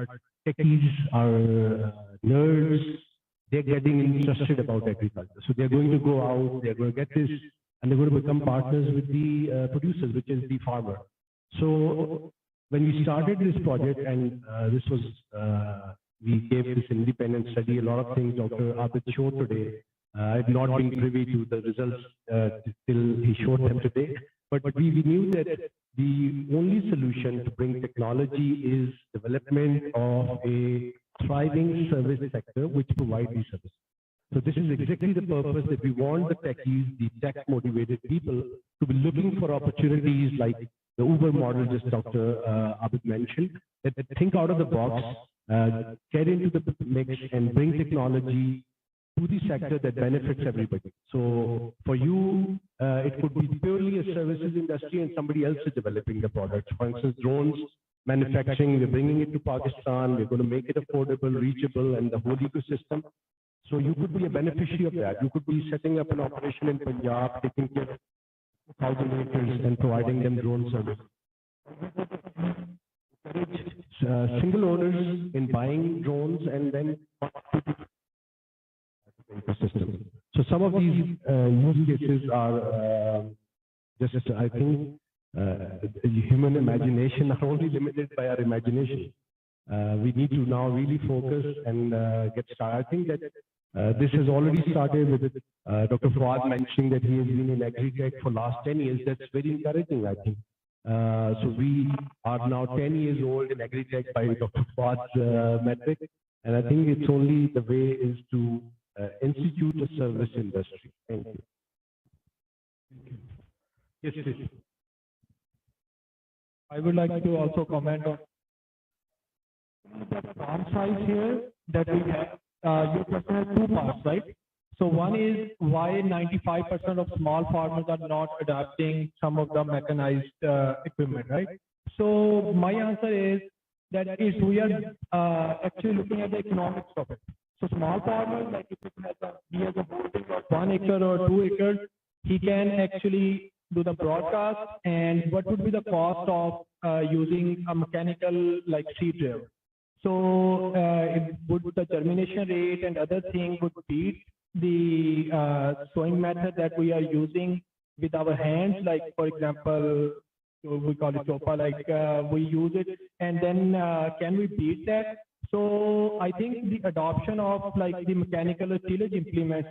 techies, our nerds, they're getting interested about agriculture. So they're going to go out, they're going to get this, and they're going to become partners with the producers, which is the farmer. So when we started this project, and this was, we gave this independent study, a lot of things Dr. Abid showed today. I had not been privy to the results till he showed them today. But we knew that the only solution to bring technology is development of a thriving service sector which provides these services. So this is exactly the purpose that we want the techies, the tech-motivated people to be looking for opportunities like the Uber model just Dr. Abid mentioned, that think out of the box, get into the mix and bring technology to the sector that benefits everybody. So for you, it could be purely a services industry and somebody else is developing the product. For instance, drones manufacturing, we're bringing it to Pakistan, we're going to make it affordable, reachable, and the whole ecosystem. So you could be a beneficiary of that. You could be setting up an operation in Punjab, taking care of 1,000 acres and providing them drone service. Single owners in buying drones and then ecosystem. So some of these use cases are just, I think, human imagination are only limited by our imagination. We need to now really focus and get started. I think that this has already started with Dr. Fawad mentioning that he has been in agri-tech for last 10 years. That's very encouraging, I think. So we are now 10 years old in agri-tech by Dr. Fawad's metric. And I think it's only the way is to institute a service industry. Thank you. Yes, please. I would like to also comment on farm size here that we have, your question has two parts, right? So one is why 95% of small farmers are not adopting some of the mechanized equipment, right? So my answer is that is we are actually looking at the economics of it. So small farmers, like if he has a holding of 1 acre or 2 acres, he can actually do the broadcast, and what would be the cost of using a mechanical like seed drill? So the germination rate and other things would beat the sowing method that we are using with our hands, like for example, we call it chopa, like we use it, and then can we beat that? So I think the adoption of like the mechanical tillage implements,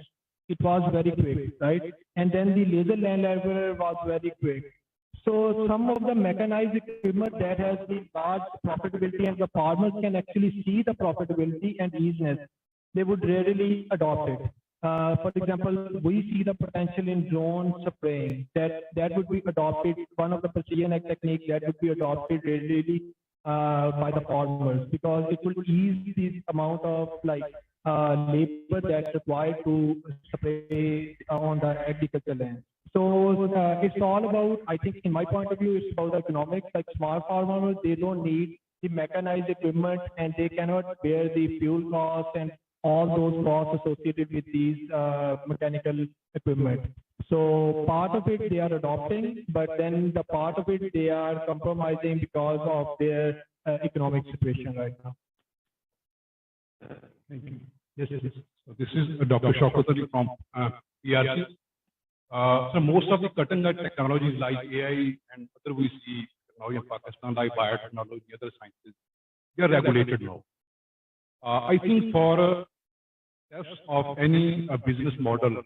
it was very quick, right? And then the laser land leveler was very quick. So some of the mechanized equipment that has the large profitability and the farmers can actually see the profitability and easiness, they would readily adopt it. For example, we see the potential in drone spraying that would be adopted. One of the precision ag techniques that would be adopted readily by the farmers, because it will ease the amount of like labor that's required to spray on the agricultural land. So it's all about, I think, in my point of view, it's about economics. Like small farmers, they don't need the mechanized equipment, and they cannot bear the fuel costs and all those costs associated with these mechanical equipment. So part of it they are adopting, but then the part of it they are compromising because of their economic situation right now. Thank you. Yes, yes. So this is Dr. Shaukatali from PRC. So most of the cutting edge technologies like AI and other we see now in Pakistan, like biotechnology, other sciences, they are regulated now. I think for test of any business model,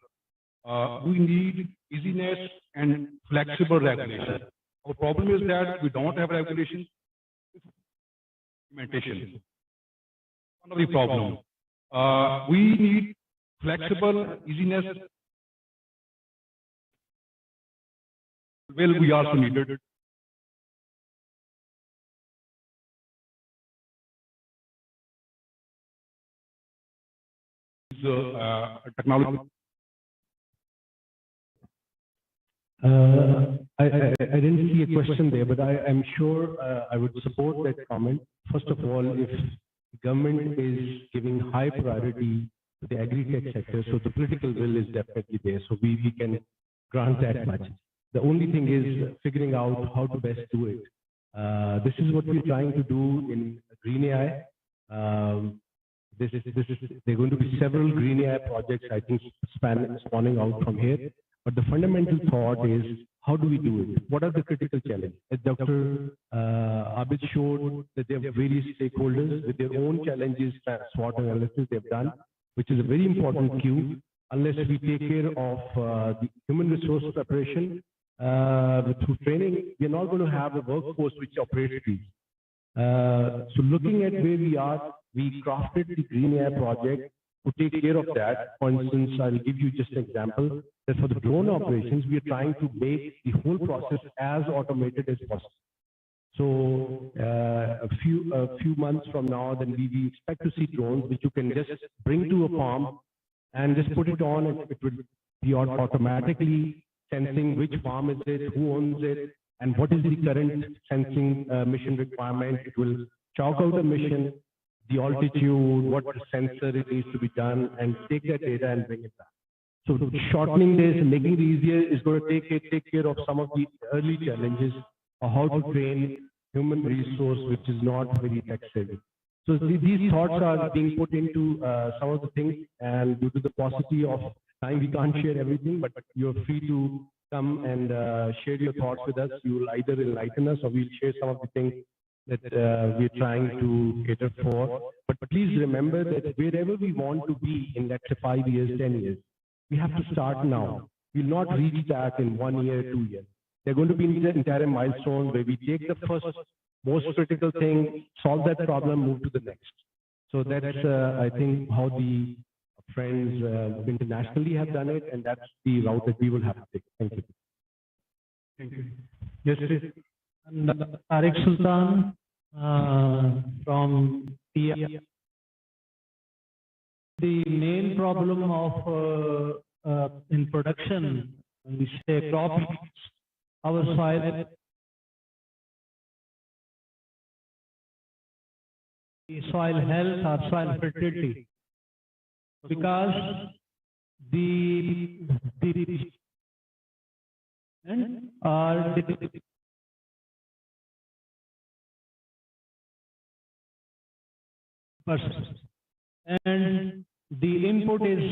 we need easiness and flexible regulation. Our problem is that we don't have regulation. Implementation. One of the problem. We need flexible easiness. Well, we also needed it. Technology. I didn't see a question there, but I'm sure I would support that comment. First of all, if the government is giving high priority to the agri-tech sector, so the political will is definitely there. So we can grant that much. The only thing is figuring out how to best do it. This is what we're trying to do in Green AI. There are going to be several Green AI projects, I think, spawning out from here. But the fundamental thought is, how do we do it? What are the critical challenges? As Dr. Abid showed that they have various stakeholders with their own challenges, SWOT analysis they've done, which is a very important cue. Unless we take care of the human resource preparation through training, we're not going to have a workforce which operates these. So looking at where we are, we crafted the Green AI project to take care of that. For instance, I'll give you just an example that for the drone operations, we are trying to make the whole process as automated as possible. So a few months from now, then we expect to see drones which you can just bring to a farm and just put it on, and it will be automatically sensing which farm is it, who owns it, and what is the current sensing mission requirement. It will chalk out a mission, the altitude, what sensor it needs to be done, and take that data and bring it back. So shortening this and making it easier is going to take care of some of the early challenges of how to train human resource, which is not very tech savvy. So these thoughts are being put into some of the things, and due to the paucity of time, we can't share everything, but you're free to come and share your thoughts with us. You will either enlighten us or we'll share some of the things that we're trying to cater for. But please remember that wherever we want to be in, let's say, 5 years, 10 years, we have to start now. We'll not reach that in 1 year, 2 years. They're going to be entire milestones where we take the first most critical thing, solve that problem, move to the next. So that's, I think, how the friends internationally have done it, and that's the route that we will have to take. Thank you. Thank you. Yes, please. And Tariq Sultan from Yeah. The main problem of in production, when we say crop, our soil, soil health or soil fertility, because the and the input is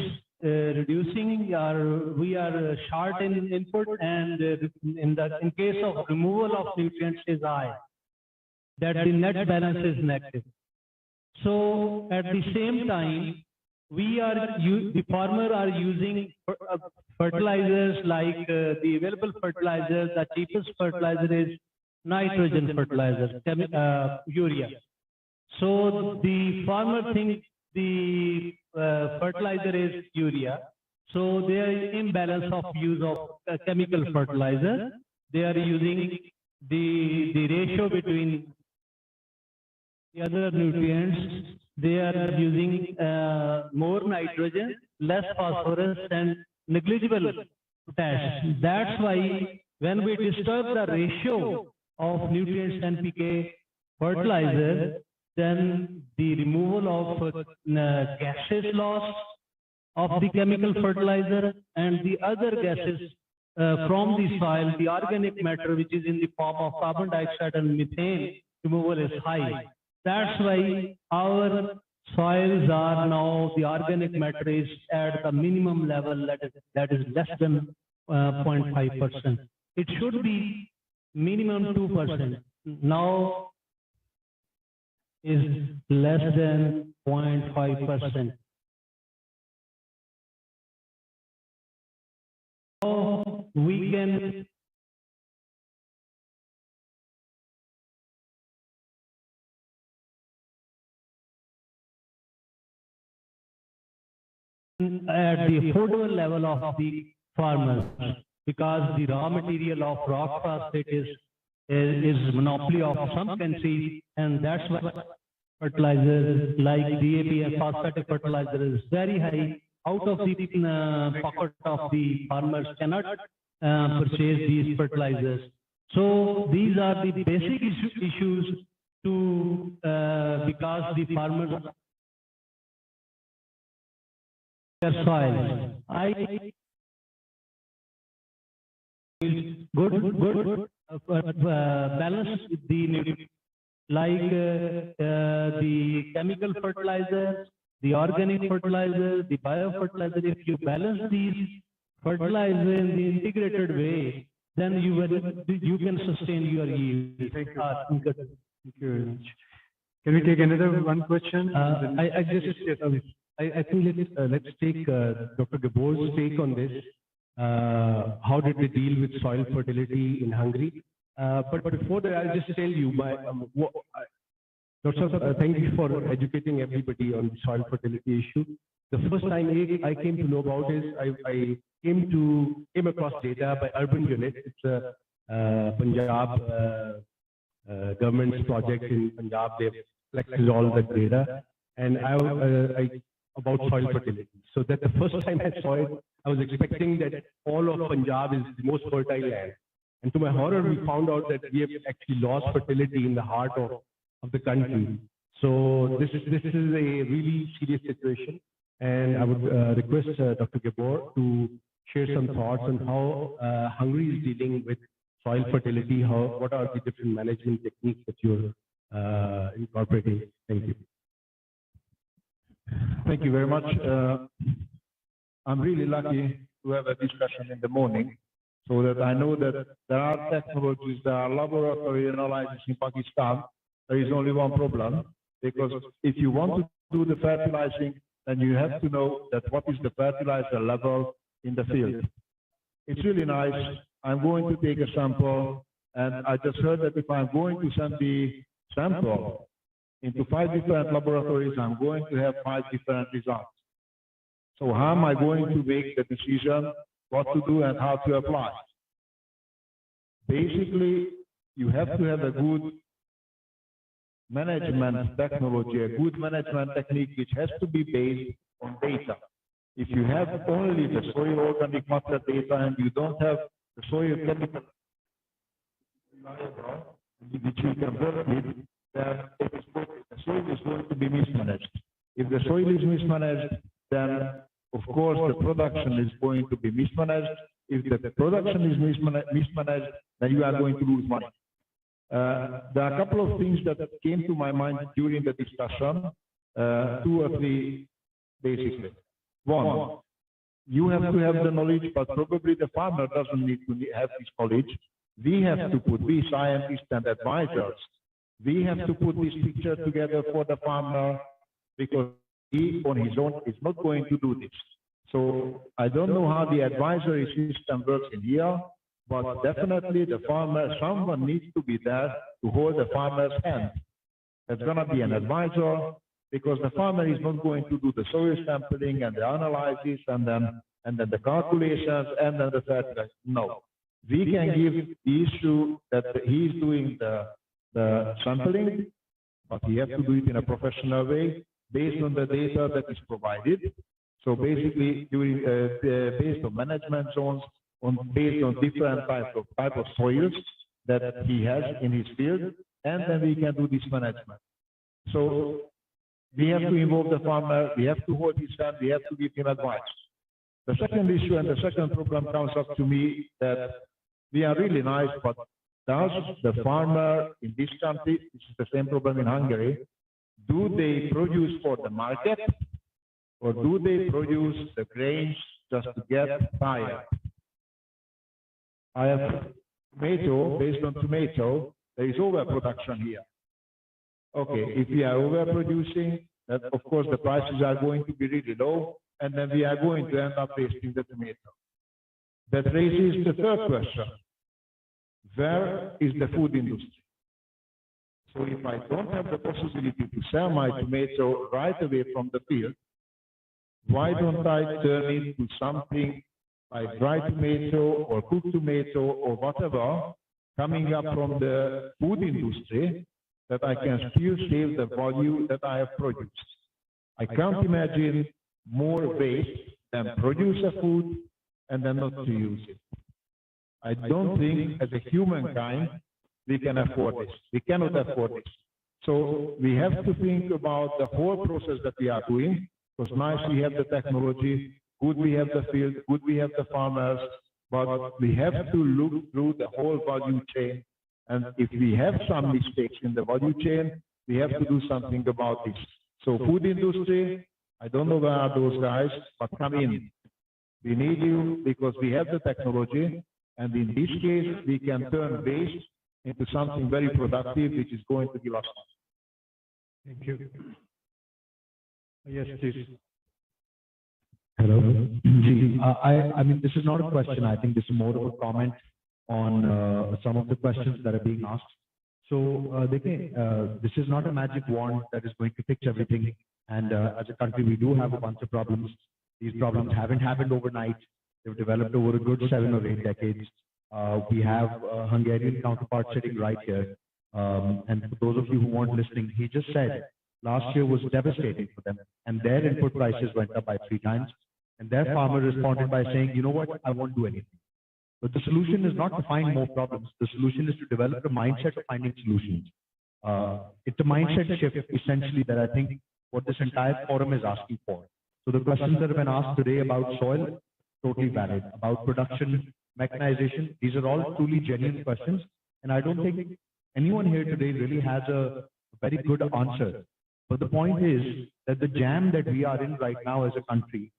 reducing, or we are short in input, and in case of removal of nutrients is high, that the net balance is negative. So at the same time, the farmer are using fertilizers like the available fertilizers. The cheapest fertilizer is nitrogen fertilizer, urea. So the farmer thinks the fertilizer is urea. So there is imbalance of use of chemical fertilizer. They are using the ratio between the other nutrients. They are using more nitrogen, less phosphorus, and negligible potash. That's why when we disturb the ratio of nutrients NPK fertilizer, then the removal of gaseous loss of the chemical fertilizer and the other gases from the soil, the organic matter which is in the form of carbon dioxide and methane removal is high. That's why our soils are now, the organic matter is at the minimum level, that is less than 0.5%. It should be minimum 2%. Now is less than 0.5%. So we can at the affordable level of the farmers, because the raw material of rock phosphate is monopoly of some countries, and that's why fertilizers like DAP and phosphatic fertilizer is very high. Out of the pocket of the farmers cannot purchase these fertilizers. So these are the basic issues to because the farmers their soil. Good balance the like the chemical fertilizers, the organic fertilizer, the biofertilizer. If you balance these fertilizers in the integrated way, then you can sustain your yield. Thank you. Thank you very much. Can we take another one question? I think let's take Dr. Gabor's take on this. How did they deal with soil fertility in Hungary? But before that, I'll just tell you, Dr. Thank you for educating everybody on the soil fertility issue. The first time I came to know about is I came across data by Urban Unit. It's a Punjab government's project in Punjab. They've collected all the data, and I about soil fertility. So that the first time I saw it, I was expecting that all of Punjab is the most fertile land. And to my horror, we found out that we have actually lost fertility in the heart of the country. So this is a really serious situation. And I would request Dr. Gabor to share some thoughts on how Hungary is dealing with soil fertility. What are the different management techniques that you're incorporating? Thank you. Thank you very much. I'm really lucky to have a discussion in the morning, so that I know that there are technologies, there are laboratory analysis in Pakistan. There is only one problem, because if you want to do the fertilizing, then you have to know that what is the fertilizer level in the field. It's really nice. I'm going to take a sample, and I just heard that if I'm going to send the sample into 5 different laboratories, I'm going to have 5 different results. So how am I going to make the decision what to do and how to apply? Basically, you have to have a good management technology, a good management technique, which has to be based on data. If you have only the soil organic matter data and you don't have the soil chemical which you can work with, then the soil is going to be mismanaged. If the soil is mismanaged, then of course the production is going to be mismanaged. If the production is mismanaged, then you are going to lose money. There are a couple of things that came to my mind during the discussion, 2 or 3 basically. One, you have to have the knowledge, but probably the farmer doesn't need to have this knowledge. We have to put, we scientists and advisors, we have to put this picture together for the farmer, because he on his own is not going to do this. So I don't know how the advisory system works in here, but definitely the farmer, someone needs to be there to hold the farmer's hand. There's going to be an advisor, because the farmer is not going to do the soil sampling and the analysis and then the calculations and then the fertilizer. No. We can give the issue that he is doing the sampling, but he has to do it in a professional way based on the data that is provided. So basically, based on management zones, based on different type of soils that he has in his field, and then we can do this management. So we have to involve the farmer, we have to hold his hand, we have to give him advice. The second issue and the second problem comes up to me that we are really nice, but does the farmer in this country, this is the same problem in Hungary, do they produce for the market, or do they produce the grains just to get tired? I have tomato, based on tomato, there is overproduction here. Okay, if we are overproducing, then of course the prices are going to be really low, and then we are going to end up wasting the tomato. That raises the third question. Where is the food industry? So if I don't have the possibility to sell my tomato right away from the field, why don't I turn it to something like dry tomato or cooked tomato or whatever coming up from the food industry, that I can still save the value that I have produced? I can't imagine more waste than produce a food and then not to use it. I don't think as a humankind we can afford this. We cannot afford this. So we have to think about the whole process that we are doing, because nice we have the technology, good we have the field, good we have the farmers, but we have to look through the whole value chain. And if we have some mistakes in the value chain, we have to do something about this. So food industry, I don't know where are those guys, but come in. We need you because we have the technology. And in this case, we can turn waste into something very productive, which is going to give us money. Thank you. Yes, please. Hello. I mean, this is not a question. I think this is more of a comment on some of the questions that are being asked. So, this is not a magic wand that is going to fix everything. And as a country, we do have a bunch of problems. These problems haven't happened overnight. They've developed over a good 7 or 8 decades. We have a Hungarian counterpart sitting right here. And for those of you who weren't listening, he just said last year was devastating for them. And their input prices went up by 3 times. And their farmer responded by saying, you know what, I won't do anything. But the solution is not to find more problems. The solution is to develop a mindset of finding solutions. It's a mindset shift, essentially, that I think what this entire forum is asking for. So the questions that have been asked today about soil, totally valid. About production, mechanization, these are all truly genuine questions. And I don't think anyone here today really has a very good answer. But the point is that the jam that we are in right now as a country,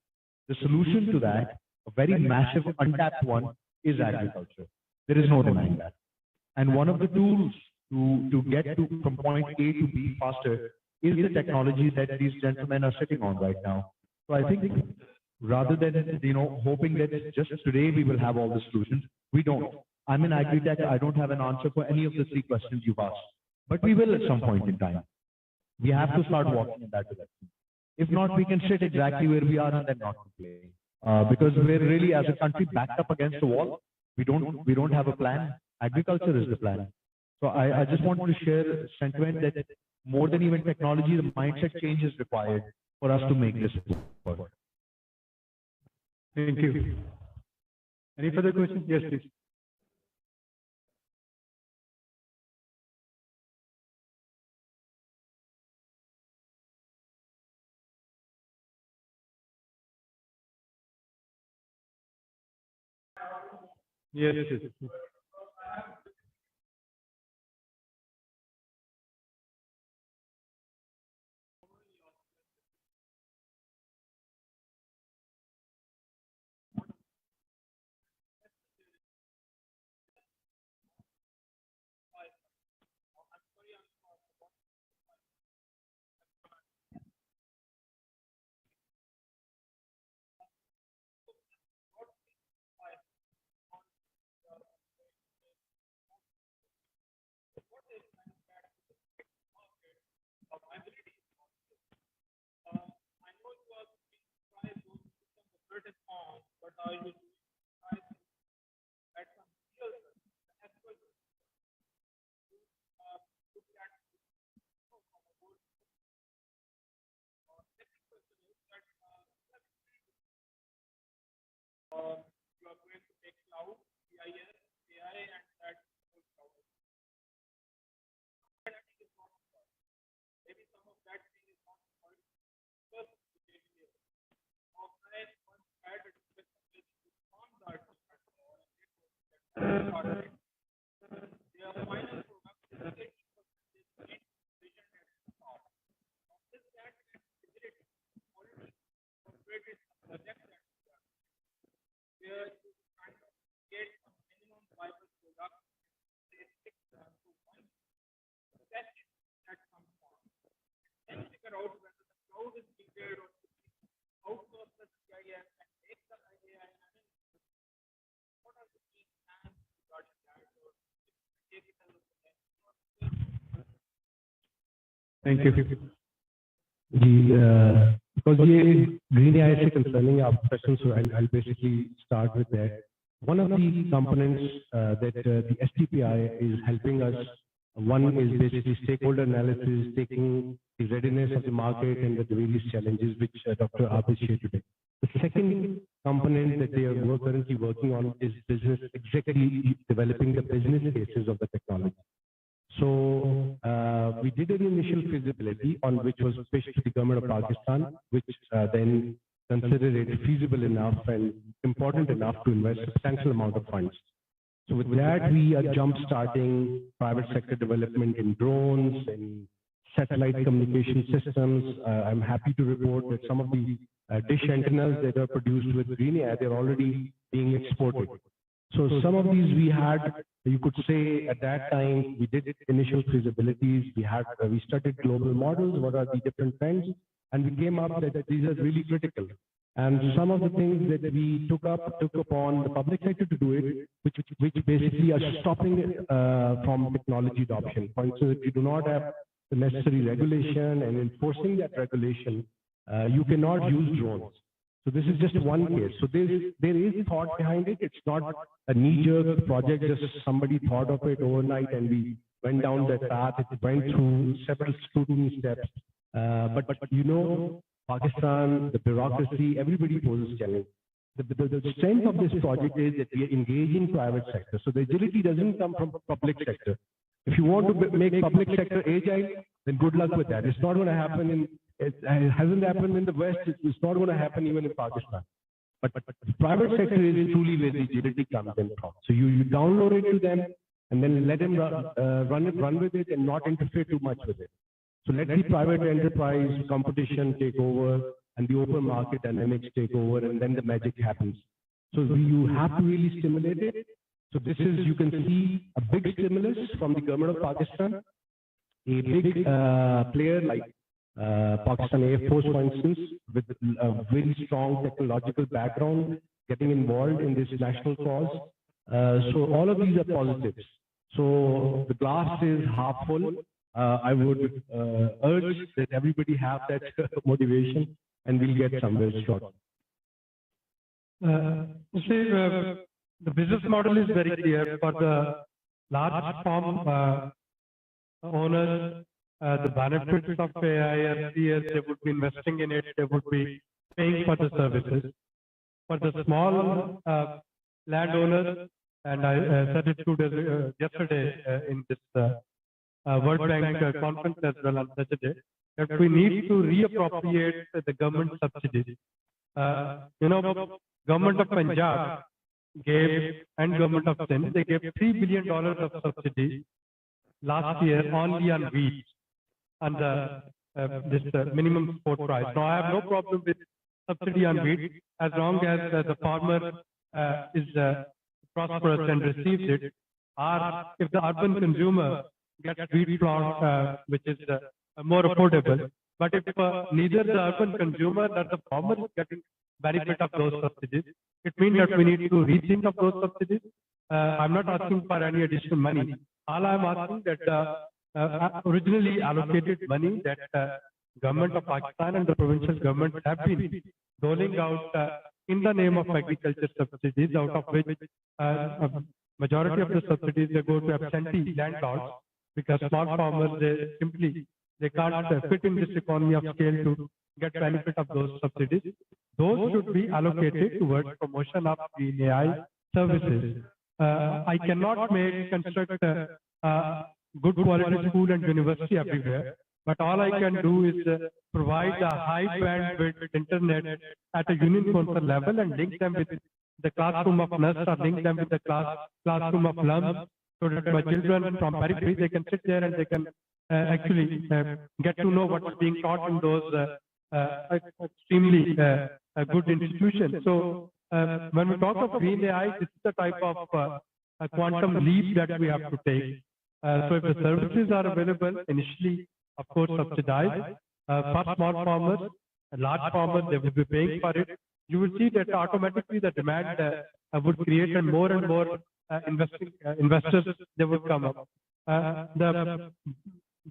the solution to that, a very massive untapped one, is agriculture. There is no denying that. And one of the tools to get from point A to B faster is the technology that these gentlemen are sitting on right now. So I think rather than, hoping that just today we will have all the solutions, we don't. I'm in agri-tech. I don't have an answer for any of the 3 questions you've asked. But we will at some point in time. We have to start walking in that direction. If not, we can sit exactly where we are and then not complain. Because we're really, as a country, backed up against the wall. We don't have a plan. Agriculture is the plan. So I just want to share a sentiment that more than even technology, the mindset change is required for us to make this work. Thank you. Any further questions? Yes, please. Yes, yes. Thank you. Because ये green AI से concerning our question, so I'll basically start with that. One of the components that the STPI is helping us, one is basically stakeholder analysis, taking the readiness of the market and the various challenges which Dr. Abhi shared today. The second component that they are currently working on is business, exactly developing the business cases of the technology. So we did an initial feasibility on which was pitched to the government of Pakistan, which then considered it feasible enough and important enough to invest a substantial amount of funds. So with that, we are jump-starting private sector development in drones and satellite communication systems. I'm happy to report that some of the dish antennas that are produced with green AI, they're already being exported. So some of these we had, you could say at that time, we did initial feasibilities, we studied global models, what are the different trends, and we came up that these are really critical. And some of the things that we took upon the public sector to do it, which basically are stopping it from technology adoption. For instance, if you do not have the necessary regulation and enforcing that regulation, you cannot use drones. So this is just one case. So there is thought behind it. It's not a knee-jerk project, just somebody thought of it overnight and we went down that path. It went through several scrutiny steps. But you know, Pakistan, the bureaucracy, everybody poses challenge. The strength of this project is that we are engaging private sector. So the agility doesn't come from public sector. If you want to make public sector agile, then good luck with that. It's not going to happen it hasn't happened in the West. It's not going to happen even in Pakistan. But the private sector is truly where the agility comes in from. So you download it to them and then let them run with it and not interfere too much with it. So let the private enterprise competition take over and the open market dynamics take over, and then the magic happens. So you have to really stimulate it. So this is, you can see a big stimulus from the government of Pakistan, a big player like Pakistan Air Force, for instance, with a very strong technological background, getting involved in this national cause. So all of these are positives. So the glass is half full. I would urge that everybody have that motivation, and we'll get somewhere short. The business model is very clear for the large farm owners. the benefits of AI are clear. They would be investing in it. They would be paying for the services. For the small landowners, and I said it 2 days yesterday in this World Bank conference as well on Saturday, that we need to reappropriate the government subsidies. Government of Punjab gave, and government of Sindh, they gave $3 billion of subsidy last year only on wheat, on the this minimum support price. Now I have no problem with subsidy on wheat as long as the farmer is prosperous and receives it, or if the urban consumer gets wheat flour, which is more affordable. But if neither the urban consumer nor the farmer is getting benefit of those subsidies, it means that we need to rethink of those subsidies. I'm not asking for any additional money. All I'm asking that originally allocated money that government of Pakistan and the provincial government have been doling out in the name of agriculture subsidies, out of which majority of the subsidies they go to absentee landlords, because small farmers they can't fit in this economy of scale to get benefit of those subsidies. Those should be allocated towards promotion of green AI services. I cannot construct good quality school and university everywhere, but all I can do is provide a high bandwidth internet at a union council level and link them with the classroom of nurse or link them with the classroom of lumps, so that my children from periphery, they can sit there and they can actually get to know what is being taught in those extremely good institutions. So when we talk of green AI, this is the type of quantum leap that we have to take. So if the services are available initially, of course, subsidized, for small farmers, large farmers, they will be paying for it. You will see that automatically the demand would create, and more investors, they would come up. The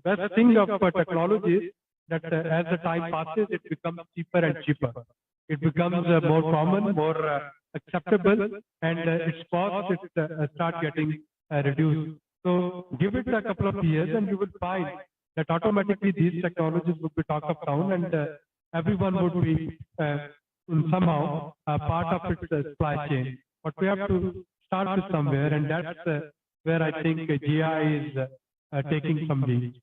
best thing of technology is that as the time passes, it becomes cheaper and cheaper. It becomes more common, more acceptable, and its cost start getting reduced. So give it a couple of years, and you will find that automatically these technologies would be talk of town, and everyone would be somehow part of its supply chain. But we have to start with somewhere, and that's where I think GI is taking some lead.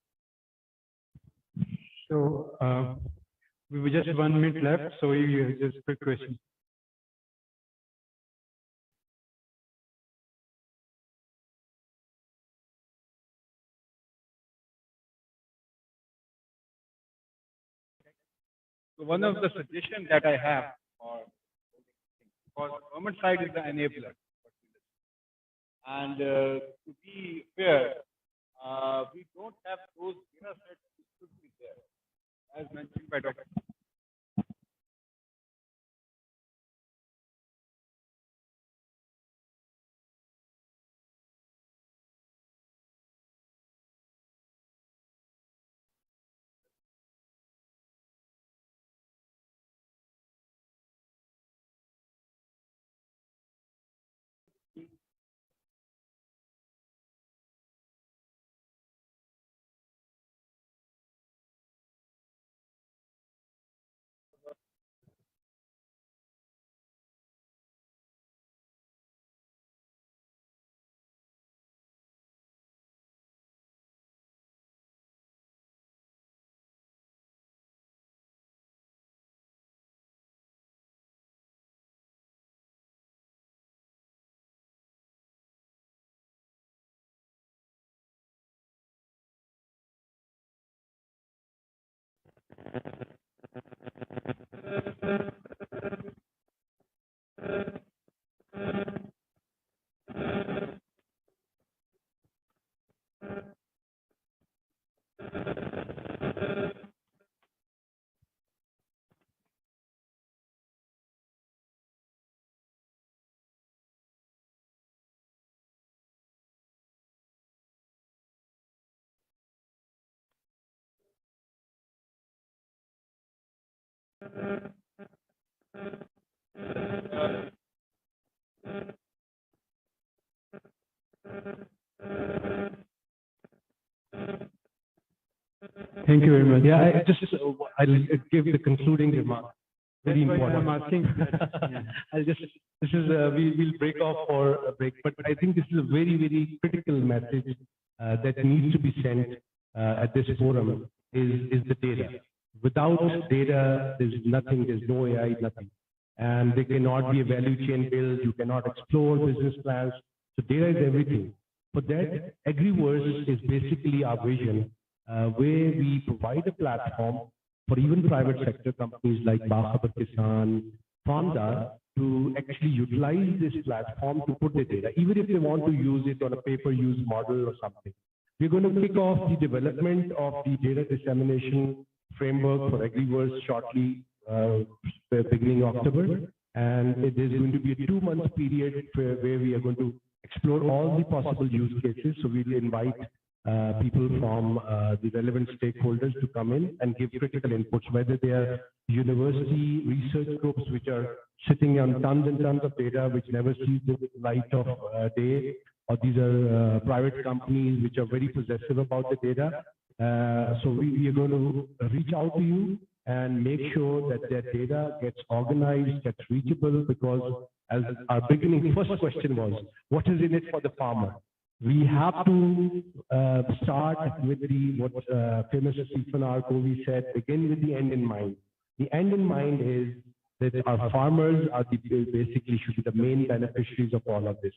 So we have just 1 minute left, so you just a quick question. So one of the suggestions that I have for government side is the enabler. And to be fair, we don't have those data sets which should be there, as mentioned by Dr. Thank you very much. Yeah, I'll give the concluding remark. Very important. I'm asking. We'll break off for a break, but I think this is a very, very critical message that needs to be sent at this forum is the data. Without data, there's nothing, there's no AI, nothing. And there cannot be a value chain build, you cannot explore business plans. So data is everything. For that, Agriverse is basically our vision, where we provide a platform for even private sector companies like Bahadur Kisan, Fonda, to actually utilize this platform to put the data, even if they want to use it on a pay-per-use model or something. We're going to kick off the development of the data dissemination framework for Agriverse shortly, beginning October. And there's going to be a 2-month period where we are going to explore all the possible use cases. So we'll invite people from the relevant stakeholders to come in and give critical inputs, whether they are university research groups which are sitting on tons and tons of data which never see the light of day, or these are private companies which are very possessive about the data. So we are going to reach out to you and make sure that their data gets organized, gets reachable, because as our beginning first question was, what is in it for the farmer? We have to start with what famous Stephen R. Covey said, begin with the end in mind. The end in mind is that our farmers are basically should be the main beneficiaries of all of this.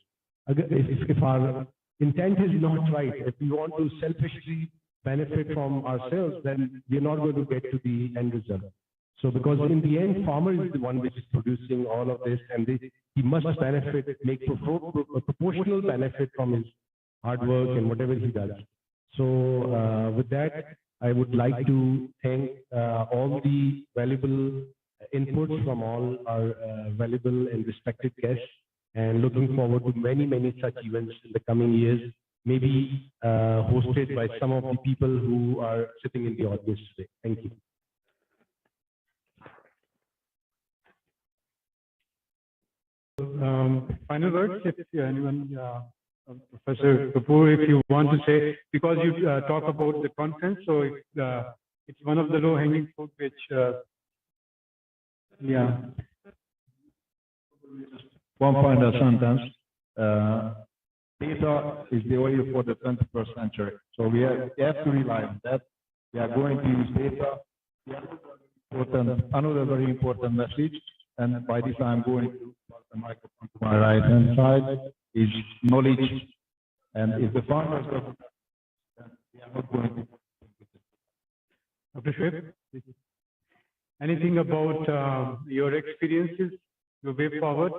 If our intent is not right, if we want to selfishly benefit from ourselves, then we're not going to get to the end result. So because in the end, farmer is the one which is producing all of this, and he must benefit, make a proportional benefit from his hard work and whatever he does. So with that, I would like to thank all the valuable inputs from all our valuable and respected guests, and looking forward to many, many such events in the coming years, maybe hosted by some of the people who are sitting in the audience today. Thank you. Final words, if anyone, Professor Kapoor, if you want to say, because you talk about the conference, so it's one of the low-hanging fruit which, yeah. One final sentence. Data is the oil for the 21st century. So we have to rely on that. We are going to use data. Another very important message, and by this I'm going to pass the microphone to my right-hand side, is knowledge. And if the farmers don't, we are not going to. Dr. Shoaib, anything about your experiences, your way forward?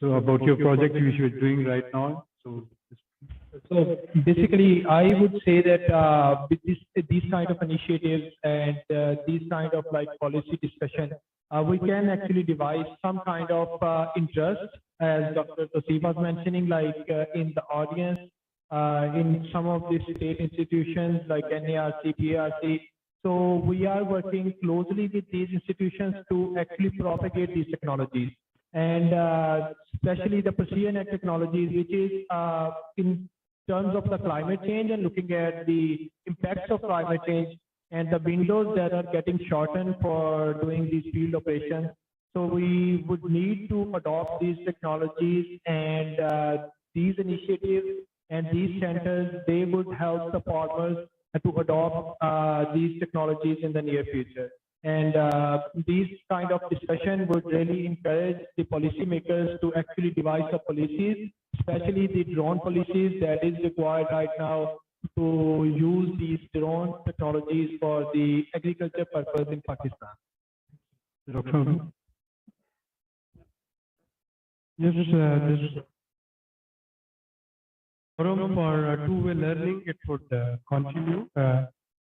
So about your project which you're doing right now. So basically, I would say that with these kind of initiatives and these kind of like policy discussion, we can actually devise some kind of interest, as Dr. Tosif was mentioning, like in the audience, in some of the state institutions like NARC, PARC. So we are working closely with these institutions to actually propagate these technologies. And especially the precision ag technologies, which is in terms of the climate change and looking at the impacts of climate change and the windows that are getting shortened for doing these field operations. So we would need to adopt these technologies, and these initiatives and these centers, they would help the farmers to adopt these technologies in the near future. And these kind of discussion would really encourage the policymakers to actually devise the policies, especially the drone policies that is required right now to use these drone technologies for the agriculture purpose in Pakistan. Yes, this forum for two-way learning, it would continue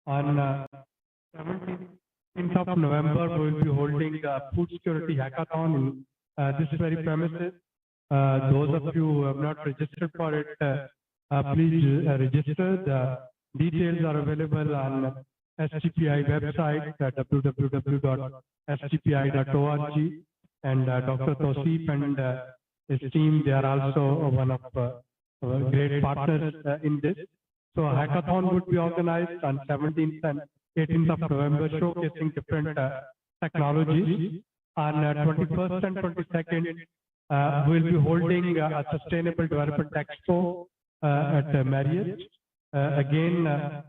on 17th of November. We will be holding a food security hackathon in this very premises. Those of you who have not registered for it, please register. The details are available on SGPI website, www.sgpi.org. And Dr. Tosif and his team, they are also one of great partners in this. So a hackathon would be organized on 17th and 18th of November, showcasing different technologies. On 21st and 22nd, we'll be holding a Sustainable Development Expo at Marriott. Again,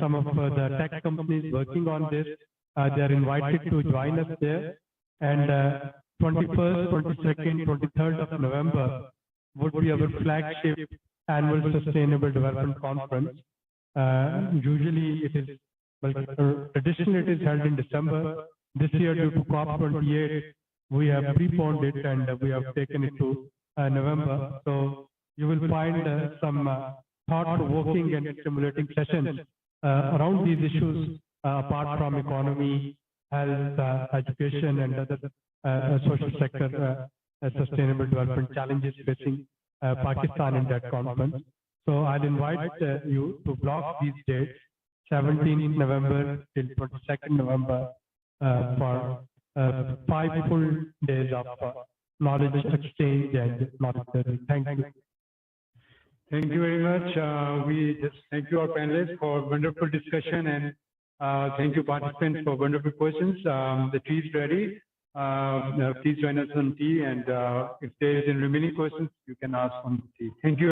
some of the tech companies working on this, they are invited to join us there. And 21st, 22nd, 23rd of November would be our flagship annual Sustainable Development Conference. Usually it is, well, traditionally it is held in December. This year, due to COP28, we have preponed it and we have taken it to November. So you will find some thought-provoking and stimulating sessions around these issues, apart from economy, health, education, and other social sector sustainable development challenges facing Pakistan in that conference. So I'll invite you to block these dates, 17th November till 22nd November, for 5 full days of knowledge exchange and knowledge sharing. Thank you. Thank you very much. We just thank you, our panelists, for wonderful discussion, and thank you, participants, for wonderful questions. The tea is ready. Please join us on tea, and if there is any remaining questions, you can ask on the tea. Thank you.